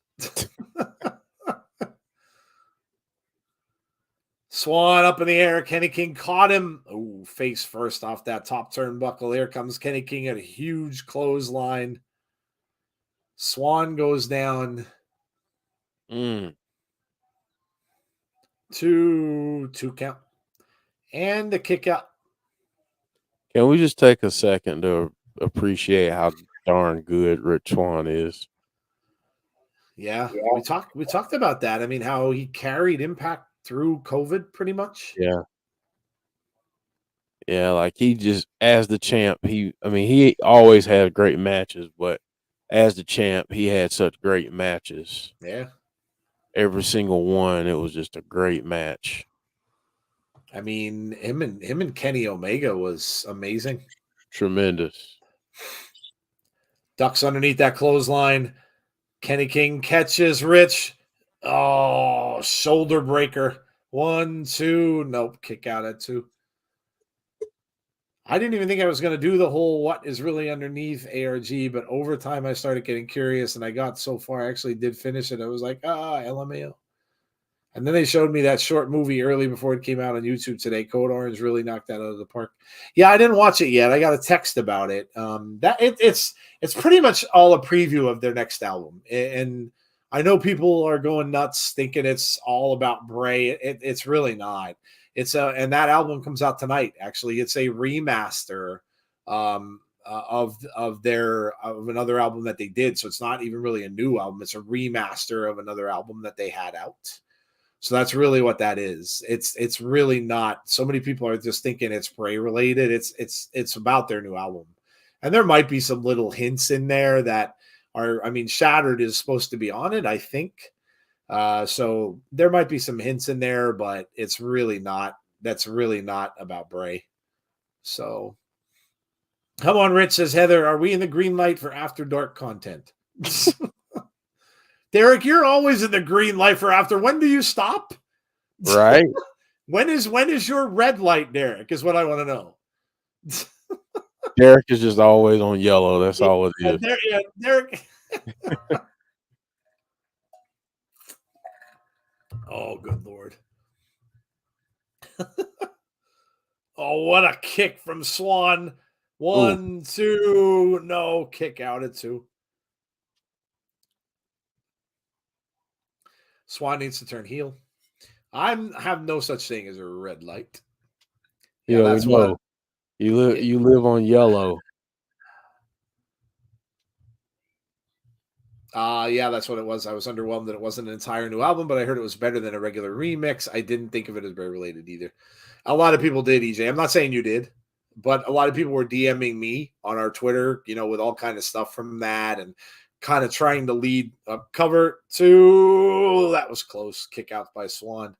Swann up in the air. Kenny King caught him. Oh, face first off that top turnbuckle. Here comes Kenny King at a huge clothesline. Swann goes down. Two count. And the kick out. Can we just take a second to appreciate how darn good Rich Swann is? Yeah. We talked about that. I mean, how he carried Impact through COVID pretty much. Yeah. Yeah, like he just, as the champ, he always had great matches, but as the champ, he had such great matches. Yeah. Every single one, it was just a great match. I mean, him and Kenny Omega was amazing. Tremendous. Ducks underneath that clothesline. Kenny King catches Rich. Oh, shoulder breaker. 1, 2. Nope. Kick out at 2. I didn't even think I was going to do the whole what is really underneath ARG, but over time I started getting curious and I got so far. I actually did finish it. I was like, LMAO. And then they showed me that short movie early before it came out on YouTube today. Code Orange really knocked that out of the park. Yeah, I didn't watch it yet. I got a text about it. It's pretty much all a preview of their next album, and I know people are going nuts thinking it's all about Bray. It's really not. And that album comes out tonight. Actually, it's a remaster of another album that they did. So it's not even really a new album. It's a remaster of another album that they had out. So that's really what that is. It's really not. So many people are just thinking it's Bray related. It's about their new album, and there might be some little hints in there that are. I mean, Shattered is supposed to be on it, I think. So there might be some hints in there, but it's really not. That's really not about Bray. So, come on, Rich says Heather. Are we in the green light for After Dark content? Derek, you're always in the green light for after. When do you stop? Right. when is your red light, Derek? Is what I want to know. Derek is just always on yellow. That's all it is. Derek. Oh, good Lord. Oh, what a kick from Swann. 1, 2. No, kick out at 2. Swann needs to turn heel. I have no such thing as a red light. Yeah, that's what you live on yellow. Yeah, that's what it was. I was underwhelmed that it wasn't an entire new album, but I heard it was better than a regular remix. I didn't think of it as very related either. A lot of people did, EJ. I'm not saying you did, but a lot of people were DMing me on our Twitter, with all kind of stuff from that and kind of trying to lead up cover to that was close kick out by Swann.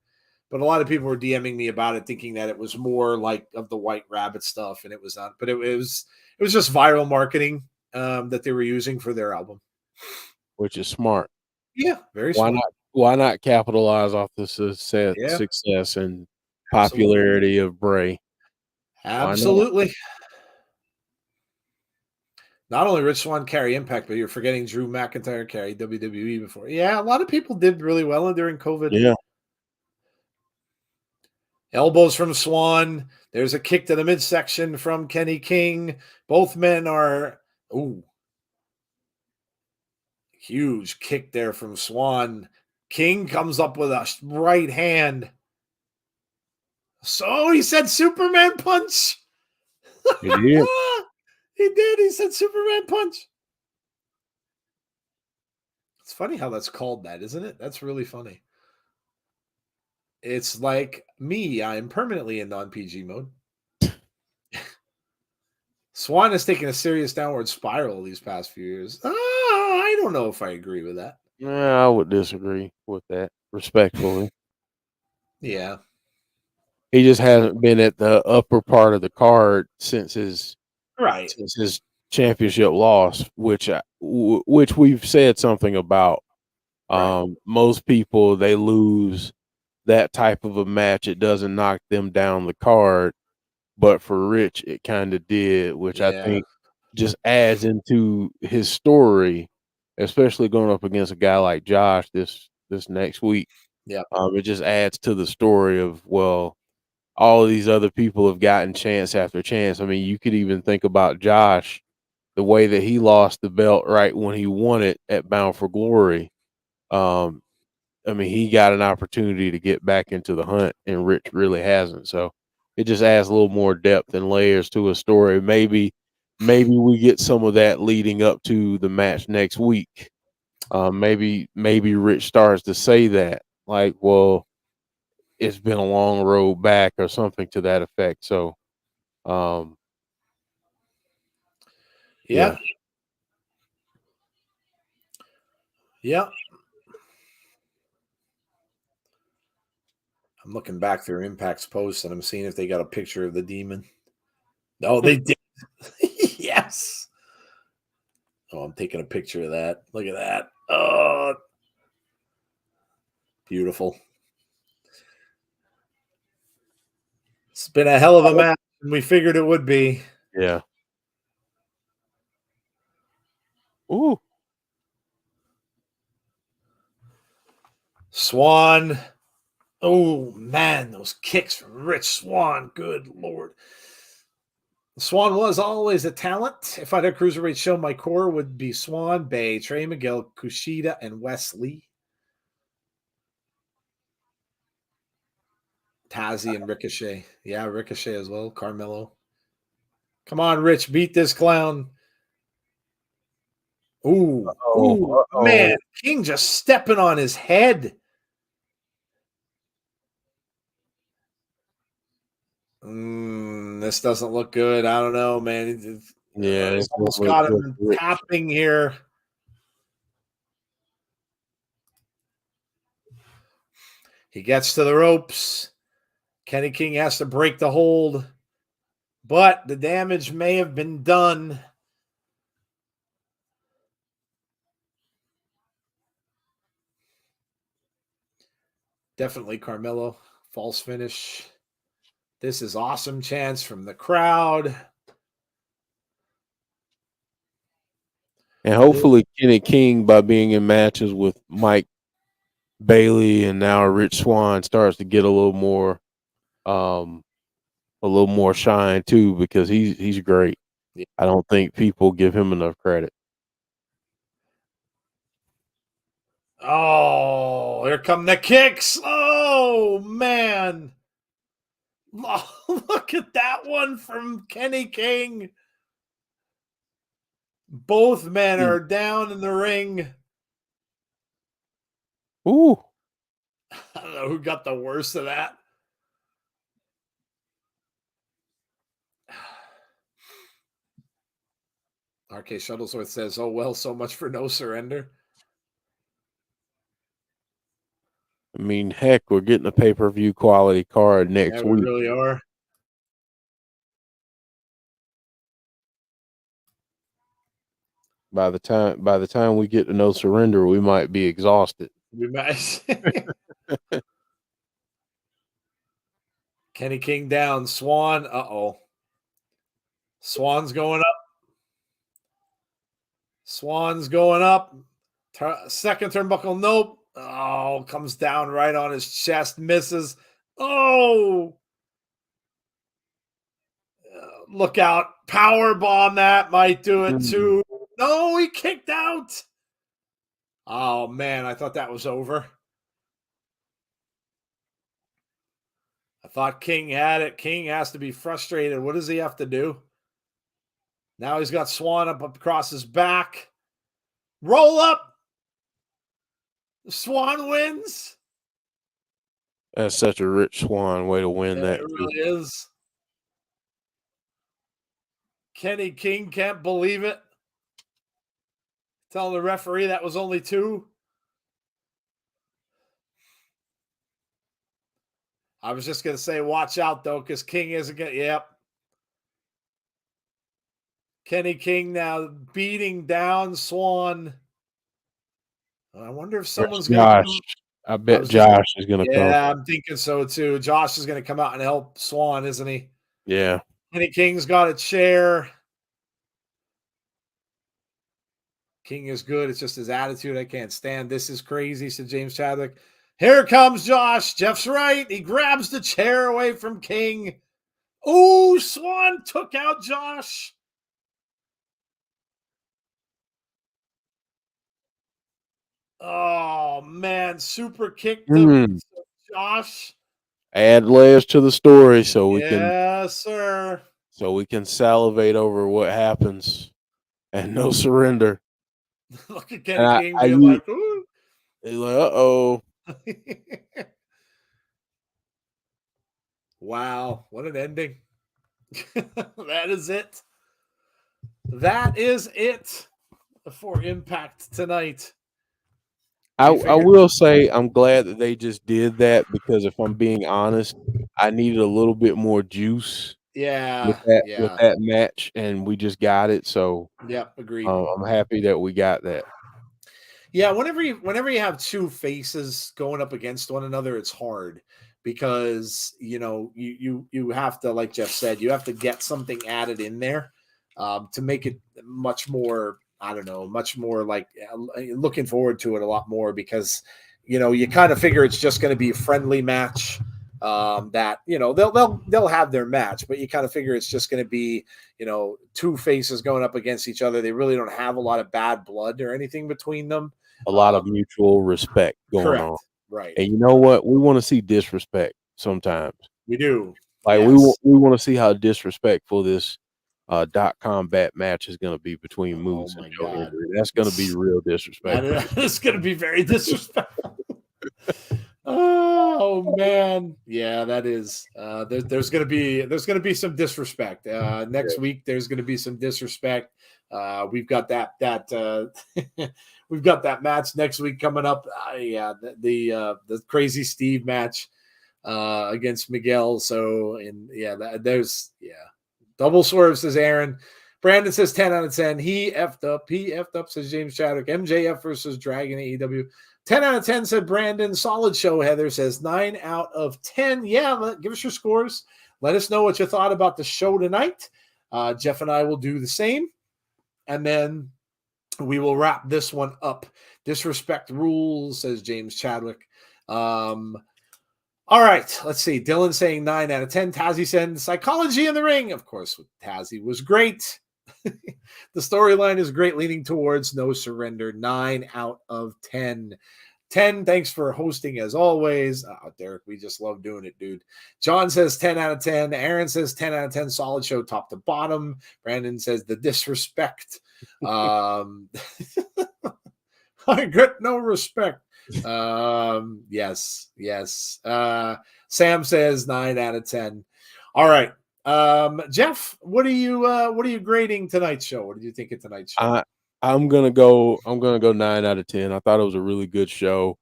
But a lot of people were DMing me about it, thinking that it was more like of the White Rabbit stuff, and it was not. But it was just viral marketing that they were using for their album, which is smart. Yeah, very smart. Why not capitalize off the success and popularity of Bray? Absolutely. Not only Rich Swann carry Impact, but you're forgetting Drew McIntyre carry WWE before. Yeah, a lot of people did really well during COVID. Yeah. Elbows from Swann. There's a kick to the midsection from Kenny King. Both men are huge kick there from Swann. King comes up with a right hand. So he said Superman punch. He did. He did. He said Superman punch. It's funny how that's called that, isn't it? That's really funny. It's like me. I'm permanently in non-PG mode. Swann has taken a serious downward spiral these past few years. I don't know if I agree with that. Yeah, I would disagree with that, respectfully. Yeah. He just hasn't been at the upper part of the card since his championship loss, which we've said something about. Most people, they lose that type of a match. It doesn't knock them down the card, but for Rich, it kind of did, which I think just adds into his story, especially going up against a guy like Josh this next week. Yeah. It just adds to the story of, well, all of these other people have gotten chance after chance. I mean, you could even think about Josh, the way that he lost the belt right when he won it at Bound for Glory. I mean, he got an opportunity to get back into the hunt, and Rich really hasn't. So it just adds a little more depth and layers to a story. Maybe we get some of that leading up to the match next week. Maybe Rich starts to say that, like, well, it's been a long road back or something to that effect. So, yeah. Yep. I'm looking back through Impact's post and I'm seeing if they got a picture of the demon. No, they did. Yes. Oh, I'm taking a picture of that. Look at that. Oh, beautiful. It's been a hell of a match, and we figured it would be. Yeah. Ooh. Swann. Oh, man, those kicks from Rich Swann. Good Lord. Swann was always a talent. If I had a cruiserweight show, my core would be Swann, Bay, Trey Miguel, Kushida, and Wesley. Tazzy and Ricochet. Yeah, Ricochet as well. Carmelo. Come on, Rich, beat this clown. Ooh, man, King just stepping on his head. This doesn't look good. I don't know, man. Yeah, It's almost got him tapping here. He gets to the ropes. Kenny King has to break the hold, but the damage may have been done. Definitely Carmelo. False finish. This is awesome chance from the crowd. And hopefully Kenny King, by being in matches with Mike Bailey and now Rich Swann, starts to get a little more shine too, because he's great. Yeah. I don't think people give him enough credit. Oh, here come the kicks. Oh, man. Look at that one from Kenny King. Both men are down in the ring. Ooh. I don't know who got the worst of that. RK Shuttlesworth says, oh, well, so much for no surrender. I mean, heck, we're getting a pay-per-view quality card next week. We really are. By the time we get to no surrender, we might be exhausted. We might. Kenny King down. Swann. Uh-oh. Swann's going up. Swann's going up. Second turnbuckle. Nope. Oh, comes down right on his chest. Misses. Oh. Look out. Power bomb that might do it too. No, he kicked out. Oh, man. I thought that was over. I thought King had it. King has to be frustrated. What does he have to do? Now he's got Swann up across his back. Roll up. Swann wins. That's such a Rich Swann way to win that. It really is. Kenny King can't believe it. Telling the referee that was only 2. I was just going to say, watch out, though, because King isn't going to. Yep. Kenny King now beating down Swann. I wonder if someone's going to come. I bet Josh is going to come. Yeah, I'm thinking so, too. Josh is going to come out and help Swann, isn't he? Yeah. Kenny King's got a chair. King is good. It's just his attitude I can't stand. This is crazy, said James Chadwick. Here comes Josh. Jeff's right. He grabs the chair away from King. Oh, Swann took out Josh. Oh, man. Super kick to Josh. Add layers to the story so we can. Yes, sir. So we can salivate over what happens and no surrender. Look at Kenny King being like, ooh. He's like, uh-oh. Wow, what an ending. That is it. That is it for Impact tonight. I We figured, will say I'm glad that they just did that because if I'm being honest, I needed a little bit more juice yeah, with yeah, that match, and we just got it. So yep, agreed. I'm happy that we got that. Yeah, whenever you have two faces going up against one another, it's hard because you have to, like Jeff said, you have to get something added in there to make it much more. I don't know, much more like looking forward to it a lot more because you kind of figure it's just going to be a friendly match. That they'll have their match, but you kind of figure it's just going to be two faces going up against each other. They really don't have a lot of bad blood or anything between them. A lot of mutual respect going on. Correct. Right. And you know what? We want to see disrespect sometimes. We do. Like Yes. we want to see how disrespectful this dot combat match is going to be between Oh Moose and my Joe God. Hendry. That's going to be real disrespectful. That is going to be very disrespectful. Oh man, yeah, that is. There's gonna be some disrespect. Next week there's gonna be some disrespect. We've got that we've got that match next week coming up. Yeah, the crazy Steve match against Miguel. So and yeah, there's double swerve, says Aaron. Brandon says 10 out of 10. He effed up, says James Chadwick. MJF versus Dragon AEW. 10 out of 10, said Brandon. Solid show, Heather says 9 out of 10. Yeah, give us your scores. Let us know what you thought about the show tonight. Jeff and I will do the same. And then we will wrap this one up. Disrespect rules, says James Chadwick. All right, let's see. Dylan saying 9 out of 10. Tazzy said Psychology in the Ring. Of course, Tazzy was great. The storyline is great, leaning towards no surrender. 9 out of 10. 10, thanks for hosting as always. Derek, we just love doing it, dude. John says 10 out of 10. Aaron says 10 out of 10. Solid show top to bottom. Brandon says the disrespect. I get no respect. Yes. Sam says 9 out of 10. All right. Jeff, what are you grading tonight's show? What did you think of tonight's show? I'm gonna go 9 out of 10. I thought it was a really good show.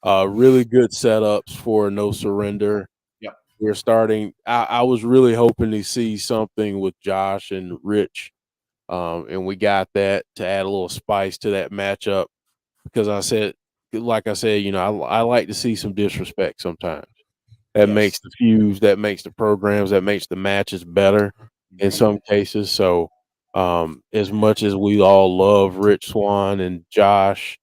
Really good setups for No Surrender. Yep. We're starting. I was really hoping to see something with Josh and Rich, and we got that to add a little spice to that matchup. Because like I said, I like to see some disrespect sometimes. That makes the feuds, that makes the programs, that makes the matches better in some cases. So, as much as we all love Rich Swann and Josh,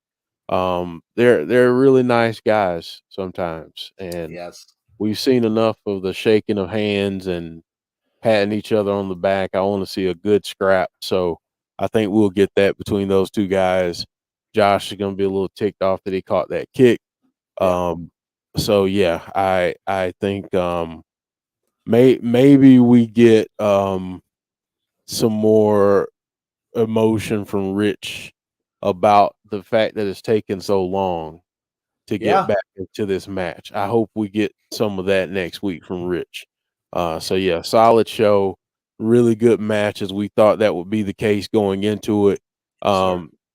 they're really nice guys sometimes, and we've seen enough of the shaking of hands and patting each other on the back. I want to see a good scrap, so I think we'll get that between those two guys. Josh is going to be a little ticked off that he caught that kick. So yeah, I think maybe we get some more emotion from Rich about the fact that it's taken so long to get back into this match. I hope we get some of that next week from Rich. So yeah, solid show, really good matches. We thought that would be the case going into it.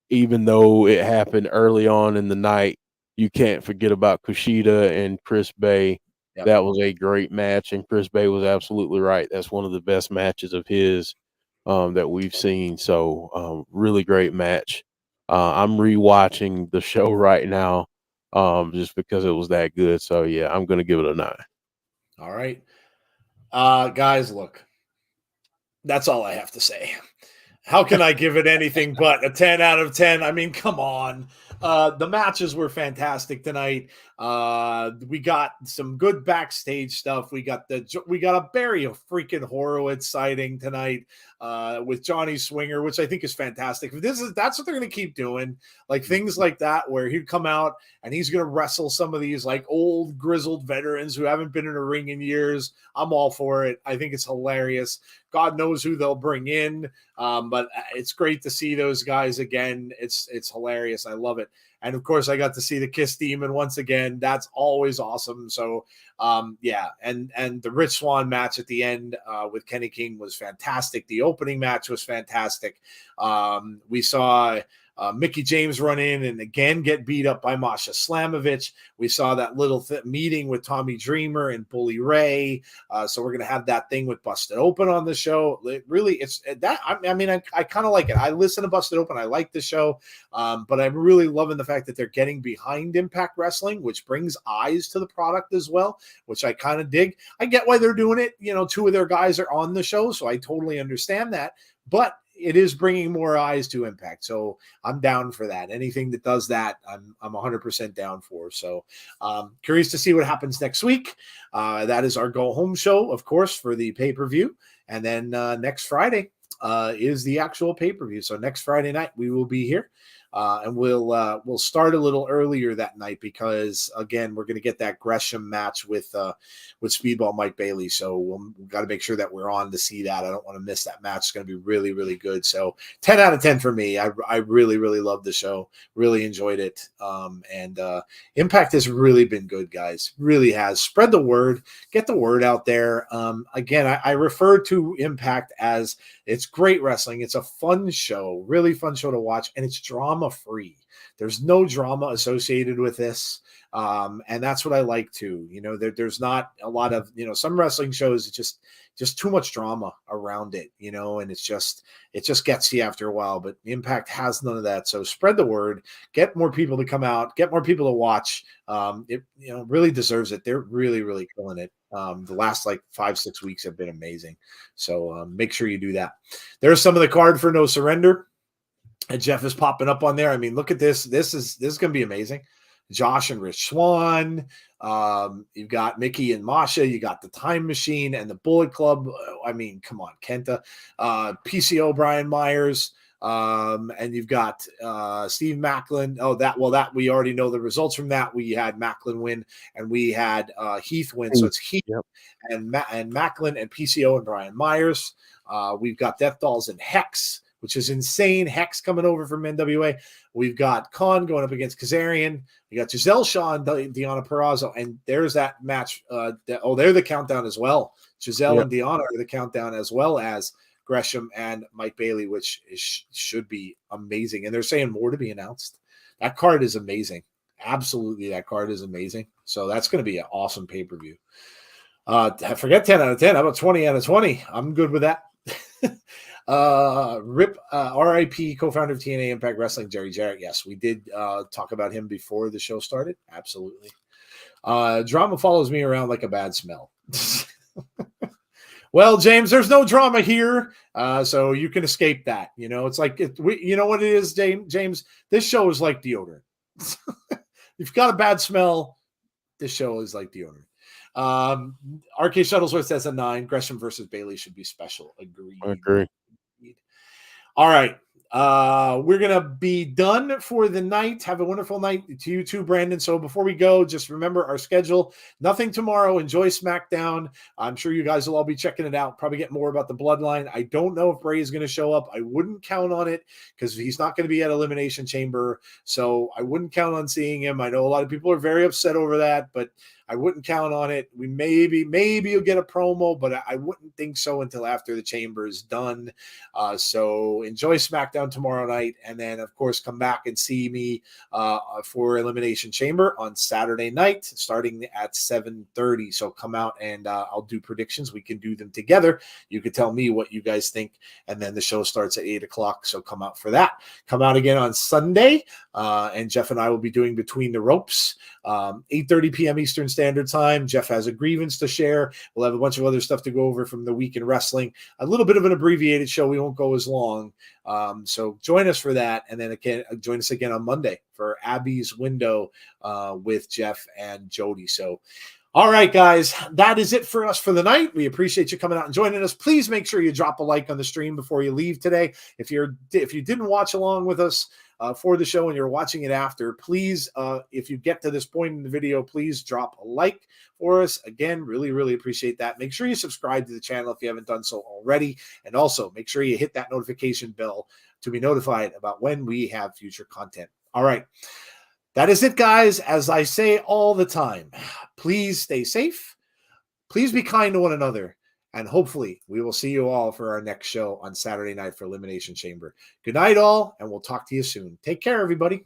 Even though it happened early on in the night, you can't forget about Kushida and Chris Bay. That was a great match, and Chris Bay was absolutely right. That's one of the best matches of his that we've seen. So really great match. I'm rewatching the show right now just because it was that good. So yeah, I'm gonna give it a 9. All right. Guys, look. That's all I have to say. How can I give it anything but a 10 out of 10? I mean, come on. The matches were fantastic tonight. We got some good backstage stuff. We got a Barry freaking Horowitz sighting tonight with Johnny Swinger, which I think is fantastic. That's what they're going to keep doing, like things like that, where he'd come out and he's going to wrestle some of these like old grizzled veterans who haven't been in a ring in years. I'm all for it. I think it's hilarious. God knows who they'll bring in. But it's great to see those guys again. It's hilarious. I love it. And of course, I got to see the Kiss Demon once again. That's always awesome. So, yeah. And the Rich Swann match at the end with Kenny King was fantastic. The opening match was fantastic. We saw Mickey James run in and again get beat up by Masha Slamovich. We saw that little meeting with Tommy Dreamer and Bully Ray. So we're going to have that thing with Busted Open on the show. It's that. I mean, I kind of like it. I listen to Busted Open. I like the show, but I'm really loving the fact that they're getting behind Impact Wrestling, which brings eyes to the product as well, which I kind of dig. I get why they're doing it. You know, two of their guys are on the show, so I totally understand that. But it is bringing more eyes to Impact, so I'm down for that. Anything that does that, I'm 100% down for. So curious to see what happens next week. That is our go home show, of course, for the pay-per-view, and then next Friday is the actual pay-per-view. So next Friday night we will be here. And we'll start a little earlier that night because again we're going to get that Gresham match with Speedball Mike Bailey, so we've got to make sure that we're on to see that. I don't want to miss that match. It's going to be really, really good. So 10 out of 10 for me. I really, really loved the show. Really enjoyed it. And Impact has really been good, guys. Really has. Spread the word. Get the word out there. Again, I refer to Impact as it's great wrestling. It's a fun show, really fun show to watch, and it's drama free. There's no drama associated with this. And that's what I like too. You know, there's not a lot of, you know, some wrestling shows, it's just too much drama around it, you know, and it just gets you after a while, but Impact has none of that. So spread the word, get more people to come out, get more people to watch. It, you know, really deserves it. They're really, really killing it. The last like 5-6 weeks have been amazing. So make sure you do that. There's some of the card for No Surrender. And Jeff is popping up on there. I mean, look at this. This is going to be amazing. Josh and Rich Swann. You've got Mickey and Masha. You got the Time Machine and the Bullet Club. I mean, come on, Kenta. PCO Brian Myers. And you've got Steve Maclin. That we already know the results from that. We had Maclin win and we had Heath win. So it's Heath and Maclin and PCO and Brian Myers. We've got Death Dolls and Hex, which is insane. Hex coming over from NWA. We've got Khan going up against Kazarian. We got Giselle Shaw and Deonna Purrazzo. And there's that match. They're the countdown as well. Giselle and Deonna are the countdown as well as Gresham and Mike Bailey, which should be amazing. And they're saying more to be announced. That card is amazing. Absolutely, that card is amazing. So that's going to be an awesome pay-per-view. I forget 10 out of 10. How about 20 out of 20? I'm good with that. RIP co-founder of TNA Impact Wrestling, Jerry Jarrett. Yes, we did talk about him before the show started. Absolutely. Drama follows me around like a bad smell. Well, James, there's no drama here, so you can escape that. You know, it's like you know what it is, James. This show is like deodorant. You've got a bad smell. This show is like deodorant. RK Shuttlesworth says a 9. Gresham versus Bailey should be special. Agreed. I agree. All right. We're going to be done for the night. Have a wonderful night to you too, Brandon. So before we go, just remember our schedule. Nothing tomorrow. Enjoy SmackDown. I'm sure you guys will all be checking it out. Probably get more about the Bloodline. I don't know if Bray is going to show up. I wouldn't count on it because he's not going to be at Elimination Chamber. So I wouldn't count on seeing him. I know a lot of people are very upset over that, but I wouldn't count on it. We maybe you'll get a promo, but I wouldn't think so until after the chamber is done. So enjoy SmackDown tomorrow night, and then of course come back and see me for Elimination Chamber on Saturday night, starting at 7:30. So come out and I'll do predictions. We can do them together. You can tell me what you guys think, and then the show starts at 8:00. So come out for that. Come out again on Sunday, and Jeff and I will be doing Between the Ropes, 8:30 p.m. Eastern Standard Time. Jeff has a grievance to share. We'll have a bunch of other stuff to go over from the week in wrestling. A little bit of an abbreviated show. We won't go as long. So join us for that. And then again, join us again on Monday for Abby's Window with Jeff and Jody. So, all right, guys, that is it for us for the night. We appreciate you coming out and joining us. Please make sure you drop a like on the stream before you leave today. If you didn't watch along with us for the show and you're watching it after, please, if you get to this point in the video, please drop a like for us. Again, really, really appreciate that. Make sure you subscribe to the channel if you haven't done so already. And also make sure you hit that notification bell to be notified about when we have future content. All right. That is it, guys. As I say all the time, please stay safe. Please be kind to one another. And hopefully we will see you all for our next show on Saturday night for Elimination Chamber. Good night, all, and we'll talk to you soon. Take care, everybody.